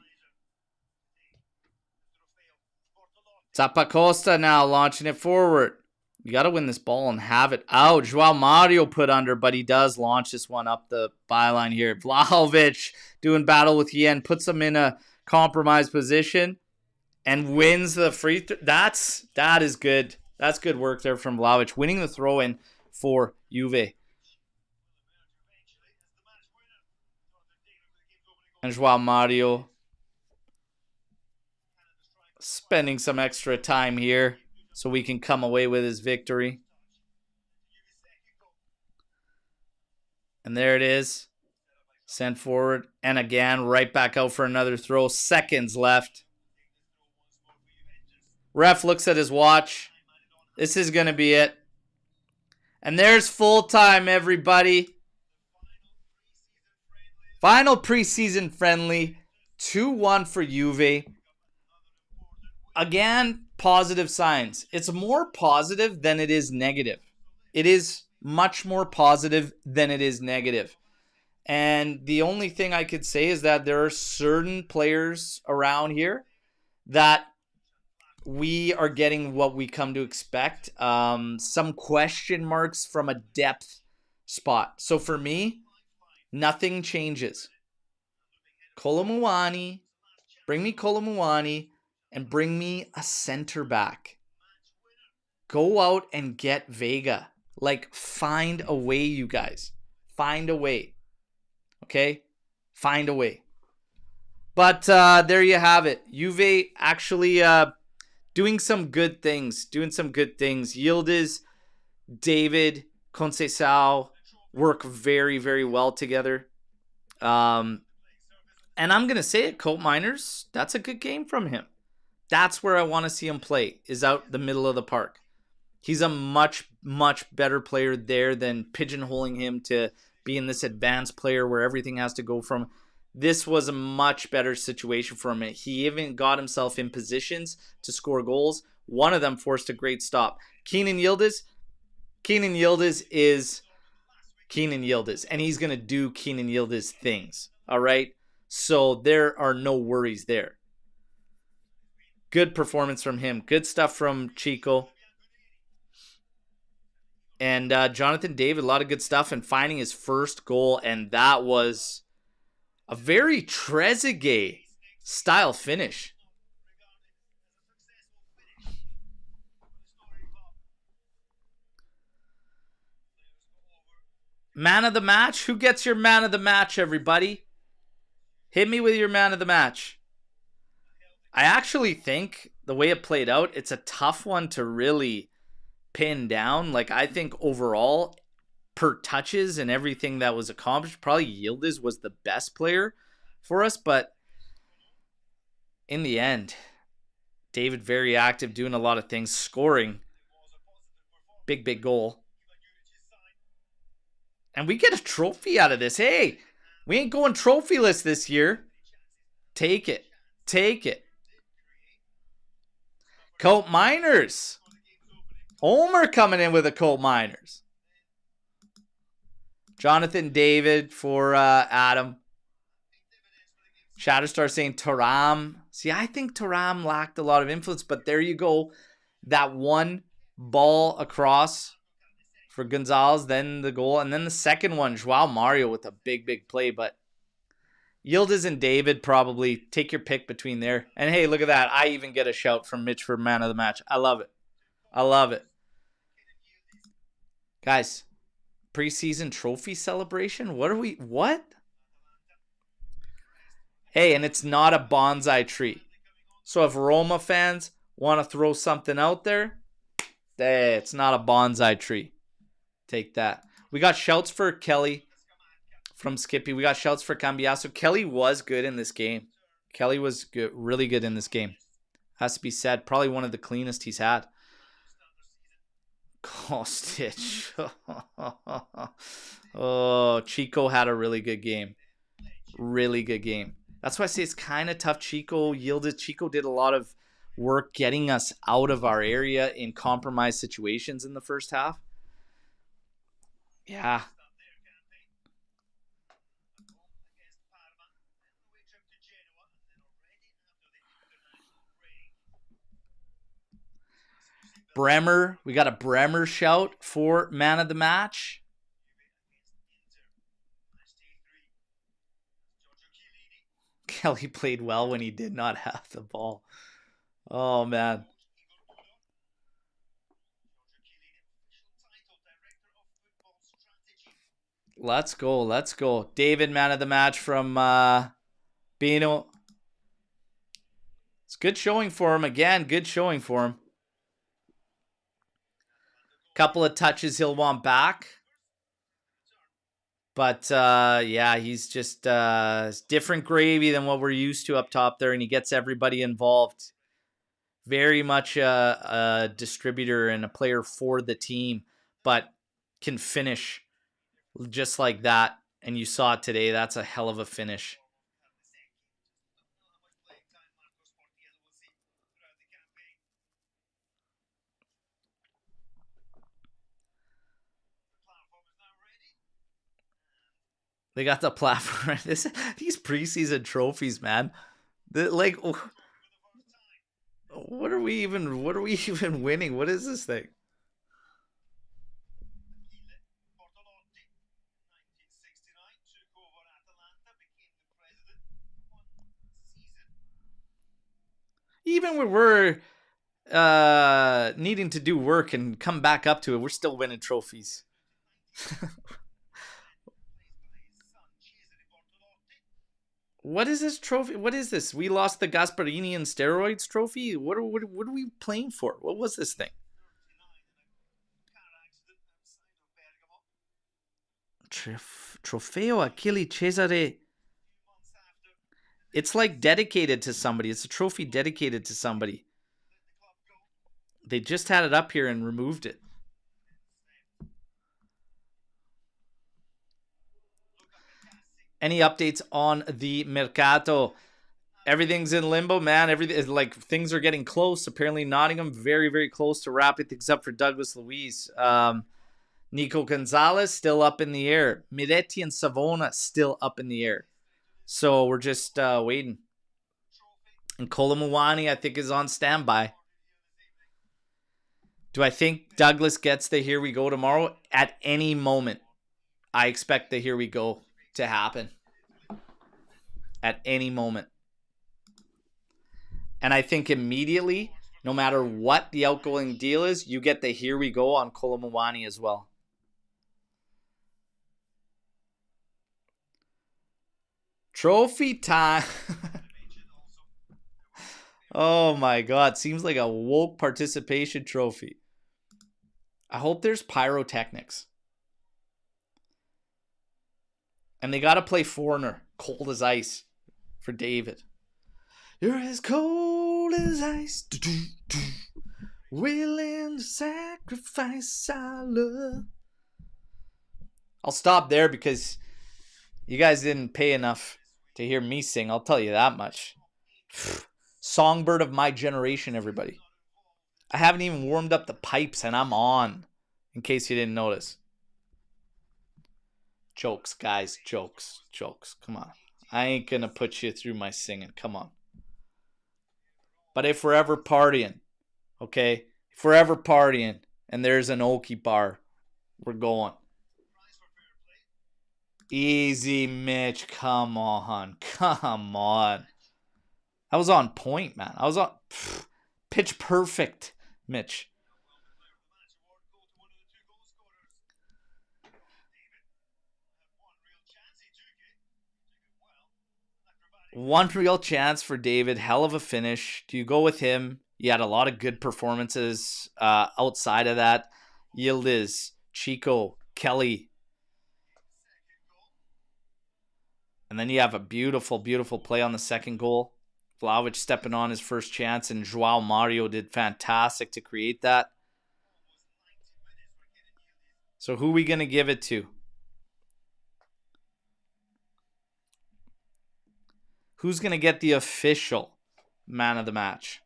Zappacosta now launching it forward. You got to win this ball and have it out. Joao Mario put under, but he does launch this one up the byline here. Vlahovic doing battle with Yen. Puts him in a compromised position and wins the free throw. That is good. That's good work there from Vlahovic. Winning the throw-in for Juve. And Joao Mario spending some extra time here so we can come away with his victory. And there it is. Sent forward. And again, right back out for another throw. Seconds left. Ref looks at his watch. This is going to be it. And there's full time, everybody. Final preseason friendly. 2-1 for Juve. Again, positive signs. It's more positive than it is negative. It is much more positive than it is negative. And the only thing I could say is that there are certain players around here that we are getting what we come to expect. Some question marks from a depth spot. So for me, nothing changes. Kolomuani, bring me Kolomuani, and bring me a center back. Go out and get Vega. Like, find a way, you guys. Find a way. Okay? Find a way. But there you have it. Juve actually doing some good things. Yildiz, David, Conceição work very, very well together. And I'm going to say it, Colt Miners, that's a good game from him. That's where I want to see him play, is out the middle of the park. He's a much, much better player there than pigeonholing him to being this advanced player where everything has to go from. This was a much better situation for him. He even got himself in positions to score goals. One of them forced a great stop. Kenan Yildiz is Kenan Yildiz, and he's going to do Kenan Yildiz things, all right? So there are no worries there. Good performance from him. Good stuff from Chico. And Jonathan David, a lot of good stuff, and finding his first goal, and that was a very Trezeguet style finish. Man of the match? Who gets your man of the match, everybody? Hit me with your man of the match. I actually think the way it played out, it's a tough one to really pin down. Like, I think overall, per touches and everything that was accomplished, probably Yildiz was the best player for us. But in the end, David very active, doing a lot of things, scoring. Big, big goal. And we get a trophy out of this. Hey, we ain't going trophyless this year. Take it. Take it. Colt Miners. Omer coming in with a Colt Miners. Jonathan David for Adam. Shatterstar saying Thuram. See, I think Thuram lacked a lot of influence, but there you go. That one ball across for Gonzalez, then the goal, and then the second one, Joao Mario with a big, big play. But Yildiz and David, probably take your pick between there. And hey, look at that. I even get a shout from Mitch for man of the match. I love it. I love it. Guys, preseason trophy celebration? What? Hey, and it's not a bonsai tree. So if Roma fans want to throw something out there, it's not a bonsai tree. Take that. We got shouts for Kelly from Skippy. We got shouts for Cambiasso. Kelly was good in this game. Kelly was good, really good in this game. Has to be said. Probably one of the cleanest he's had. Oh, Stitch. Oh, Chico had a really good game. Really good game. That's why I say it's kind of tough. Chico did a lot of work getting us out of our area in compromised situations in the first half. Yeah. Bremer. We got a Bremer shout for man of the match. Kelly played well when he did not have the ball. Oh, man. Let's go. Let's go. David, man of the match from Bino. It's good showing for him. Again, good showing for him. Couple of touches he'll want back. But, yeah, he's just different gravy than what we're used to up top there, and he gets everybody involved. Very much a distributor and a player for the team, but can finish just like that. And you saw it today. That's a hell of a finish. They got the platform. These preseason trophies, man. Like, what are we even winning? What is this thing? Even when we're needing to do work and come back up to it, we're still winning trophies. What is this trophy? What is this? We lost the Gasparini and steroids trophy? What are we playing for? What was this thing? Trofeo Achille Cesare. It's like dedicated to somebody. It's a trophy dedicated to somebody. They just had it up here and removed it. Any updates on the Mercato? Everything's in limbo, man. Everything, like, things are getting close. Apparently, Nottingham very, very close to wrapping things up for Douglas Luiz. Nico Gonzalez still up in the air. Miretti and Savona still up in the air. So we're just waiting. And Kolomuani, I think, is on standby. Do I think Douglas gets the here we go tomorrow? At any moment, I expect the here we go to happen. At any moment. And I think immediately, no matter what the outgoing deal is, you get the here we go on Kolomuani as well. Trophy time. Oh my God. Seems like a woke participation trophy. I hope there's pyrotechnics. And they got to play Foreigner, Cold as Ice, for David. You're as cold as ice. Willing to sacrifice our love. I'll stop there because you guys didn't pay enough to hear me sing. I'll tell you that much. Songbird of my generation, everybody. I haven't even warmed up the pipes and I'm on, in case you didn't notice. Jokes, guys. Jokes. Come on. I ain't going to put you through my singing. Come on. But if we're ever partying, okay? If we're ever partying and there's an Okie bar, we're going. Easy, Mitch. Come on. I was on point, man. I was on pitch perfect, Mitch. One real chance for David. Hell of a finish. Do you go with him? You had a lot of good performances outside of that. Yildiz, Chico, Kelly. And then you have a beautiful, beautiful play on the second goal. Vlahovic stepping on his first chance, and Joao Mario did fantastic to create that. So who are we going to give it to? Who's going to get the official man of the match?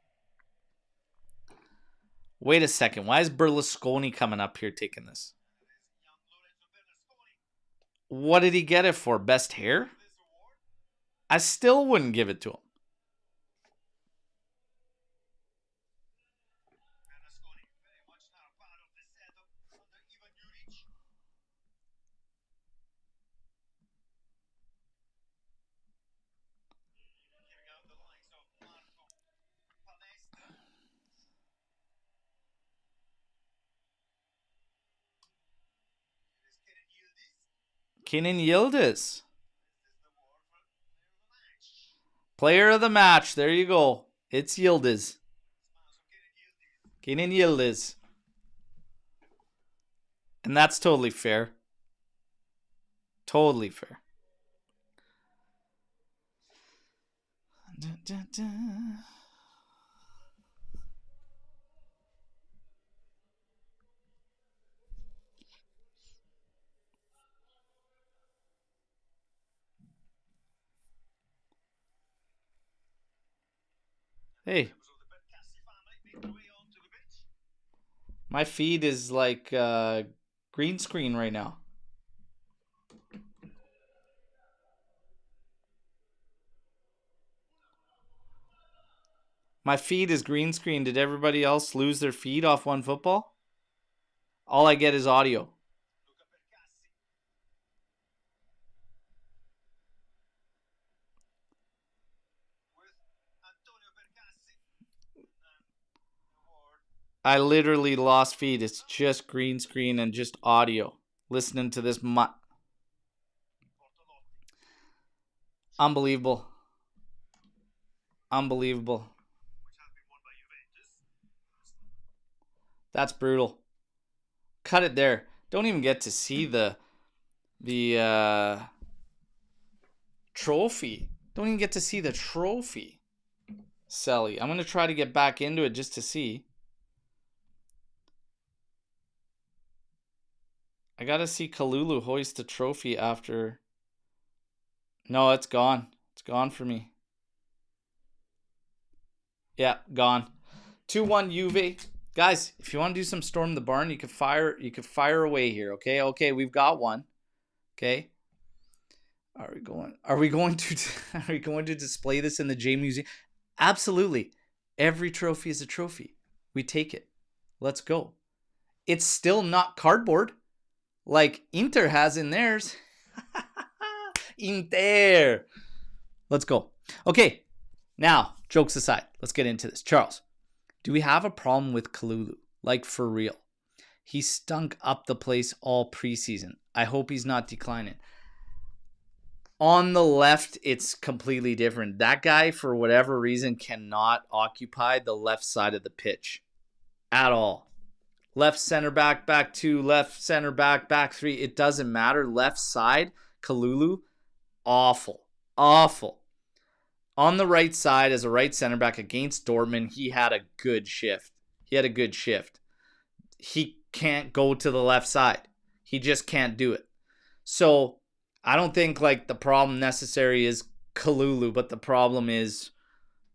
Wait a second. Why is Berlusconi coming up here taking this? What did he get it for? Best hair? I still wouldn't give it to him. Kenan Yildiz. Player of the match. There you go. It's Yildiz. Kenan Yildiz. And that's totally fair. Totally fair. Hey. My feed is like green screen right now. My feed is green screen. Did everybody else lose their feed off OneFootball? All I get is audio. I literally lost feed. It's just green screen and just audio. Listening to this Unbelievable. Unbelievable. That's brutal. Cut it there. Don't even get to see the trophy. Don't even get to see the trophy. Selly. I'm going to try to get back into it just to see. I got to see Kalulu hoist the trophy after. No, it's gone. It's gone for me. Yeah, gone. 2-1 Juve. Guys, if you want to do some Storm the Barn, you could fire away here, okay? Okay, we've got one. Okay. Are we going to display this in the J Museum? Absolutely. Every trophy is a trophy. We take it. Let's go. It's still not cardboard like Inter has in theirs. Inter. Let's go. Okay. Now, jokes aside, let's get into this. Charles, do we have a problem with Kalulu? Like, for real? He stunk up the place all preseason. I hope he's not declining. On the left, it's completely different. That guy, for whatever reason, cannot occupy the left side of the pitch at all. Left center back, back two, left center back, back three. It doesn't matter. Left side, Kalulu, awful. Awful. On the right side, as a right center back against Dortmund, he had a good shift. He can't go to the left side. He just can't do it. So I don't think like the problem necessary is Kalulu, but the problem is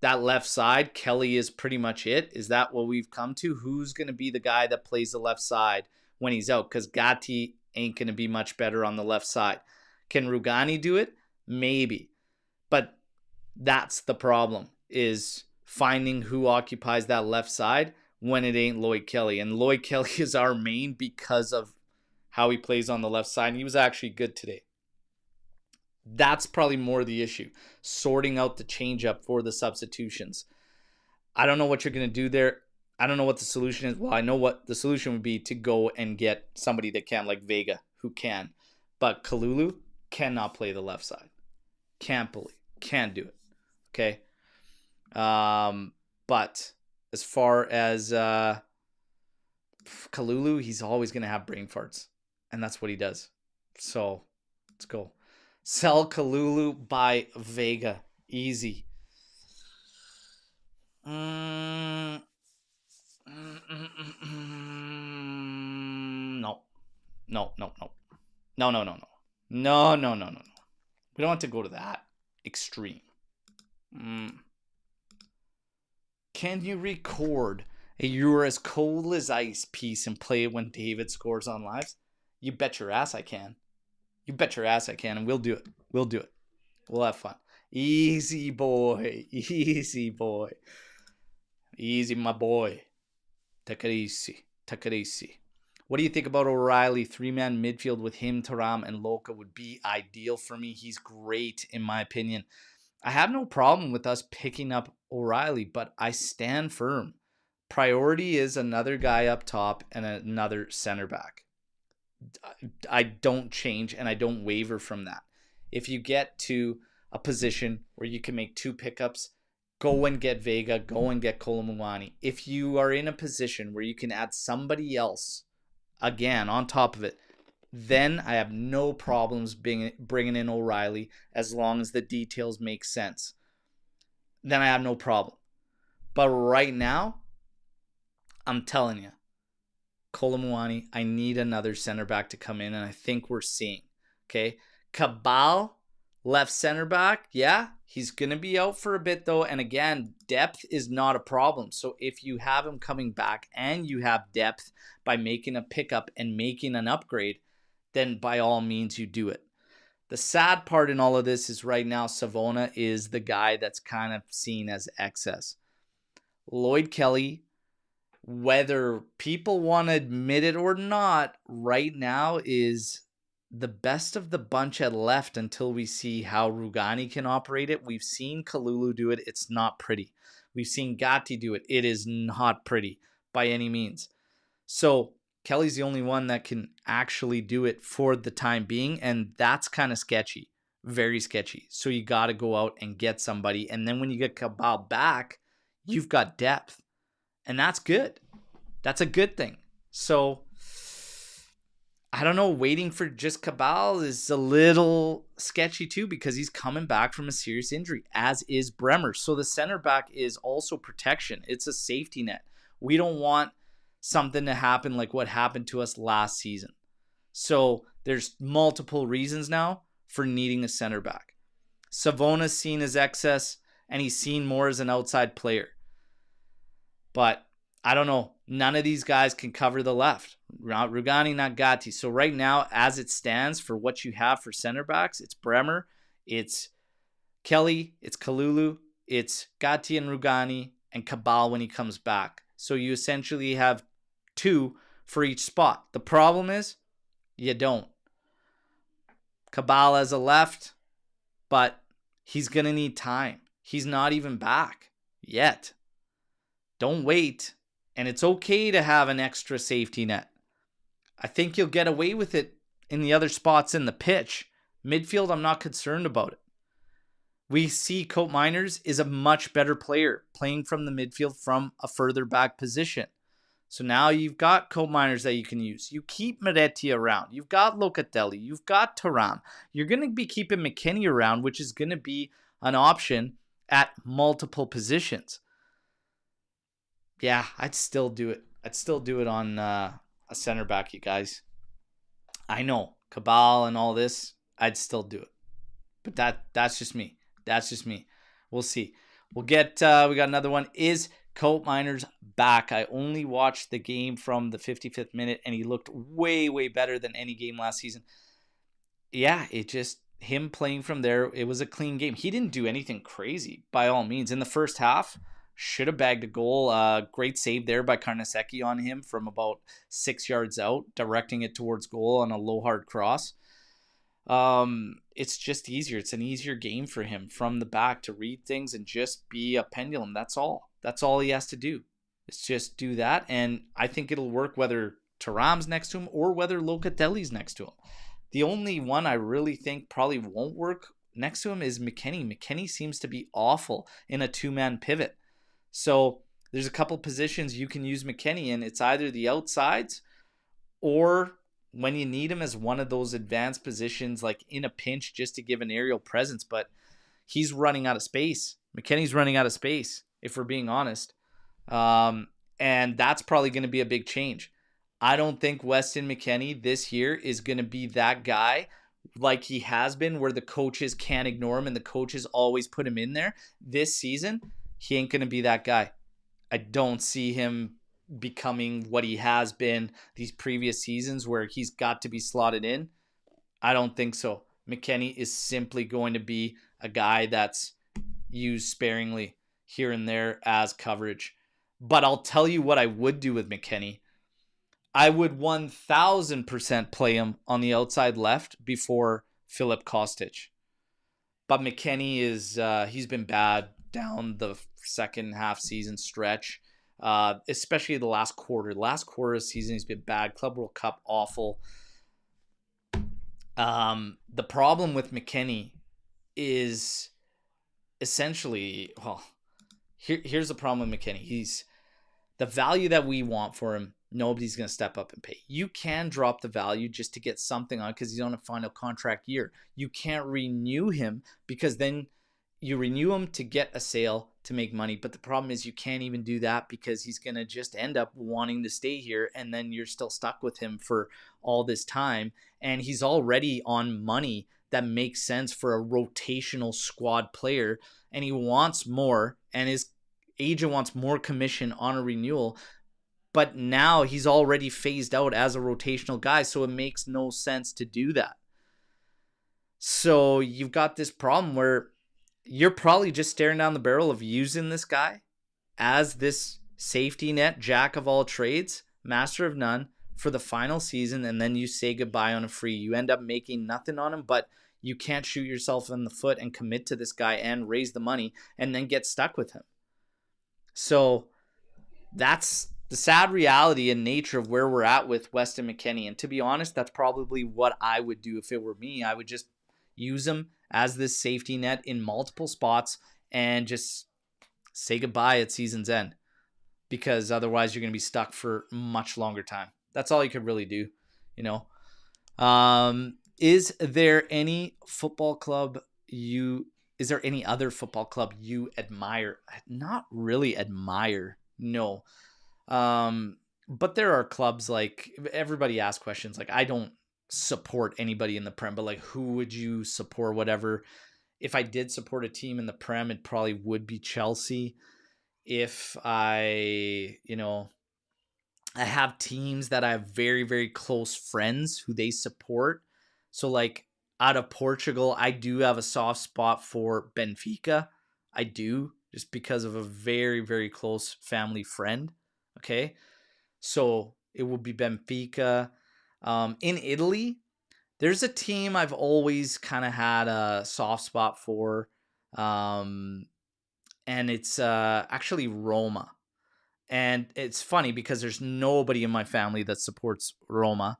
that left side. Kelly is pretty much it. Is that what we've come to? Who's going to be the guy that plays the left side when he's out? Because Gatti ain't going to be much better on the left side. Can Rugani do it? Maybe. But that's the problem, is finding who occupies that left side when it ain't Lloyd Kelly. And Lloyd Kelly is our main because of how he plays on the left side. And he was actually good today. That's probably more the issue. Sorting out the changeup for the substitutions. I don't know what you're going to do there. I don't know what the solution is. Well, I know what the solution would be, to go and get somebody that can, like Vega, who can. But Kalulu cannot play the left side. Can't do it. Okay. But as far as Kalulu, he's always going to have brain farts. And that's what he does. So let's go. Sell Kalulu by Vega. Easy. No. No. We don't have to go to that extreme. Can you record a "You're as cold as ice" piece and play it when David scores on lives? You bet your ass I can. And we'll do it. We'll have fun. Easy, boy. Easy, my boy. Take it easy. What do you think about O'Reilly? 3-man midfield with him, Thuram, and Loca would be ideal for me. He's great, in my opinion. I have no problem with us picking up O'Reilly, but I stand firm. Priority is another guy up top and another center back. I don't change and I don't waver from that. If you get to a position where you can make two pickups, go and get Vega, go and get Kolomuani. If you are in a position where you can add somebody else, again, on top of it, then I have no problems bringing in O'Reilly as long as the details make sense. Then I have no problem. But right now, I'm telling you, Kolomuani, I need another center back to come in, and I think we're seeing. Okay, Cabal, left center back, yeah, he's going to be out for a bit though, and again, depth is not a problem. So if you have him coming back and you have depth by making a pickup and making an upgrade, then by all means you do it. The sad part in all of this is right now Savona is the guy that's kind of seen as excess. Lloyd Kelly, whether people want to admit it or not, right now is the best of the bunch at left until we see how Rugani can operate it. We've seen Kalulu do it. It's not pretty. We've seen Gatti do it. It is not pretty by any means. So Kelly's the only one that can actually do it for the time being, and that's kind of sketchy. very sketchy. So you got to go out and get somebody. And then when you get Cabal back, you've got depth. And that's good. That's a good thing. So I don't know. Waiting for just Cabal is a little sketchy too, because he's coming back from a serious injury, as is Bremer. So the center back is also protection. It's a safety net. We don't want something to happen like what happened to us last season. So there's multiple reasons now for needing a center back. Savona's seen as excess, and he's seen more as an outside player. But I don't know. None of these guys can cover the left. Rugani, not Gatti. So right now, as it stands for what you have for center backs, it's Bremer, it's Kelly, it's Kalulu, it's Gatti and Rugani, and Cabal when he comes back. So you essentially have 2 for each spot. The problem is, you don't. Cabal has a left, but he's going to need time. He's not even back yet. Don't wait. And it's okay to have an extra safety net. I think you'll get away with it in the other spots in the pitch. Midfield, I'm not concerned about it. We see Cope Miners is a much better player playing from the midfield from a further back position. So now you've got Cope Miners that you can use. You keep Moretti around. You've got Locatelli. You've got Thuram. You're going to be keeping McKennie around, which is going to be an option at multiple positions. Yeah, I'd still do it. I'd still do it on a center back, you guys. I know, Cabal and all this, I'd still do it. But that's just me. That's just me. We'll see. We got another one. Is Cope Miners back? I only watched the game from the 55th minute, and he looked way, way better than any game last season. Yeah, him playing from there, it was a clean game. He didn't do anything crazy, by all means. In the first half, should have bagged a goal. Great save there by Karnaseki on him from about 6 yards out, directing it towards goal on a low hard cross. It's just easier. It's an easier game for him from the back to read things and just be a pendulum. That's all. That's all he has to do. It's just do that. And I think it'll work whether Thuram's next to him or whether Locatelli's next to him. The only one I really think probably won't work next to him is McKennie. McKennie seems to be awful in a 2-man pivot. So there's a couple positions you can use McKennie in. It's either the outsides or when you need him as one of those advanced positions, like in a pinch just to give an aerial presence. But he's running out of space. McKennie's running out of space, if we're being honest. And that's probably going to be a big change. I don't think Weston McKennie this year is going to be that guy like he has been where the coaches can't ignore him and the coaches always put him in there. This season, he ain't going to be that guy. I don't see him becoming what he has been these previous seasons where he's got to be slotted in. I don't think so. McKennie is simply going to be a guy that's used sparingly here and there as coverage. But I'll tell you what I would do with McKennie. I would 1000% play him on the outside left before Filip Kostic. But McKennie he's been bad down the second half season stretch, especially the last quarter. The last quarter of the season, he's been bad. Club World Cup, awful. The problem with McKennie is essentially, here's the problem with McKennie. He's the value that we want for him. Nobody's going to step up and pay. You can drop the value just to get something on because he's on a final contract year. You can't renew him because then you renew him to get a sale to make money. But the problem is you can't even do that because he's going to just end up wanting to stay here. And then you're still stuck with him for all this time. And he's already on money that makes sense for a rotational squad player. And he wants more. And his agent wants more commission on a renewal. But now he's already phased out as a rotational guy. So it makes no sense to do that. So you've got this problem where you're probably just staring down the barrel of using this guy as this safety net, jack of all trades, master of none for the final season. And then you say goodbye on a free. You end up making nothing on him, but you can't shoot yourself in the foot and commit to this guy and raise the money and then get stuck with him. So that's the sad reality and nature of where we're at with Weston McKennie. And to be honest, that's probably what I would do if it were me. I would just use him as this safety net in multiple spots and just say goodbye at season's end, because otherwise you're going to be stuck for much longer time. That's all you could really do, you know. Is there any other football club you admire? Not really admire, no. But there are clubs, like, everybody asks questions like, I don't support anybody in the Prem, but like, who would you support? Whatever. If I did support a team in the Prem, it probably would be Chelsea. If I have teams that I have very, very close friends who they support. So like out of Portugal, I do have a soft spot for Benfica. I do, just because of a very, very close family friend. Okay. So it will be Benfica. In Italy, there's a team I've always kind of had a soft spot for. And it's actually Roma. And it's funny because there's nobody in my family that supports Roma.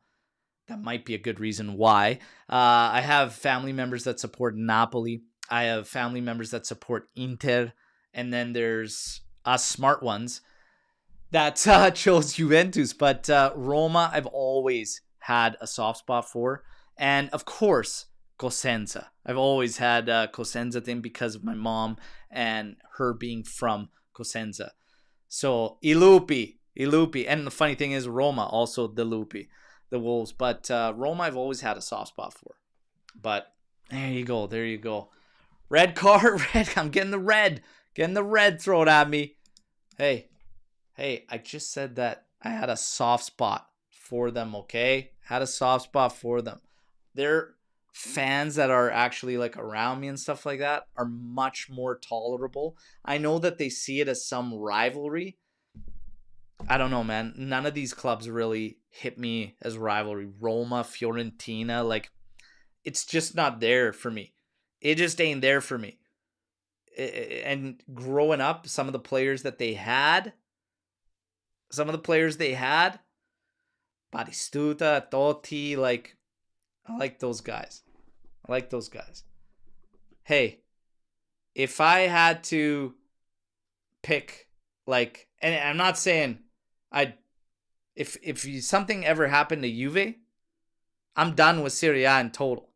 That might be a good reason why. I have family members that support Napoli. I have family members that support Inter. And then there's us smart ones that chose Juventus. But Roma, I've always had a soft spot for. And of course, Cosenza. I've always had a Cosenza thing because of my mom and her being from Cosenza. So, I Lupi. And the funny thing is, Roma, also the Lupi, the Wolves. But Roma, I've always had a soft spot for. But there you go. Red card, red. I'm getting the red. Getting the red thrown at me. Hey, I just said that I had a soft spot for them, okay? Had a soft spot for them. They're fans that are actually like around me and stuff like that are much more tolerable. I know that they see it as some rivalry. I don't know, man. None of these clubs really hit me as rivalry. Roma, Fiorentina, like, it's just not there for me. It just ain't there for me. And growing up, some of the players they had, Batistuta, Totti, like, I like those guys. Hey, if I had to pick, like, and I'm not saying if something ever happened to Juve, I'm done with Serie A in total.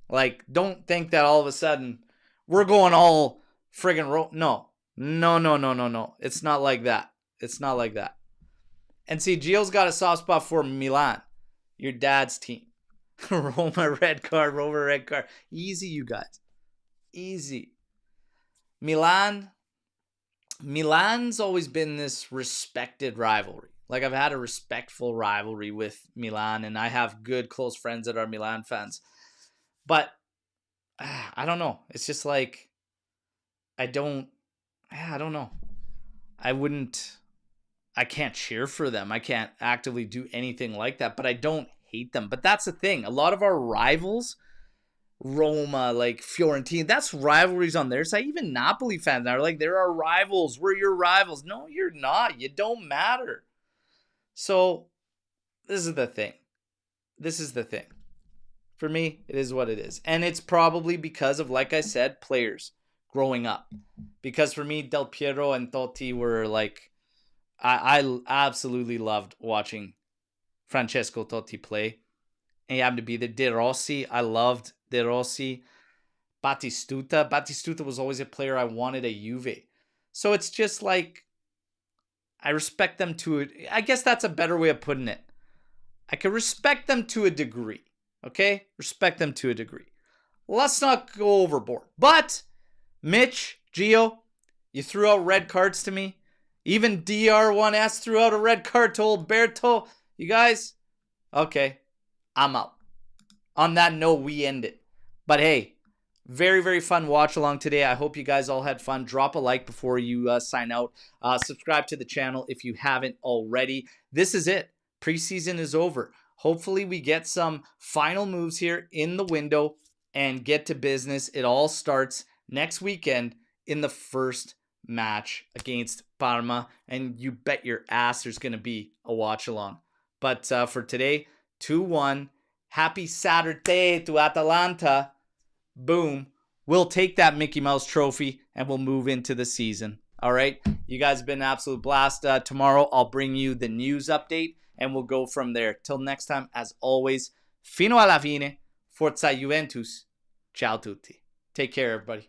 Like, don't think that all of a sudden we're going all friggin' No. It's not like that. And see, Gio's got a soft spot for Milan, your dad's team. Roma, red card. Easy, you guys. Easy. Milan's always been this respected rivalry. Like, I've had a respectful rivalry with Milan, and I have good close friends that are Milan fans. But I don't know. It's just like, I don't know. I can't cheer for them. I can't actively do anything like that, but I don't hate them. But that's the thing. A lot of our rivals, Roma, like Fiorentina, that's rivalries on their side. Even Napoli fans are like, they're our rivals. We're your rivals. No, you're not. You don't matter. So this is the thing. For me, it is what it is. And it's probably because of, like I said, players growing up. Because for me, Del Piero and Totti were like, I absolutely loved watching Francesco Totti play. And he happened to be the De Rossi. I loved De Rossi. Batistuta was always a player I wanted at Juve. So it's just like, I respect them to it. I guess that's a better way of putting it. I can respect them to a degree. Okay? Respect them to a degree. Let's not go overboard. But, Mitch, Gio, you threw out red cards to me. Even DR1S threw out a red card to old Berto. You guys, okay, I'm out. On that note, we end it. But hey, very, very fun watch along today. I hope you guys all had fun. Drop a like before you sign out. Subscribe to the channel if you haven't already. This is it. Preseason is over. Hopefully we get some final moves here in the window and get to business. It all starts next weekend in the first match against Parma, and you bet your ass there's going to be a watch along. But for today, 2-1. Happy Saturday to Atalanta. boom, we'll take that Mickey Mouse trophy and we'll move into the season. All right. You guys have been an absolute blast. Tomorrow, I'll bring you the news update and we'll go from there. Till next time, as always, fino alla fine, forza Juventus. Ciao tutti. Take care, everybody.